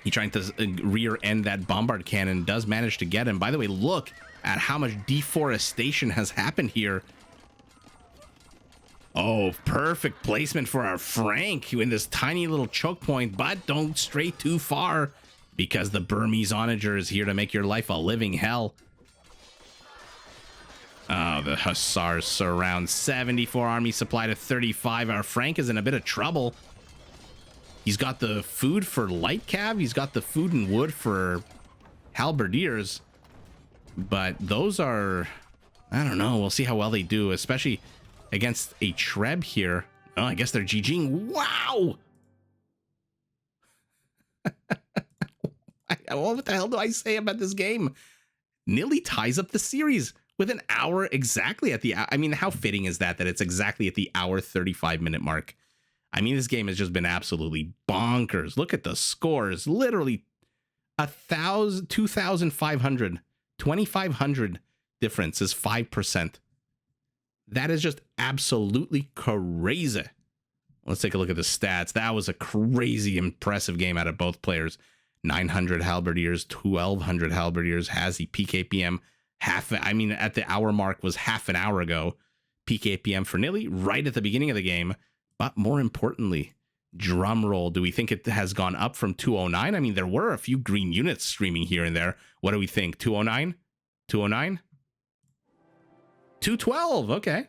He's trying to rear end that bombard cannon. Does manage to get him. By the way, look at how much deforestation has happened here. Oh, perfect placement for our Frank in this tiny little choke point, but don't stray too far because the Burmese onager is here to make your life a living hell. Oh, the Hussars surround. 74 army supply to 35. Our Frank is in a bit of trouble. He's got the food for light cav. He's got the food and wood for halberdiers. But those are... I don't know. We'll see how well they do, especially against a Treb here. Oh, I guess they're GGing. Wow! What the hell do I say about this game? Nili ties up the series with an hour exactly at the... I mean, how fitting is that it's exactly at the hour 35-minute mark? I mean, this game has just been absolutely bonkers. Look at the scores. Literally 1,000, 2,500, 2,500 difference is 5%. That is just absolutely crazy. Let's take a look at the stats. That was a crazy impressive game out of both players. 900 halberdiers, 1,200 halberdiers. HazZy PKPM at the hour mark was half an hour ago. PKPM for Nili right at the beginning of the game. But more importantly, drum roll. Do we think it has gone up from 209? I mean, there were a few green units streaming here and there. What do we think? 209? 209? 212. Okay.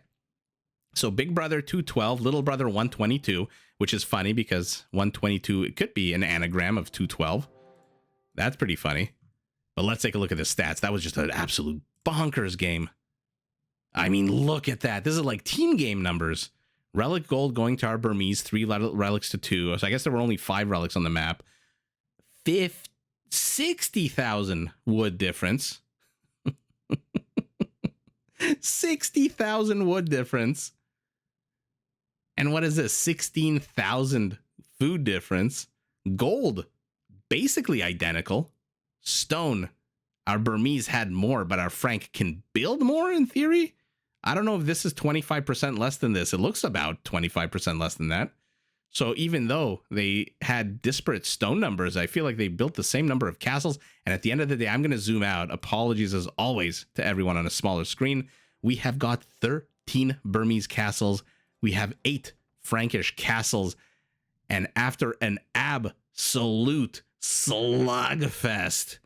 So big brother 212, little brother 122, which is funny because 122, it could be an anagram of 212. That's pretty funny. But let's take a look at the stats. That was just an absolute bonkers game. I mean, look at that. This is like team game numbers. Relic gold going to our Burmese, 3 relics to 2. So I guess there were only 5 relics on the map. 60,000 wood difference. 60,000 wood difference. And what is this? 16,000 food difference. Gold, basically identical. Stone, our Burmese had more, but our Frank can build more in theory. I don't know if this is 25% less than this. It looks about 25% less than that. So even though they had disparate stone numbers, I feel like they built the same number of castles. And at the end of the day, I'm going to zoom out. Apologies as always to everyone on a smaller screen. We have got 13 Burmese castles. We have 8 Frankish castles. And after an absolute slugfest,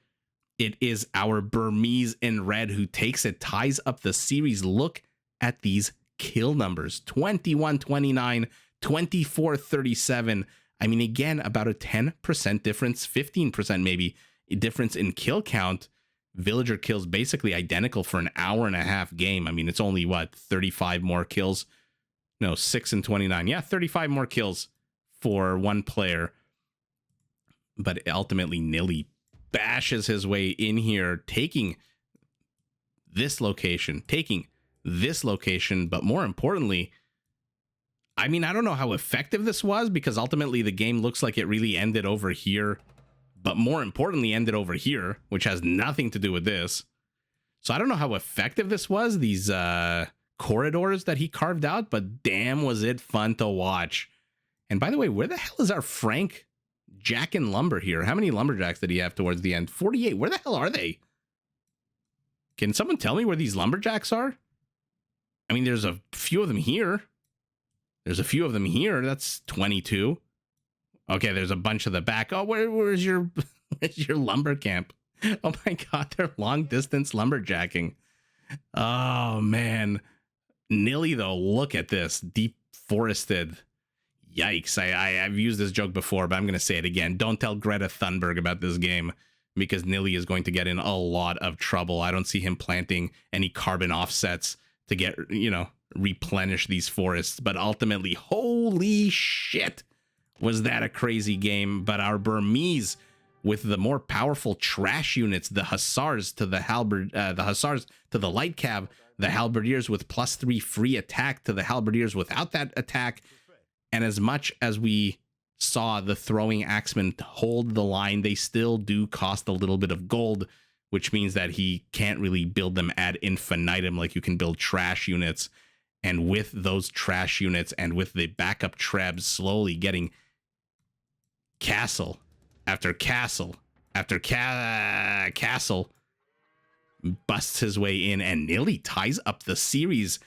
it is our Burmese in red who takes it, ties up the series. Look at these kill numbers. 21-29, 24-37. I mean, again, about a 10% difference, 15% maybe difference in kill count. Villager kills basically identical for an hour and a half game. I mean, it's only, what, 35 more kills? No, 6 and 29. Yeah, 35 more kills for one player. But ultimately, Nili bashes his way in here, taking this location, but more importantly, I mean, I don't know how effective this was because ultimately the game looks like it really ended over here, but more importantly ended over here, which has nothing to do with this. So I don't know how effective this was, these corridors that he carved out, but damn was it fun to watch. And by the way, where the hell is our Frank Jack and Lumber here? How many lumberjacks did he have towards the end? 48. Where the hell are they? Can someone tell me where these lumberjacks are? I mean, there's a few of them here. There's a few of them here. That's 22. Okay, there's a bunch of the back. Oh, where's your where's your lumber camp? Oh my god, they're long distance lumberjacking. Oh man. Nili though, look at this. Deep forested. Yikes. I've used this joke before, but I'm gonna say it again. Don't tell Greta Thunberg about this game, because Nili is going to get in a lot of trouble. I don't see him planting any carbon offsets to get, replenish these forests. But ultimately, holy shit, was that a crazy game. But our Burmese, with the more powerful trash units, the hussars to the hussars to the light cav, the halberdiers with +3 free attack to the halberdiers without that attack. And as much as we saw the throwing axemen hold the line, they still do cost a little bit of gold, which means that he can't really build them ad infinitum like you can build trash units. And with those trash units and with the backup trebs slowly getting castle after castle after castle, busts his way in and nearly ties up the series.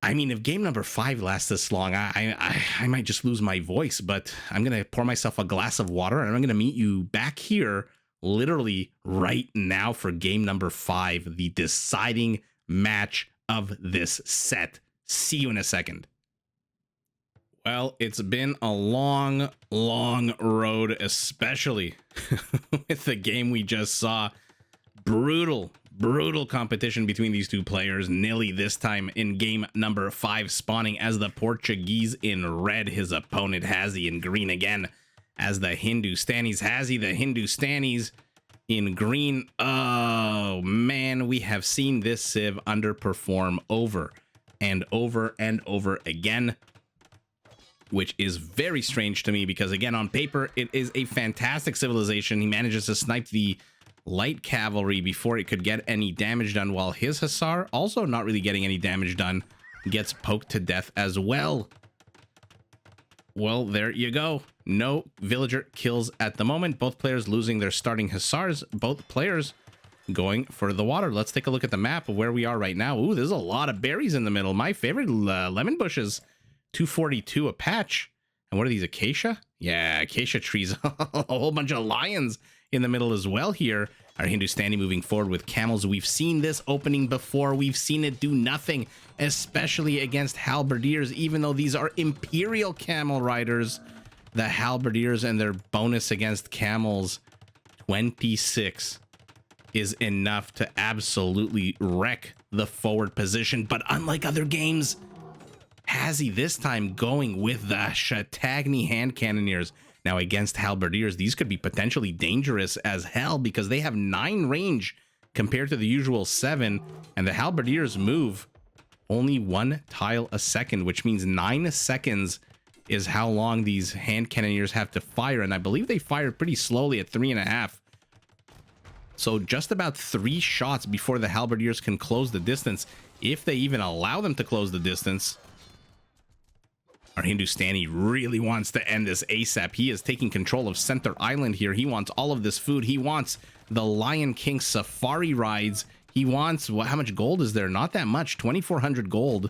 I mean, if game number 5 lasts this long, I might just lose my voice, but I'm going to pour myself a glass of water and I'm going to meet you back here literally right now for game number 5, the deciding match of this set. See you in a second. Well, it's been a long, long road, especially with the game we just saw. Brutal competition between these two players. Nili this time in game number 5 spawning as the Portuguese in red, his opponent HazZy in green again as the Hindustanis. HazZy, the Hindustanis in green. Oh man, we have seen this civ underperform over and over and over again, which is very strange to me because again, on paper it is a fantastic civilization. He manages to snipe the light cavalry before it could get any damage done, while his hussar, also not really getting any damage done, gets poked to death as well. Well, there you go. No villager kills at the moment. Both players losing their starting hussars. Both players going for the water. Let's take a look at the map of where we are right now. Ooh, there's a lot of berries in the middle. My favorite, lemon bushes. 242 a patch. And what are these, acacia? Yeah, acacia trees. A whole bunch of lions in the middle as well here. Our Hindustani moving forward with camels. We've seen this opening before. We've seen it do nothing, especially against halberdiers, even though these are imperial camel riders. The halberdiers and their bonus against camels, 26, is enough to absolutely wreck the forward position. But unlike other games, HazZy this time going with the Chattagny hand cannoneers. Now against halberdiers, these could be potentially dangerous as hell because they have 9 range compared to the usual 7, and the halberdiers move only 1 tile a second, which means 9 seconds is how long these hand cannoneers have to fire, and I believe they fire pretty slowly at 3.5. So just about 3 shots before the halberdiers can close the distance, if they even allow them to close the distance. Our Hindustani really wants to end this ASAP. He is taking control of Center Island here. He wants all of this food. He wants the Lion King safari rides. He wants, how much gold is there? Not that much, 2,400 gold.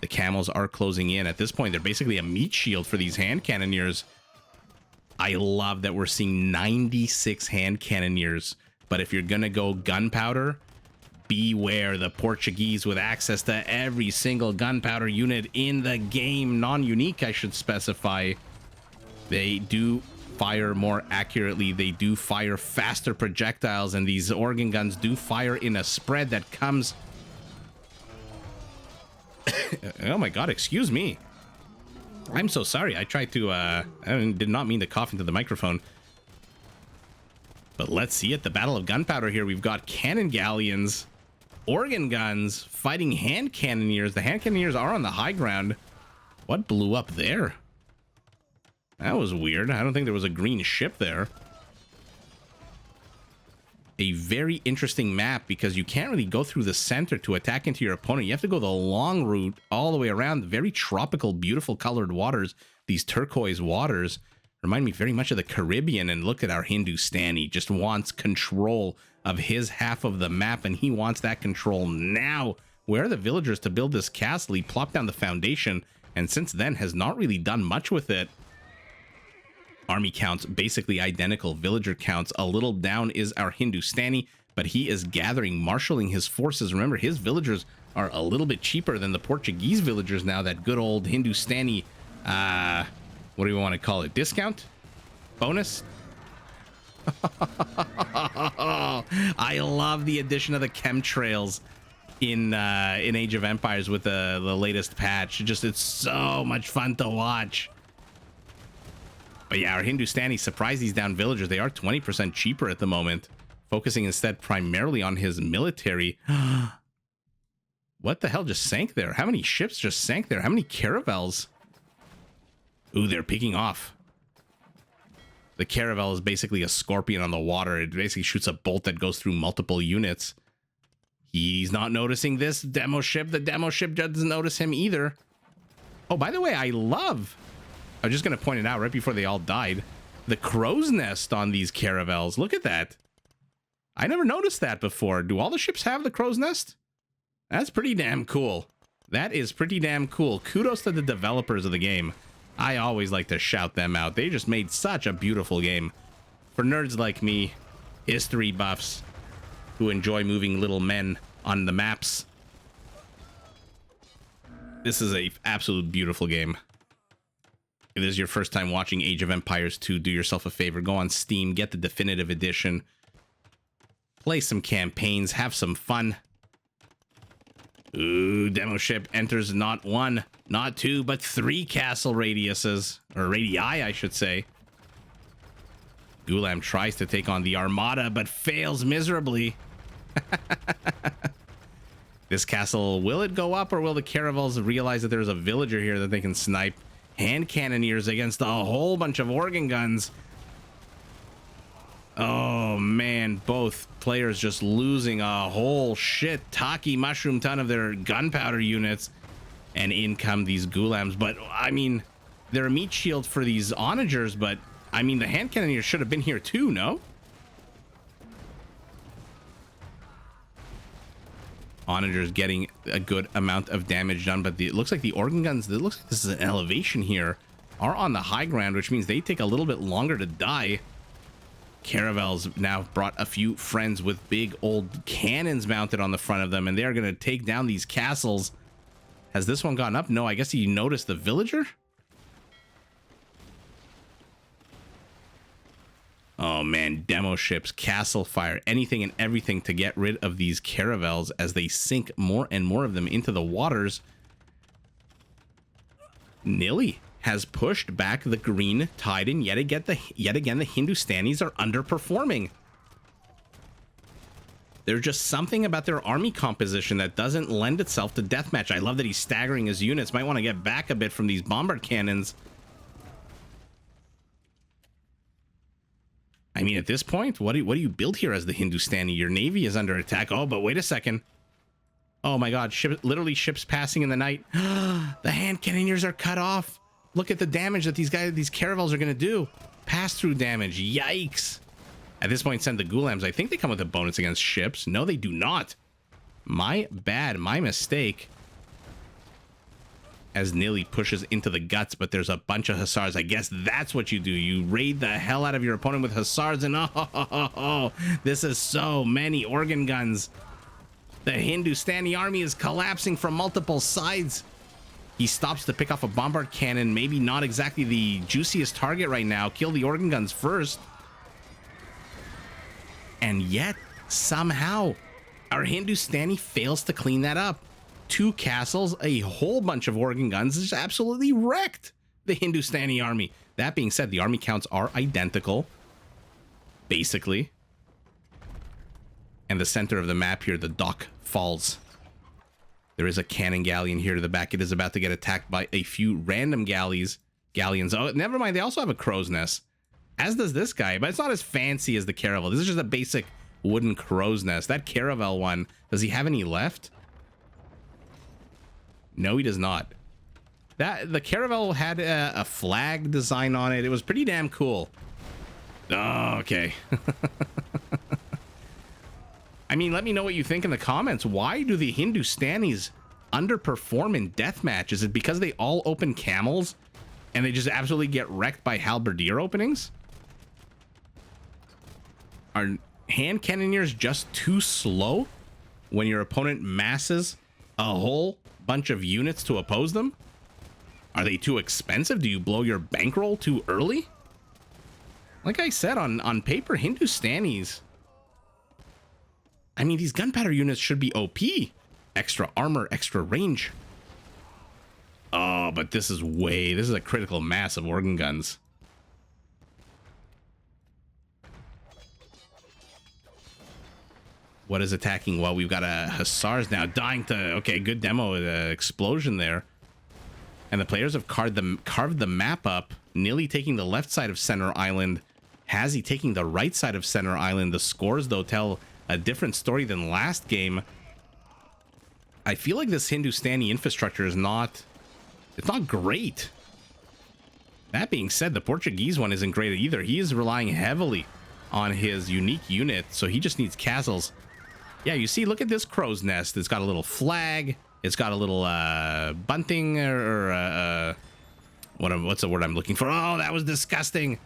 The camels are closing in. At this point, they're basically a meat shield for these hand cannoneers. I love that we're seeing 96 hand cannoneers. But if you're gonna go gunpowder, beware the Portuguese with access to every single gunpowder unit in the game. Non-unique, I should specify. They do fire more accurately. They do fire faster projectiles, and these organ guns do fire in a spread that comes... Oh my god, excuse me. I'm so sorry. I tried to, I did not mean to cough into the microphone. But let's see it. The Battle of Gunpowder here. We've got cannon galleons, organ guns fighting hand cannoneers. The hand cannoneers are on the high ground. What blew up there? That was weird. I don't think there was a green ship there. A very interesting map because you can't really go through the center to attack into your opponent. You have to go the long route all the way around. Very tropical, beautiful colored waters. These turquoise waters remind me very much of the Caribbean. And look at our Hindustani, just wants control of his half of the map, and he wants that control now Where are the villagers to build this castle? He plopped down the foundation, and since then has not really done much with it. Army counts basically identical. Villager counts a little down is our Hindustani, but he is gathering, marshaling his forces. Remember, his villagers are a little bit cheaper than the Portuguese villagers now. That good old Hindustani, what do you want to call it? Discount? Bonus? I love the addition of the chemtrails in Age of Empires with the latest patch. It's so much fun to watch. But yeah, our Hindustani surprised these down villagers. They are 20% cheaper at the moment, focusing instead primarily on his military. What the hell just sank there? How many ships just sank there? How many caravels? Ooh, they're picking off. The caravel is basically a scorpion on the water. It basically shoots a bolt that goes through multiple units. He's not noticing this demo ship. The demo ship doesn't notice him either. Oh, by the way, I was just going to point it out right before they all died. The crow's nest on these caravels. Look at that. I never noticed that before. Do all the ships have the crow's nest? That's pretty damn cool. That is pretty damn cool. Kudos to the developers of the game. I always like to shout them out. They just made such a beautiful game. For nerds like me, history buffs, who enjoy moving little men on the maps. This is a absolute beautiful game. If this is your first time watching Age of Empires 2, do yourself a favor. Go on Steam, get the definitive edition. Play some campaigns, have some fun. Ooh, demo ship enters not one, not two, but 3 castle radiuses. Or radii, I should say. Gulam tries to take on the armada, but fails miserably. This castle, will it go up, or will the caravels realize that there's a villager here that they can snipe? Hand cannoneers against a whole bunch of organ guns. Oh man, both players just losing a whole shit taki mushroom ton of their gunpowder units, and in come these gulams. But I mean, they're a meat shield for these onagers, but I mean, the hand cannoneers should have been here too, no? Onagers getting a good amount of damage done, but it looks like the organ guns, it looks like this is an elevation here, are on the high ground, which means they take a little bit longer to die. Caravels now brought a few friends with big old cannons mounted on the front of them, and they're going to take down these castles. Has this one gone up? No, I guess he noticed the villager. Oh man, demo ships, castle fire, anything and everything to get rid of these caravels as they sink more and more of them into the waters. Nili has pushed back the green tide, and yet again the Hindustanis are underperforming. There's just something about their army composition that doesn't lend itself to deathmatch. I love that he's staggering his units. Might want to get back a bit from these bombard cannons. I mean, at this point, what do you build here as the Hindustani? Your navy is under attack. Oh, but wait a second. Oh my god, literally ships passing in the night. The hand cannoneers are cut off. Look at the damage that these caravels are going to do. Pass-through damage. Yikes. At this point, send the gulams. I think they come with a bonus against ships. No, they do not. My bad. My mistake. As Nili pushes into the guts, but there's a bunch of hussars. I guess that's what you do. You raid the hell out of your opponent with hussars, and oh, this is so many organ guns. The Hindustani army is collapsing from multiple sides. He stops to pick off a bombard cannon. Maybe not exactly the juiciest target right now. Kill the organ guns first. And yet, somehow, our Hindustani fails to clean that up. 2 castles, a whole bunch of organ guns, just absolutely wrecked the Hindustani army. That being said, the army counts are identical, basically. And the center of the map here, the dock falls. There is a cannon galleon here to the back. It is about to get attacked by a few random galleons. Oh, never mind. They also have a crow's nest, as does this guy, but it's not as fancy as the caravel. This is just a basic wooden crow's nest. That caravel one, does he have any left? No, he does not. The caravel had a flag design on it. It was pretty damn cool. Oh, okay. I mean, let me know what you think in the comments. Why do the Hindustanis underperform in deathmatch? Is it because they all open camels and they just absolutely get wrecked by halberdier openings? Are hand cannoneers just too slow when your opponent masses a whole bunch of units to oppose them? Are they too expensive? Do you blow your bankroll too early? Like I said, on paper, Hindustanis, I mean, these gunpowder units should be OP. Extra armor, extra range. Oh, but this is a critical mass of organ guns. What is attacking? Well, we've got a hussars now dying to... Okay, good demo explosion there. And the players have carved the map up. Nili taking the left side of Center Island. HazZy taking the right side of Center Island. The scores, though, tell a different story than last game. I feel like this Hindustani infrastructure is not... It's not great. That being said, the Portuguese one isn't great either. He is relying heavily on his unique unit, so he just needs castles. Yeah, you see, look at this crow's nest. It's got a little flag. It's got a little bunting or what's the word I'm looking for? Oh, that was disgusting.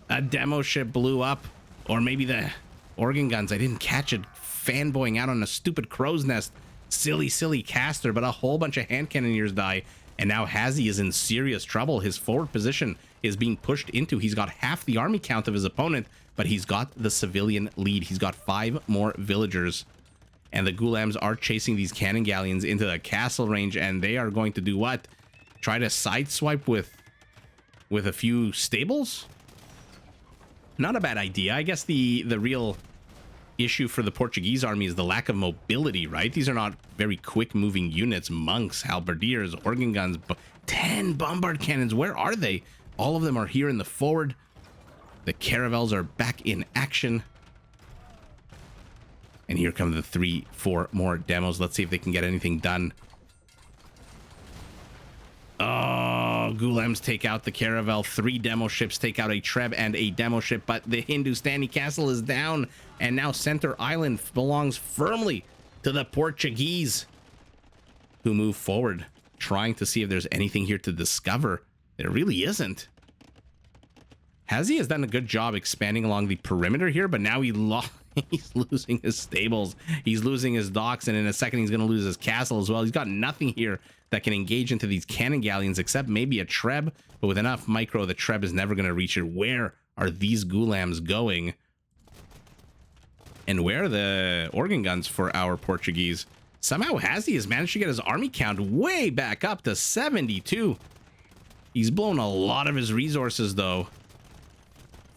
A demo ship blew up, or maybe the organ guns. I didn't catch it fanboying out on a stupid crow's nest. Silly caster, but a whole bunch of hand cannoneers die, and now HazZy is in serious trouble. His forward position is being pushed into. He's got half the army count of his opponent, but he's got the civilian lead. He's got 5 more villagers. And the Gulams are chasing these cannon galleons into the castle range, and they are going to do what? Try to sideswipe with a few stables? Not a bad idea. I guess the real issue for the Portuguese army is the lack of mobility, right? These are not very quick moving units. Monks, halberdiers, organ guns, 10 bombard cannons. Where are they? All of them are here in the forward. The caravels are back in action. And here come the 3-4 more demos. Let's see if they can get anything done. Oh, Gulams take out the caravel. 3 demo ships take out a Treb and a demo ship, but the Hindustani castle is down, and now Center Island belongs firmly to the Portuguese, who move forward, trying to see if there's anything here to discover. There really isn't. HazZy has done a good job expanding along the perimeter here, but now he's losing his stables, he's losing his docks, and in a second he's going to lose his castle as well. He's got nothing here that can engage into these cannon galleons except maybe a Treb, but with enough micro, the Treb is never going to reach it. Where are these Gulams going? And where are the organ guns for our Portuguese? Somehow HazZy has managed to get his army count way back up to 72. He's blown a lot of his resources, though.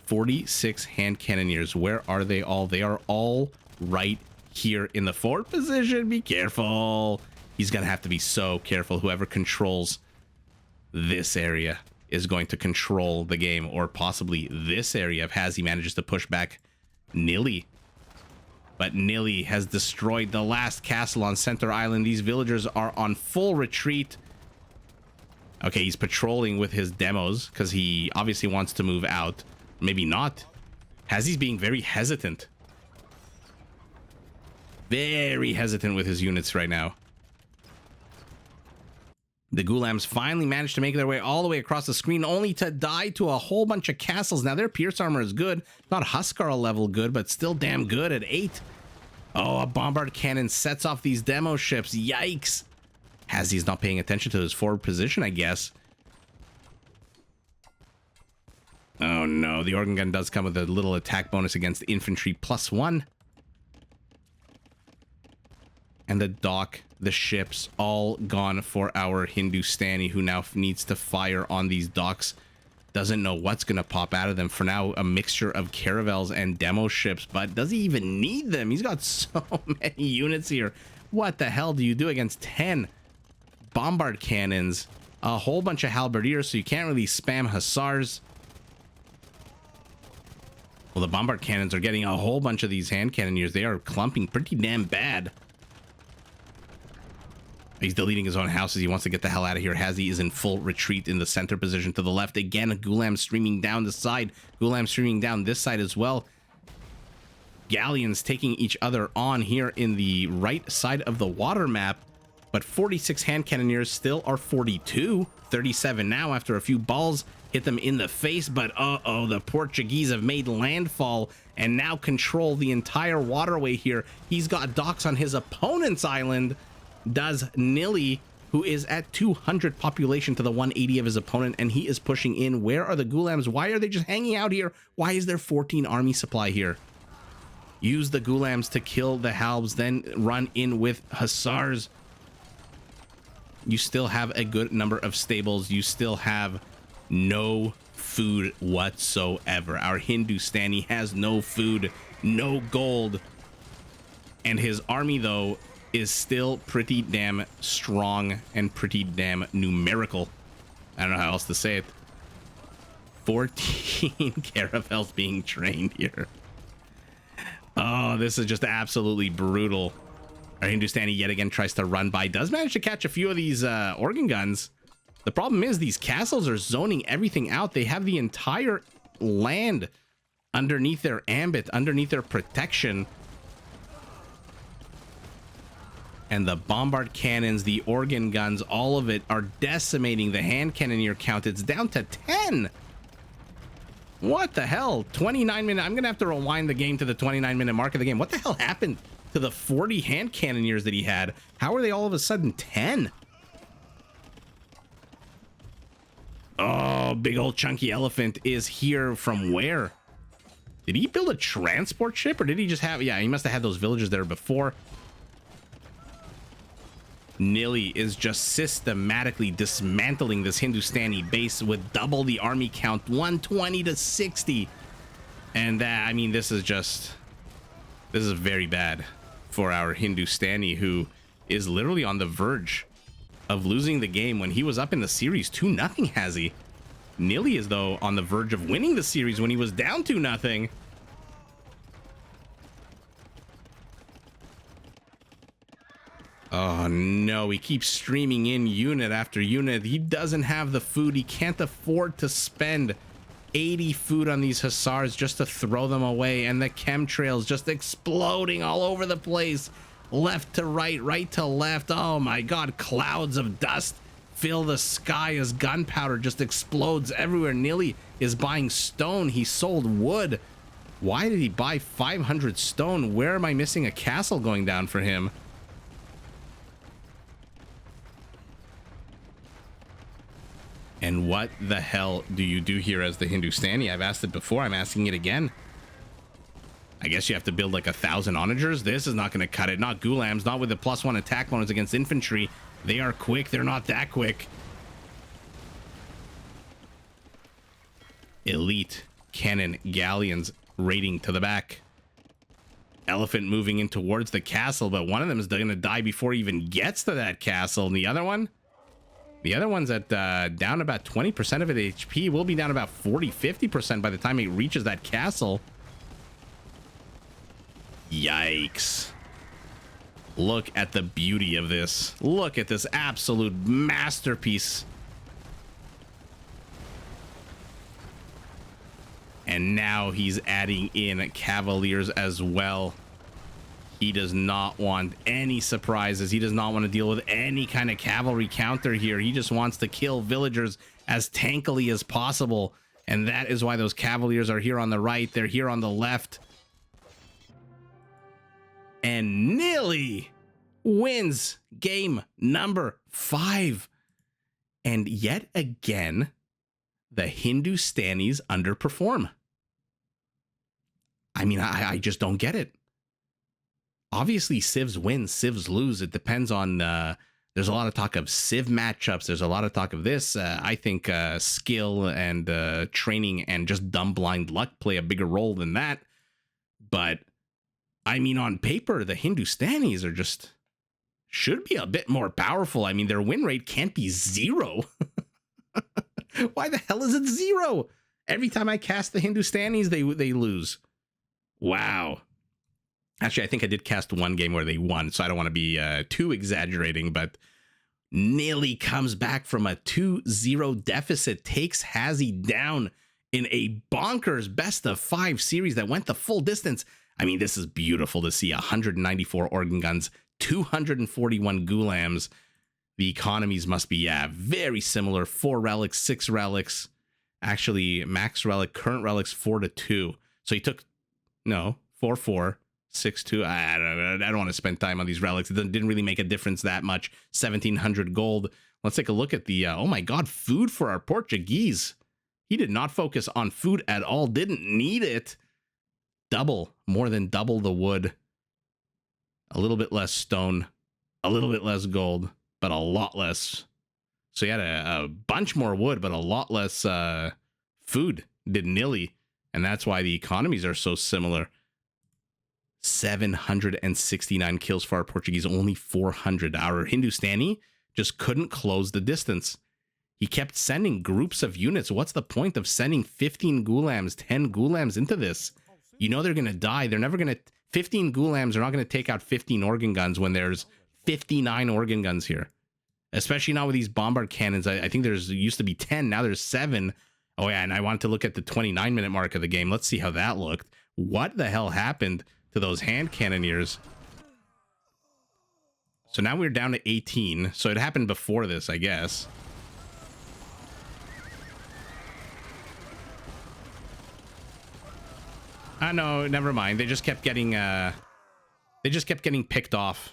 46 hand cannoneers. Where are they all? They are all right here in the forward position. Be careful. He's gonna have to be so careful. Whoever controls this area is going to control the game, or possibly this area if HazZy manages to push back Nili. But Nili has destroyed the last castle on Center Island. These villagers are on full retreat. Okay, he's patrolling with his demos because he obviously wants to move out. Maybe not. HazZy's being very hesitant. Very hesitant with his units right now. The Gulams finally managed to make their way all the way across the screen, only to die to a whole bunch of castles. Now, their Pierce armor is good. Not Huskarl level good, but still damn good at 8. Oh, a bombard cannon sets off these demo ships. Yikes. HazZy's not paying attention to his forward position, I guess. Oh no, the organ gun does come with a little attack bonus against infantry +1. And the dock, the ships, all gone for our Hindustani, who now needs to fire on these docks. Doesn't know what's going to pop out of them. For now, a mixture of caravels and demo ships, but does he even need them? He's got so many units here. What the hell do you do against 10 bombard cannons, a whole bunch of halberdiers, so you can't really spam hussars? Well, the bombard cannons are getting a whole bunch of these hand cannoneers. They are clumping pretty damn bad. He's deleting his own houses. He wants to get the hell out of here. HazZy is in full retreat in the center position to the left. Again, a Gulam streaming down the side. Gulam streaming down this side as well. galleons taking each other on here in the right side of the water map. But 46 hand cannoneers still are 42. 37 now after a few balls hit them in the face. But uh-oh, the Portuguese have made landfall and now control the entire waterway here. He's got docks on his opponent's island. Does Nili, who is at 200 population to the 180 of his opponent, and he is pushing in. Where are the Gulams? Why are they just hanging out here? Why is there 14 army supply here? Use the Gulams to kill the Halbs, then run in with Hussars. You still have a good number of stables. You still have no food whatsoever. Our Hindustani has no food, no gold. And his army, though, is still pretty damn strong and pretty damn numerical. I don't know how else to say it. 14 caravels being trained here. Oh, this is just absolutely brutal. Our Hindustani yet again tries to run by, does manage to catch a few of these organ guns. The problem is these castles are zoning everything out. They have the entire land underneath their ambit, underneath their protection. And the bombard cannons, the organ guns, all of it are decimating the hand cannoneer count. It's down to 10. What the hell? 29 minutes. I'm going to have to rewind the game to the 29-minute mark of the game. What the hell happened to the 40 hand cannoneers that he had? How are they all of a sudden 10? Oh, big old chunky elephant is here from where? Did he build a transport ship or did he just have... Yeah, he must have had those villagers there before. Nili is just systematically dismantling this Hindustani base with double the army count, 120 to 60. And that, I mean, this is very bad for our Hindustani, who is literally on the verge of losing the game when he was up in the series 2-0, HazZy. Nili is, though, on the verge of winning the series when he was down 2-0. Oh no, he keeps streaming in unit after unit. He doesn't have the food. He can't afford to spend 80 food on these Hussars just to throw them away. And the chemtrails just exploding all over the place. Left to right, right to left. Oh my god, clouds of dust fill the sky as gunpowder just explodes everywhere. Nili is buying stone. He sold wood. Why did he buy 500 stone? Where am I missing a castle going down for him? And what the hell do you do here as the Hindustani? I've asked it before. I'm asking it again. I guess you have to build like 1,000 onagers. This is not going to cut it. Not Gulams. Not with the +1 attack bonus against infantry. They are quick. They're not that quick. Elite cannon galleons raiding to the back. Elephant moving in towards the castle, but one of them is going to die before he even gets to that castle. And the other one? The other one's at down about 20% of its HP. Will be down about 40-50% by the time it reaches that castle. Yikes. Look at the beauty of this. Look at this absolute masterpiece. And now he's adding in cavaliers as well. He does not want any surprises. He does not want to deal with any kind of cavalry counter here. He just wants to kill villagers as tankily as possible. And that is why those cavaliers are here on the right. They're here on the left. And Nili wins game number 5. And yet again, the Hindustanis underperform. I mean, I just don't get it. Obviously, civs win, civs lose. It depends on, there's a lot of talk of civ matchups. There's a lot of talk of this. I think skill and training and just dumb blind luck play a bigger role than that. But, I mean, on paper, the Hindustanis are just, should be a bit more powerful. I mean, their win rate can't be 0. Why the hell is it 0? Every time I cast the Hindustanis, they lose. Wow. Actually, I think I did cast one game where they won, so I don't want to be too exaggerating, but Nili comes back from a 2-0 deficit, takes HazZy down in a bonkers best-of-5 series that went the full distance. I mean, this is beautiful to see. 194 organ guns, 241 gulams. The economies must be, yeah, very similar. 4 relics, 6 relics. Actually, max relic, current relics 4 to 2. So he took, no, 4, 4, 6, 2. I don't want to spend time on these relics. It didn't really make a difference that much. 1,700 gold. Let's take a look at the, oh my God, food for our Portuguese. He did not focus on food at all. Didn't need it. More than double the wood. A little bit less stone. A little bit less gold, but a lot less. So he had a bunch more wood, but a lot less food, did Nili. And that's why the economies are so similar. 769 kills for our Portuguese, only 400. Our Hindustani just couldn't close the distance. He kept sending groups of units. What's the point of sending 15 gulams, 10 gulams into this? You know they're going to die. They're never going to... 15 gulams are not going to take out 15 organ guns when there's 59 organ guns here. Especially not with these bombard cannons. I think there's used to be 10. Now there's 7. Oh, yeah, and I want to look at the 29-minute mark of the game. Let's see how that looked. What the hell happened to those hand cannoneers? So now we're down to 18. So it happened before this, I guess. No, never mind. They just kept getting picked off.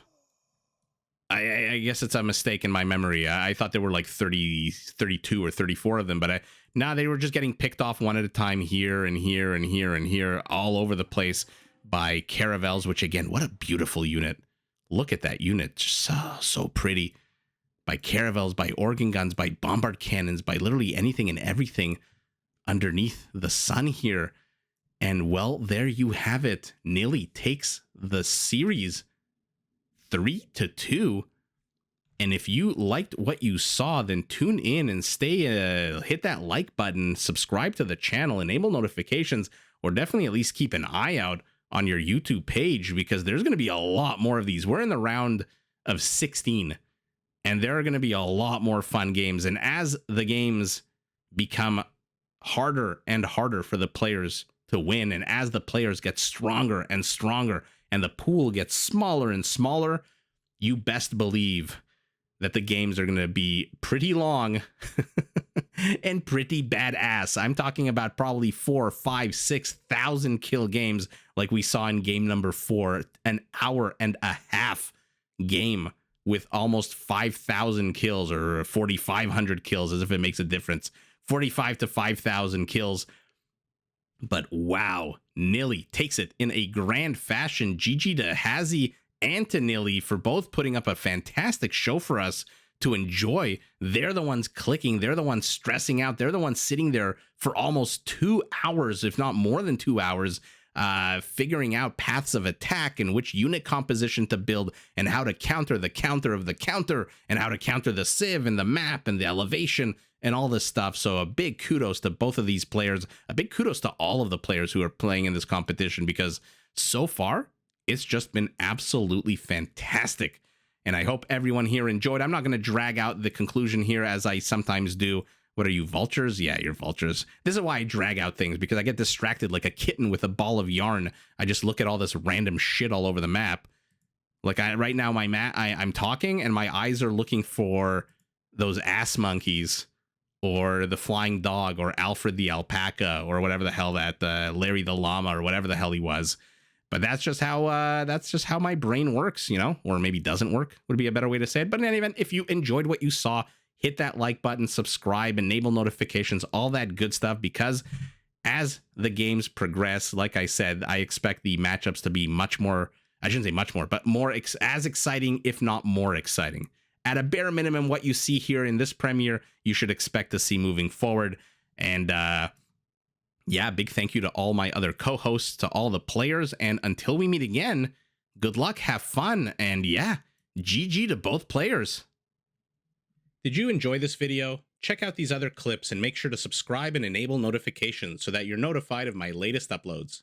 I guess it's a mistake in my memory. I thought there were like 32 or 34 of them, but nah, they were just getting picked off one at a time here and here and here and here, all over the place by caravels, which again, what a beautiful unit. Look at that unit. So pretty. By caravels, by organ guns, by bombard cannons, by literally anything and everything underneath the sun here. And well, there you have it. Nili takes the series 3-2. And if you liked what you saw, then tune in and stay, hit that like button, subscribe to the channel, enable notifications, or definitely at least keep an eye out on your YouTube page, because there's going to be a lot more of these. We're in the round of 16, and there are going to be a lot more fun games. And as the games become harder and harder for the players to win, and as the players get stronger and stronger, and the pool gets smaller and smaller, you best believe that the games are going to be pretty long and pretty badass. I'm talking about probably 4, 5, 6,000 kill games like we saw in game number 4, an hour and a half game with almost 5,000 kills, or 4,500 kills, as if it makes a difference. 45 to 5,000 kills. But wow, Nili takes it in a grand fashion. GG to HazZy and to Nili for both putting up a fantastic show for us to enjoy. They're the ones clicking. They're the ones stressing out. They're the ones sitting there for almost 2 hours, if not more than 2 hours, figuring out paths of attack and which unit composition to build and how to counter the counter of the counter and how to counter the civ and the map and the elevation and all this stuff. So a big kudos to both of these players. A big kudos to all of the players who are playing in this competition, because so far it's just been absolutely fantastic. And I hope everyone here enjoyed. I'm not going to drag out the conclusion here as I sometimes do. What are you, vultures? Yeah, you're vultures. This is why I drag out things, because I get distracted like a kitten with a ball of yarn. I just look at all this random shit all over the map. Like right now, I'm talking and my eyes are looking for those ass monkeys, or the flying dog, or Alfred the alpaca, or whatever the hell that Larry the llama, or whatever the hell he was. But that's just how my brain works, you know, or maybe doesn't work would be a better way to say it. But in any event, if you enjoyed what you saw, hit that like button, subscribe, enable notifications, all that good stuff, because as the games progress, like I said, I expect the matchups to be much more, I shouldn't say much more, but more as exciting, if not more exciting. At a bare minimum, what you see here in this premiere, you should expect to see moving forward. And yeah, big thank you to all my other co-hosts, to all the players, and until we meet again, good luck, have fun, and yeah, GG to both players. Did you enjoy this video? Check out these other clips and make sure to subscribe and enable notifications so that you're notified of my latest uploads.